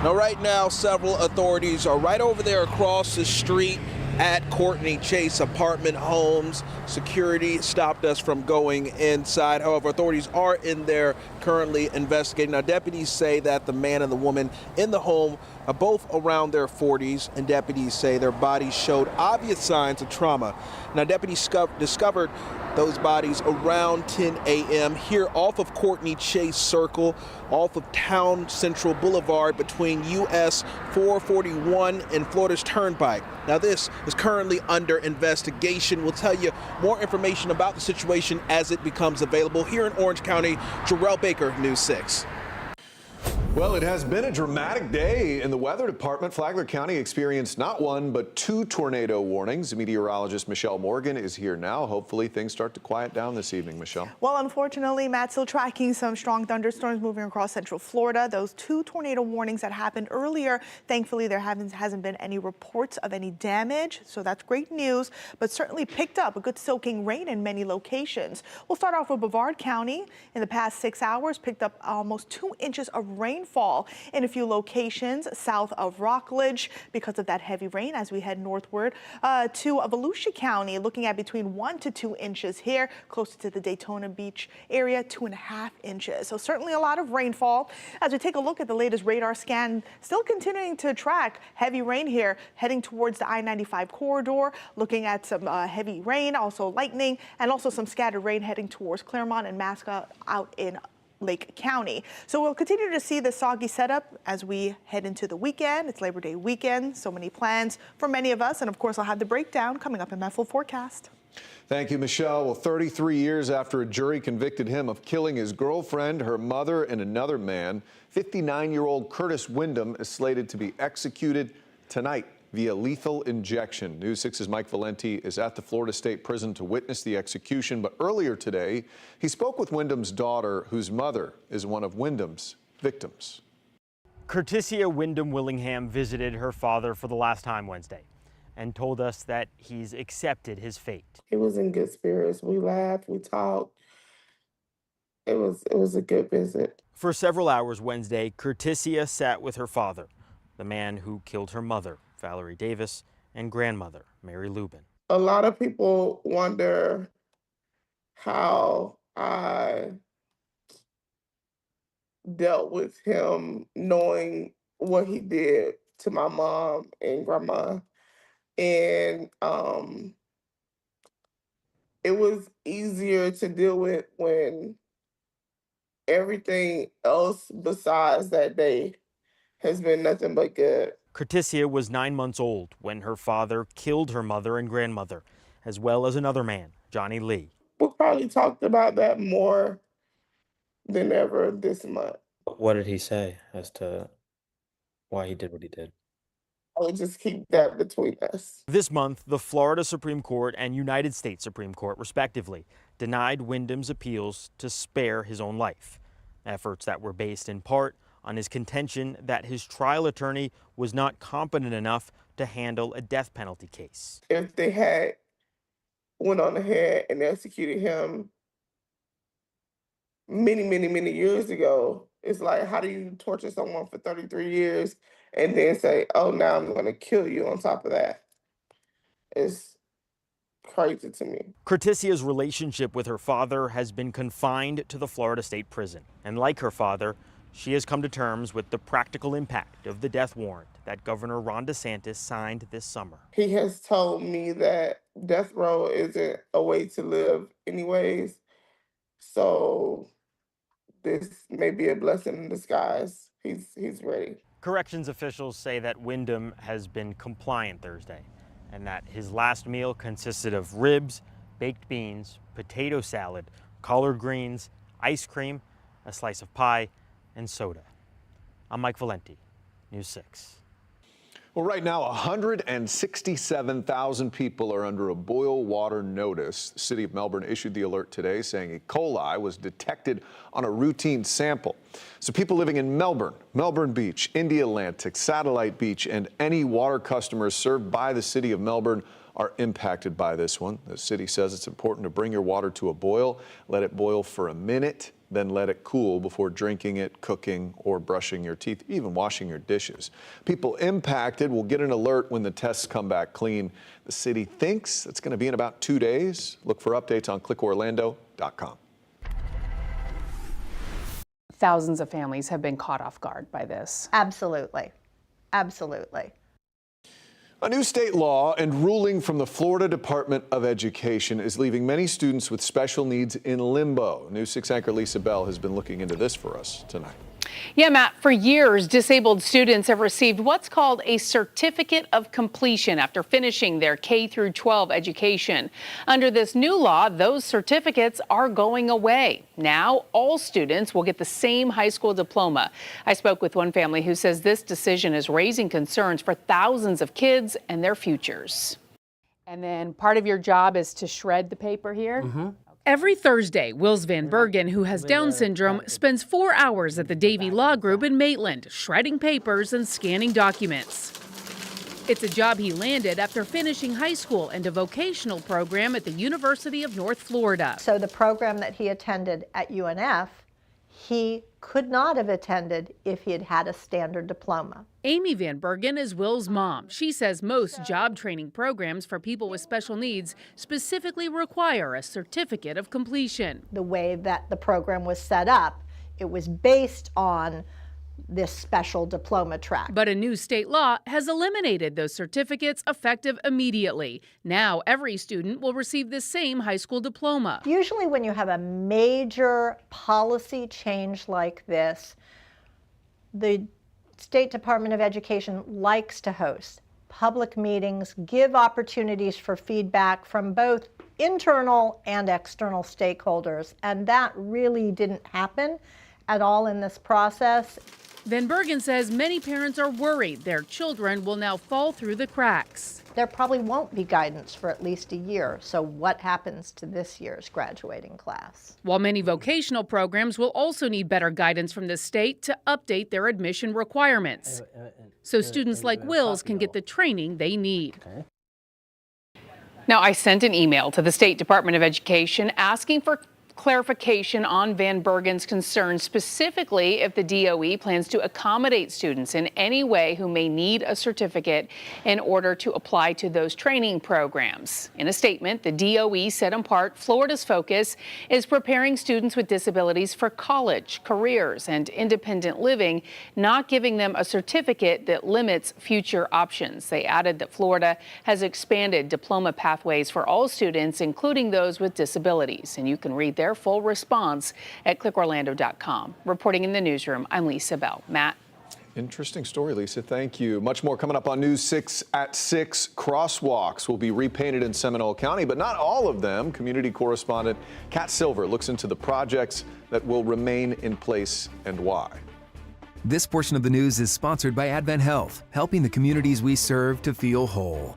Now, right now, several authorities are right over there across the street at Courtney Chase apartment homes. Security stopped us from going inside. However, authorities are in there currently investigating. Now, deputies say that the man and the woman in the home are both around their 40s, and deputies say their bodies showed obvious signs of trauma. Now, deputies discovered those bodies around 10 a.m. here off of Courtney Chase Circle, off of Town Central Boulevard between US 441 and Florida's Turnpike. Now, this is currently under investigation. We'll tell you more information about the situation as it becomes available. Here in Orange County, Jarrell Baker, News 6. Well, it has been a dramatic day in the weather department. Flagler County experienced not 1, but 2 tornado warnings. Meteorologist Michelle Morgan is here now. Hopefully things start to quiet down this evening, Michelle. Well, unfortunately, Matt, still tracking some strong thunderstorms moving across central Florida. Those 2 tornado warnings that happened earlier, thankfully there hasn't been any reports of any damage, so that's great news, but certainly picked up a good soaking rain in many locations. We'll start off with Brevard County. In the past 6 hours, picked up almost 2 inches of rainfall rainfall in a few locations south of Rockledge because of that heavy rain as we head northward to Volusia County, looking at between 1 to 2 inches here, closer to the Daytona Beach area, 2.5 inches. So certainly a lot of rainfall. As we take a look at the latest radar scan, still continuing to track heavy rain here, heading towards the I-95 corridor, looking at some heavy rain, also lightning, and also some scattered rain heading towards Claremont and Mascot out in Lake County. So we'll continue to see the soggy setup as we head into the weekend. It's Labor Day weekend, so many plans for many of us. And of course, I'll have the breakdown coming up in my full forecast. Thank you, Michelle. Well, 33 years after a jury convicted him of killing his girlfriend, her mother, and another man, 59-year-old Curtis Wyndham is slated to be executed tonight via lethal injection. News 6's Mike Valenti is at the Florida State Prison to witness the execution. But earlier today, he spoke with Wyndham's daughter, whose mother is one of Wyndham's victims. Curtisia Wyndham Willingham visited her father for the last time Wednesday and told us that he's accepted his fate. He was in good spirits. We laughed, we talked. It was a good visit. For several hours Wednesday, Curtisia sat with her father, the man who killed her mother, Valerie Davis, and grandmother, Mary Lubin. A lot of people wonder how I dealt with him knowing what he did to my mom and grandma. And it was easier to deal with when everything else besides that day has been nothing but good. Curtisia was 9 months old when her father killed her mother and grandmother, as well as another man, Johnny Lee. We probably talked about that more than ever this month. What did he say as to why he did what he did? I would just keep that between us. This month, the Florida Supreme Court and United States Supreme Court, respectively, denied Wyndham's appeals to spare his own life, efforts that were based in part on his contention that his trial attorney was not competent enough to handle a death penalty case. If they had went on ahead and executed him many years ago, it's like, how do you torture someone for 33 years and then say, oh, now I'm going to kill you on top of that? It's crazy to me. Curtisia's relationship with her father has been confined to the Florida State Prison. And like her father, she has come to terms with the practical impact of the death warrant that Governor Ron DeSantis signed this summer. He has told me that death row isn't a way to live anyways. So this may be a blessing in disguise. He's ready. Corrections officials say that Wyndham has been compliant Thursday and that his last meal consisted of ribs, baked beans, potato salad, collard greens, ice cream, a slice of pie, and soda. I'm Mike Valenti, News 6. Well, right now, 167,000 people are under a boil water notice. The city of Melbourne issued the alert today saying E. coli was detected on a routine sample. So people living in Melbourne, Melbourne Beach, Indialantic, Satellite Beach, and any water customers served by the city of Melbourne are impacted by this one. The city says it's important to bring your water to a boil, let it boil for a minute, then let it cool before drinking it, cooking, or brushing your teeth, even washing your dishes. People impacted will get an alert when the tests come back clean. The city thinks it's going to be in about 2 days. Look for updates on clickorlando.com. Thousands of families have been caught off guard by this. Absolutely. Absolutely. A new state law and ruling from the Florida Department of Education is leaving many students with special needs in limbo. News 6 anchor Lisa Bell has been looking into this for us tonight. Yeah, Matt, for years, disabled students have received what's called a certificate of completion after finishing their K-12 education. Under this new law, those certificates are going away. Now, all students will get the same high school diploma. I spoke with one family who says this decision is raising concerns for thousands of kids and their futures. And then part of your job is to shred the paper here? Mm-hmm. Every Thursday, Wills Van Bergen, who has Down syndrome, spends 4 hours at the Davie Law Group in Maitland, shredding papers and scanning documents. It's a job he landed after finishing high school and a vocational program at the University of North Florida. So the program that he attended at UNF, he could not have attended if he had had a standard diploma. Amy Van Bergen is Will's mom. She says most job training programs for people with special needs specifically require a certificate of completion. The way that the program was set up, it was based on this special diploma track. But a new state law has eliminated those certificates effective immediately. Now every student will receive the same high school diploma. Usually when you have a major policy change like this, the State Department of Education likes to host public meetings, give opportunities for feedback from both internal and external stakeholders, and that really didn't happen at all in this process. Van Bergen says many parents are worried their children will now fall through the cracks. There probably won't be guidance for at least a year, so what happens to this year's graduating class? While many vocational programs will also need better guidance from the state to update their admission requirements, so students like Will's can get the training they need. Now, I sent an email to the State Department of Education asking for clarification on Van Bergen's concerns, specifically if the DOE plans to accommodate students in any way who may need a certificate in order to apply to those training programs. In a statement, the DOE said in part, Florida's focus is preparing students with disabilities for college, careers, and independent living, not giving them a certificate that limits future options. They added that Florida has expanded diploma pathways for all students, including those with disabilities. And you can read their full response at clickorlando.com. Reporting in the newsroom, I'm Lisa Bell. Matt. Interesting story, Lisa. Thank you. Much more coming up on News 6 at 6. Crosswalks will be repainted in Seminole County, but not all of them. Community correspondent Kat Silver looks into the projects that will remain in place and why. This portion of the news is sponsored by Advent Health, helping the communities we serve to feel whole.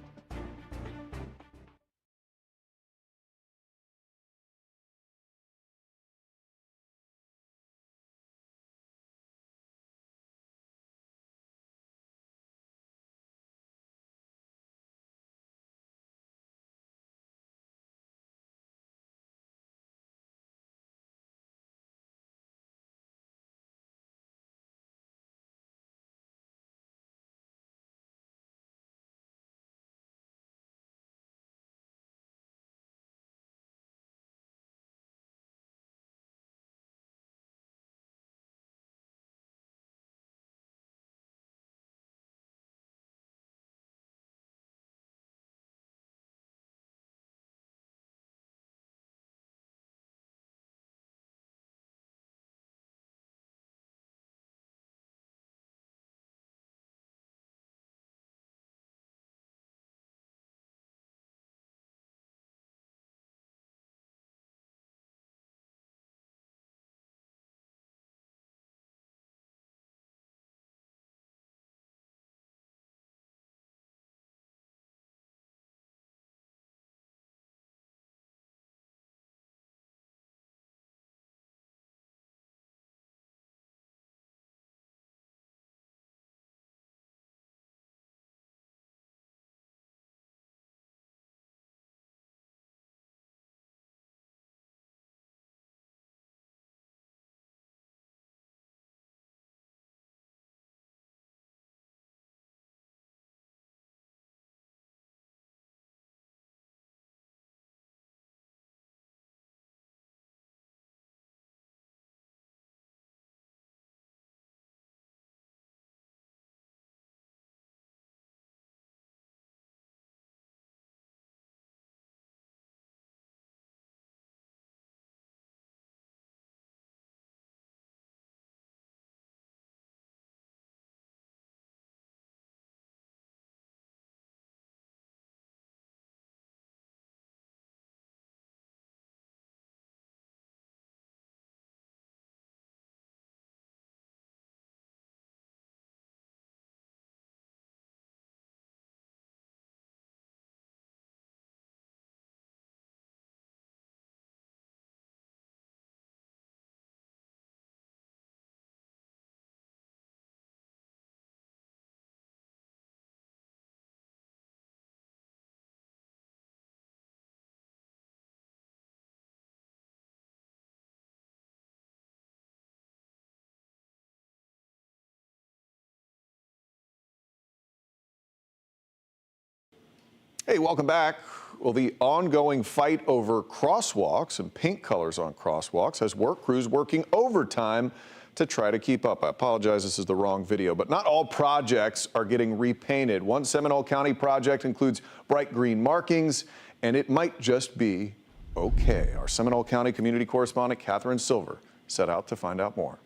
Hey, welcome back. Well, the ongoing fight over crosswalks and paint colors on crosswalks has work crews working overtime to try to keep up. I apologize, this is the wrong video, but not all projects are getting repainted. One Seminole County project includes bright green markings, and it might just be okay. Our Seminole County community correspondent, Catherine Silver, set out to find out more.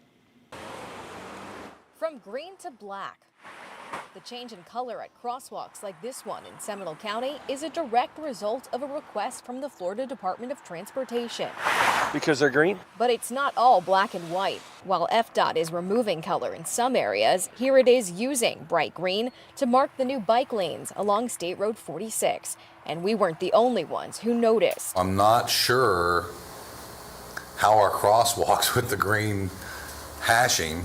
From green to black, the change in color at crosswalks like this one in Seminole County is a direct result of a request from the Florida Department of Transportation. Because they're green? But it's not all black and white. While FDOT is removing color in some areas, here it is using bright green to mark the new bike lanes along State Road 46. And we weren't the only ones who noticed. I'm not sure how our crosswalks with the green hashing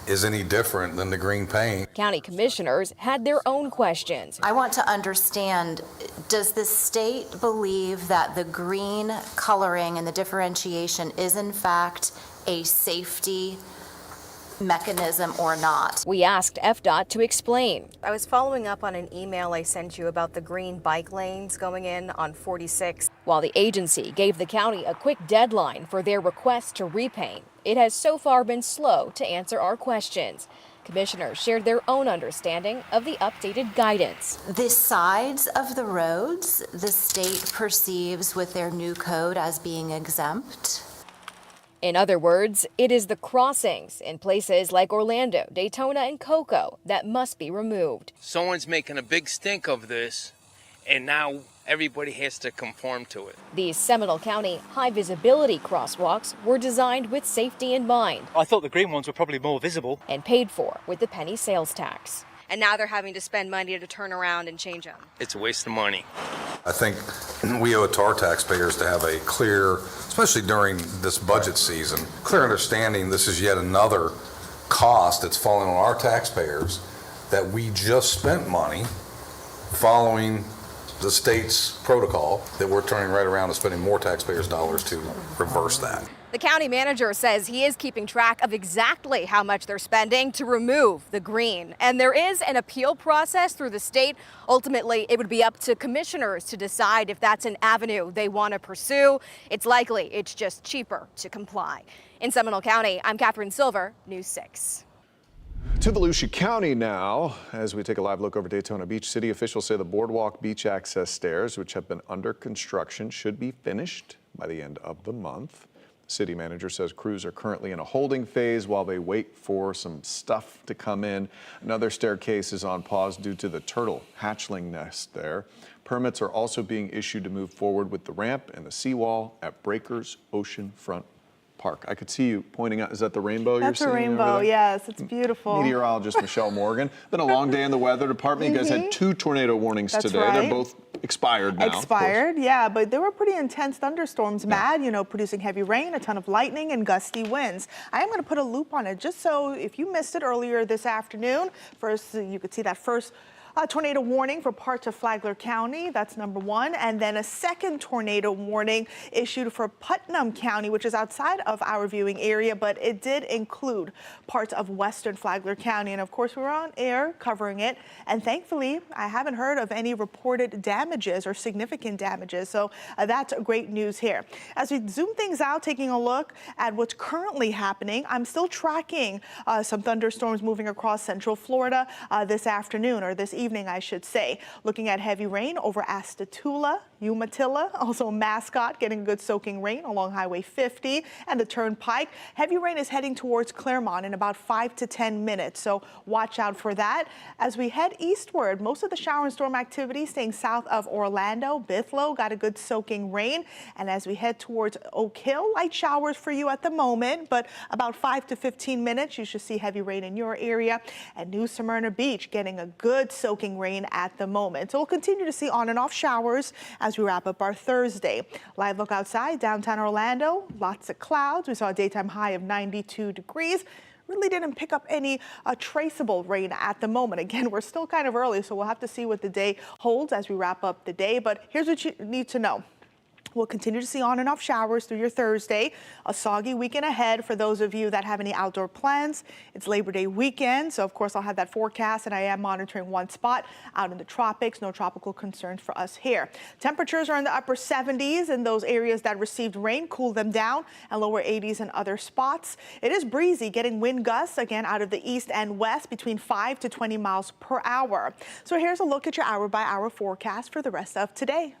is any different than the green paint. County commissioners had their own questions. I want to understand, does the state believe that the green coloring and the differentiation is in fact a safety mechanism or not? We asked FDOT to explain. I was following up on an email I sent you about the green bike lanes going in on 46. While the agency gave the county a quick deadline for their request to repaint, it has so far been slow to answer our questions. Commissioners shared their own understanding of the updated guidance. The sides of the roads the state perceives with their new code as being exempt. In other words, it is the crossings in places like Orlando, Daytona, and Cocoa that must be removed. Someone's making a big stink of this, and now everybody has to conform to it. These Seminole County high visibility crosswalks were designed with safety in mind. I thought the green ones were probably more visible. And paid for with the penny sales tax. And now they're having to spend money to turn around and change them. It's a waste of money. I think we owe it to our taxpayers to have a clear, especially during this budget season, clear understanding this is yet another cost that's falling on our taxpayers, that we just spent money following the state's protocol, that we're turning right around and spending more taxpayers' dollars to reverse that. The county manager says he is keeping track of exactly how much they're spending to remove the green. And there is an appeal process through the state. Ultimately, it would be up to commissioners to decide if that's an avenue they want to pursue. It's likely it's just cheaper to comply. In Seminole County, I'm Catherine Silver, News 6. To Volusia County now, as we take a live look over Daytona Beach. City officials say the boardwalk beach access stairs, which have been under construction, should be finished by the end of the month. The city manager says crews are currently in a holding phase while they wait for some stuff to come in. Another staircase is on pause due to the turtle hatchling nest there. Permits are also being issued to move forward with the ramp and the seawall at Breakers Oceanfront Park. I could see you pointing out, is that the rainbow you're seeing? That's a rainbow, yes, it's beautiful. Meteorologist Michelle Morgan. Been a long day in the weather department. You guys had 2 tornado warnings today. Right. They're both expired now. Expired, yeah, but there were pretty intense thunderstorms, Matt, you know, producing heavy rain, a ton of lightning and gusty winds. I am going to put a loop on it just so if you missed it earlier this afternoon, first you could see that first tornado warning for parts of Flagler County. That's number 1. And then a second tornado warning issued for Putnam County, which is outside of our viewing area, but it did include parts of western Flagler County. And of course, we were on air covering it. And thankfully, I haven't heard of any reported damages or significant damages. So that's great news here. As we zoom things out, taking a look at what's currently happening, I'm still tracking some thunderstorms moving across central Florida this afternoon, or this evening, I should say. Looking at heavy rain over Astatula, Umatilla, also Mascot, getting good soaking rain along Highway 50 and the Turnpike. Heavy rain is heading towards Claremont in about 5 to 10 minutes, so watch out for that. As we head eastward, most of the shower and storm activity staying south of Orlando. Bithlo got a good soaking rain. And as we head towards Oak Hill, light showers for you at the moment, but about 5 to 15 minutes, you should see heavy rain in your area. And New Smyrna Beach getting a good soaking rain at the moment. So we'll continue to see on and off showers as we wrap up our Thursday. Live look outside downtown Orlando, lots of clouds. We saw a daytime high of 92 degrees. Really didn't pick up any traceable rain at the moment. Again, we're still kind of early, so we'll have to see what the day holds as we wrap up the day. But here's what you need to know. We'll continue to see on and off showers through your Thursday. A soggy weekend ahead for those of you that have any outdoor plans. It's Labor Day weekend, so of course I'll have that forecast, and I am monitoring one spot out in the tropics. No tropical concerns for us here. Temperatures are in the upper 70s in those areas that received rain. Cool them down, and lower 80s in other spots. It is breezy, getting wind gusts again out of the east and west between 5 to 20 miles per hour. So here's a look at your hour-by-hour forecast for the rest of today.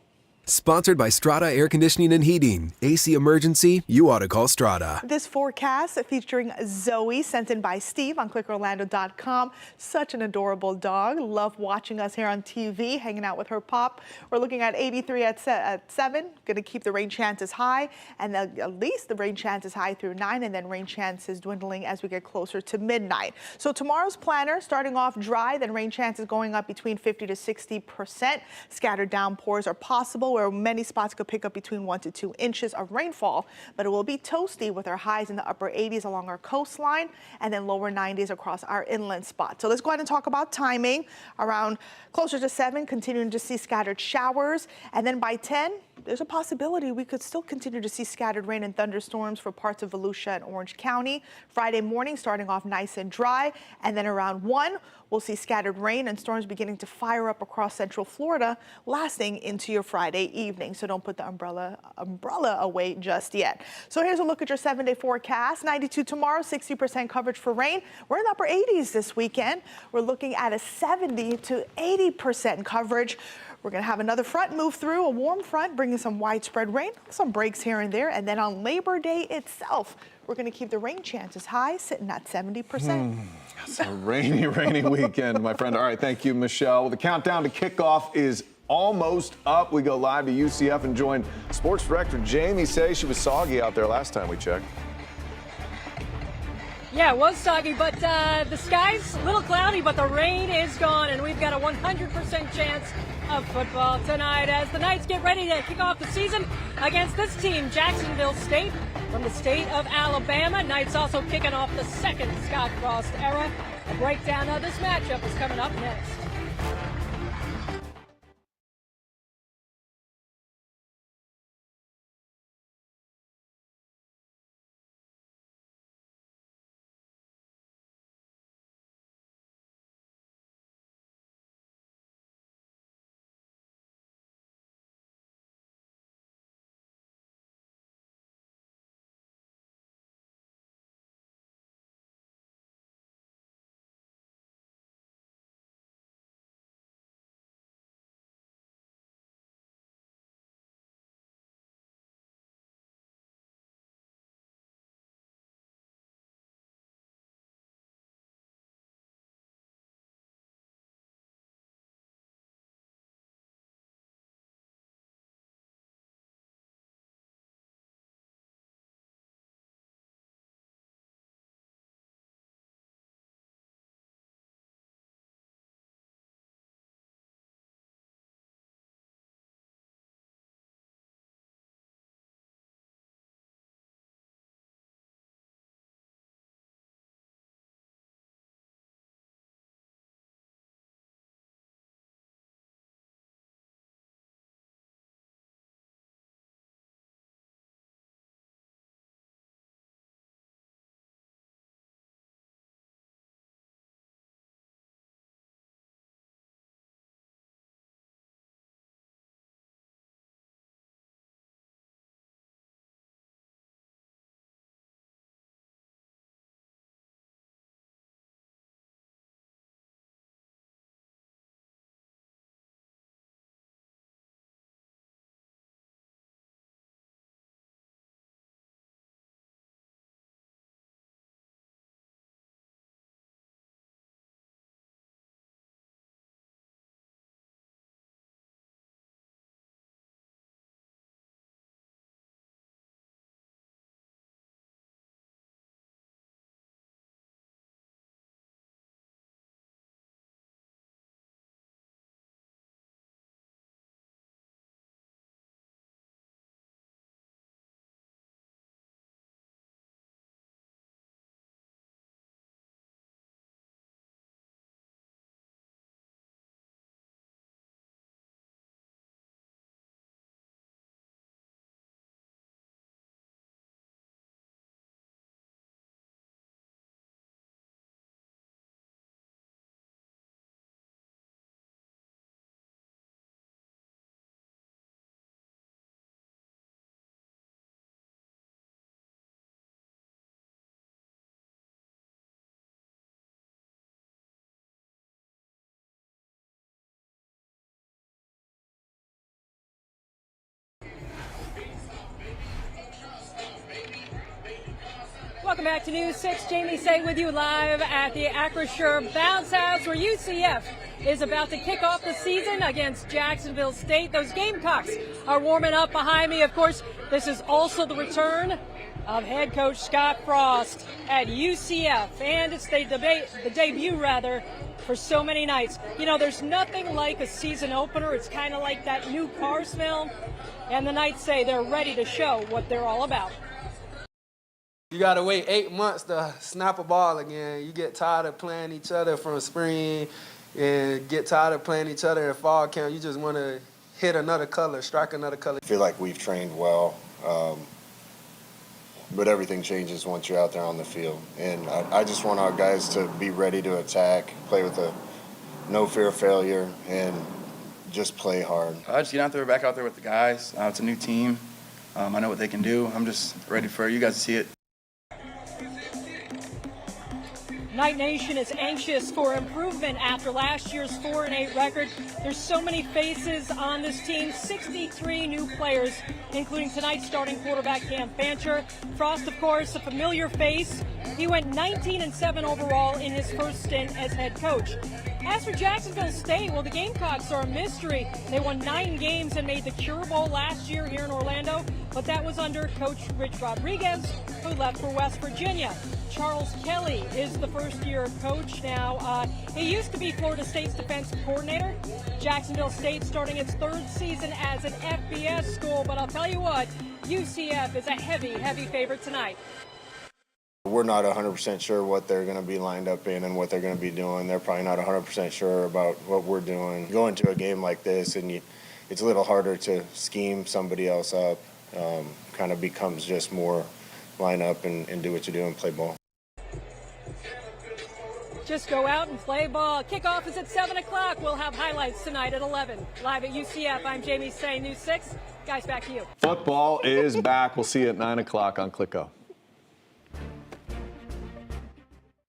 Sponsored by Strata Air Conditioning and Heating. AC emergency, you ought to call Strata. This forecast featuring Zoe, sent in by Steve on clickorlando.com. Such an adorable dog. Love watching us here on TV, hanging out with her pop. We're looking at 83 at 7. Going to keep the rain chances high, and at least the rain chances high through 9, and then rain chances dwindling as we get closer to midnight. So tomorrow's planner starting off dry, then rain chances going up between 50 to 60%. Scattered downpours are possible, where many spots could pick up between 1 to 2 inches of rainfall, but it will be toasty with our highs in the upper 80s along our coastline and then lower 90s across our inland spots. So let's go ahead and talk about timing. Around closer to 7, continuing to see scattered showers, and then by 10, there's a possibility we could still continue to see scattered rain and thunderstorms for parts of Volusia and Orange County. Friday morning starting off nice and dry, and then around 1, we'll see scattered rain and storms beginning to fire up across central Florida, lasting into your Friday evening. So don't put the umbrella away just yet. So here's a look at your 7-day forecast. 92 tomorrow, 60% coverage for rain. We're in the upper 80s this weekend. We're looking at a 70 to 80% coverage. We're going to have another front move through, a warm front bringing some widespread rain, some breaks here and there. And then on Labor Day itself, we're going to keep the rain chances high, sitting at 70%. It's a rainy, rainy weekend, my friend. All right, thank you, Michelle. Well, the countdown to kickoff is almost up. We go live to UCF and join Sports Director Jamie Say. She was soggy out there last time we checked. Yeah, it was soggy, but the sky's a little cloudy, but the rain is gone, and we've got a 100% chance of football tonight as the Knights get ready to kick off the season against this team, Jacksonville State, from the state of Alabama. Knights also kicking off the second Scott Frost era. A breakdown of this matchup is coming up next. Welcome back to News 6. Jamie Say with you live at the Acrisure Bounce House, where UCF is about to kick off the season against Jacksonville State. Those Gamecocks are warming up behind me. Of course, this is also the return of head coach Scott Frost at UCF, and it's the debut for so many nights. You know, there's nothing like a season opener. It's kind of like that new car smell, and the Knights say they're ready to show what they're all about. You got to wait 8 months to snap a ball again. You get tired of playing each other from spring and get tired of playing each other in fall camp. You just want to hit another color, strike another color. I feel like we've trained well, but everything changes once you're out there on the field. And I just want our guys to be ready to attack, play with no fear of failure, and just play hard. Just get out there, back out there with the guys. It's a new team. I know what they can do. I'm just ready for you guys to see it. Knight Nation is anxious for improvement after last year's 4-8 record. There's so many faces on this team, 63 new players, including tonight's starting quarterback Cam Fancher. Frost, of course, a familiar face. He went 19-7 overall in his first stint as head coach. As for Jacksonville State, well, the Gamecocks are a mystery. They won 9 games and made the Cure Bowl last year here in Orlando, but that was under Coach Rich Rodriguez, who left for West Virginia. Charles Kelly is the first-year coach now. He used to be Florida State's defensive coordinator. Jacksonville State starting its 3rd season as an FBS school, but I'll tell you what, UCF is a heavy, heavy favorite tonight. We're not 100% sure what they're going to be lined up in and what they're going to be doing. They're probably not 100% sure about what we're doing. Going to a game like this, and it's a little harder to scheme somebody else up. Kind of becomes just more line up and do what you do and play ball. Just go out and play ball. Kickoff is at 7 o'clock. We'll have highlights tonight at 11. Live at UCF, I'm Jamie Say, News 6. Guys, back to you. Football is back. We'll see you at 9 o'clock on Clicko.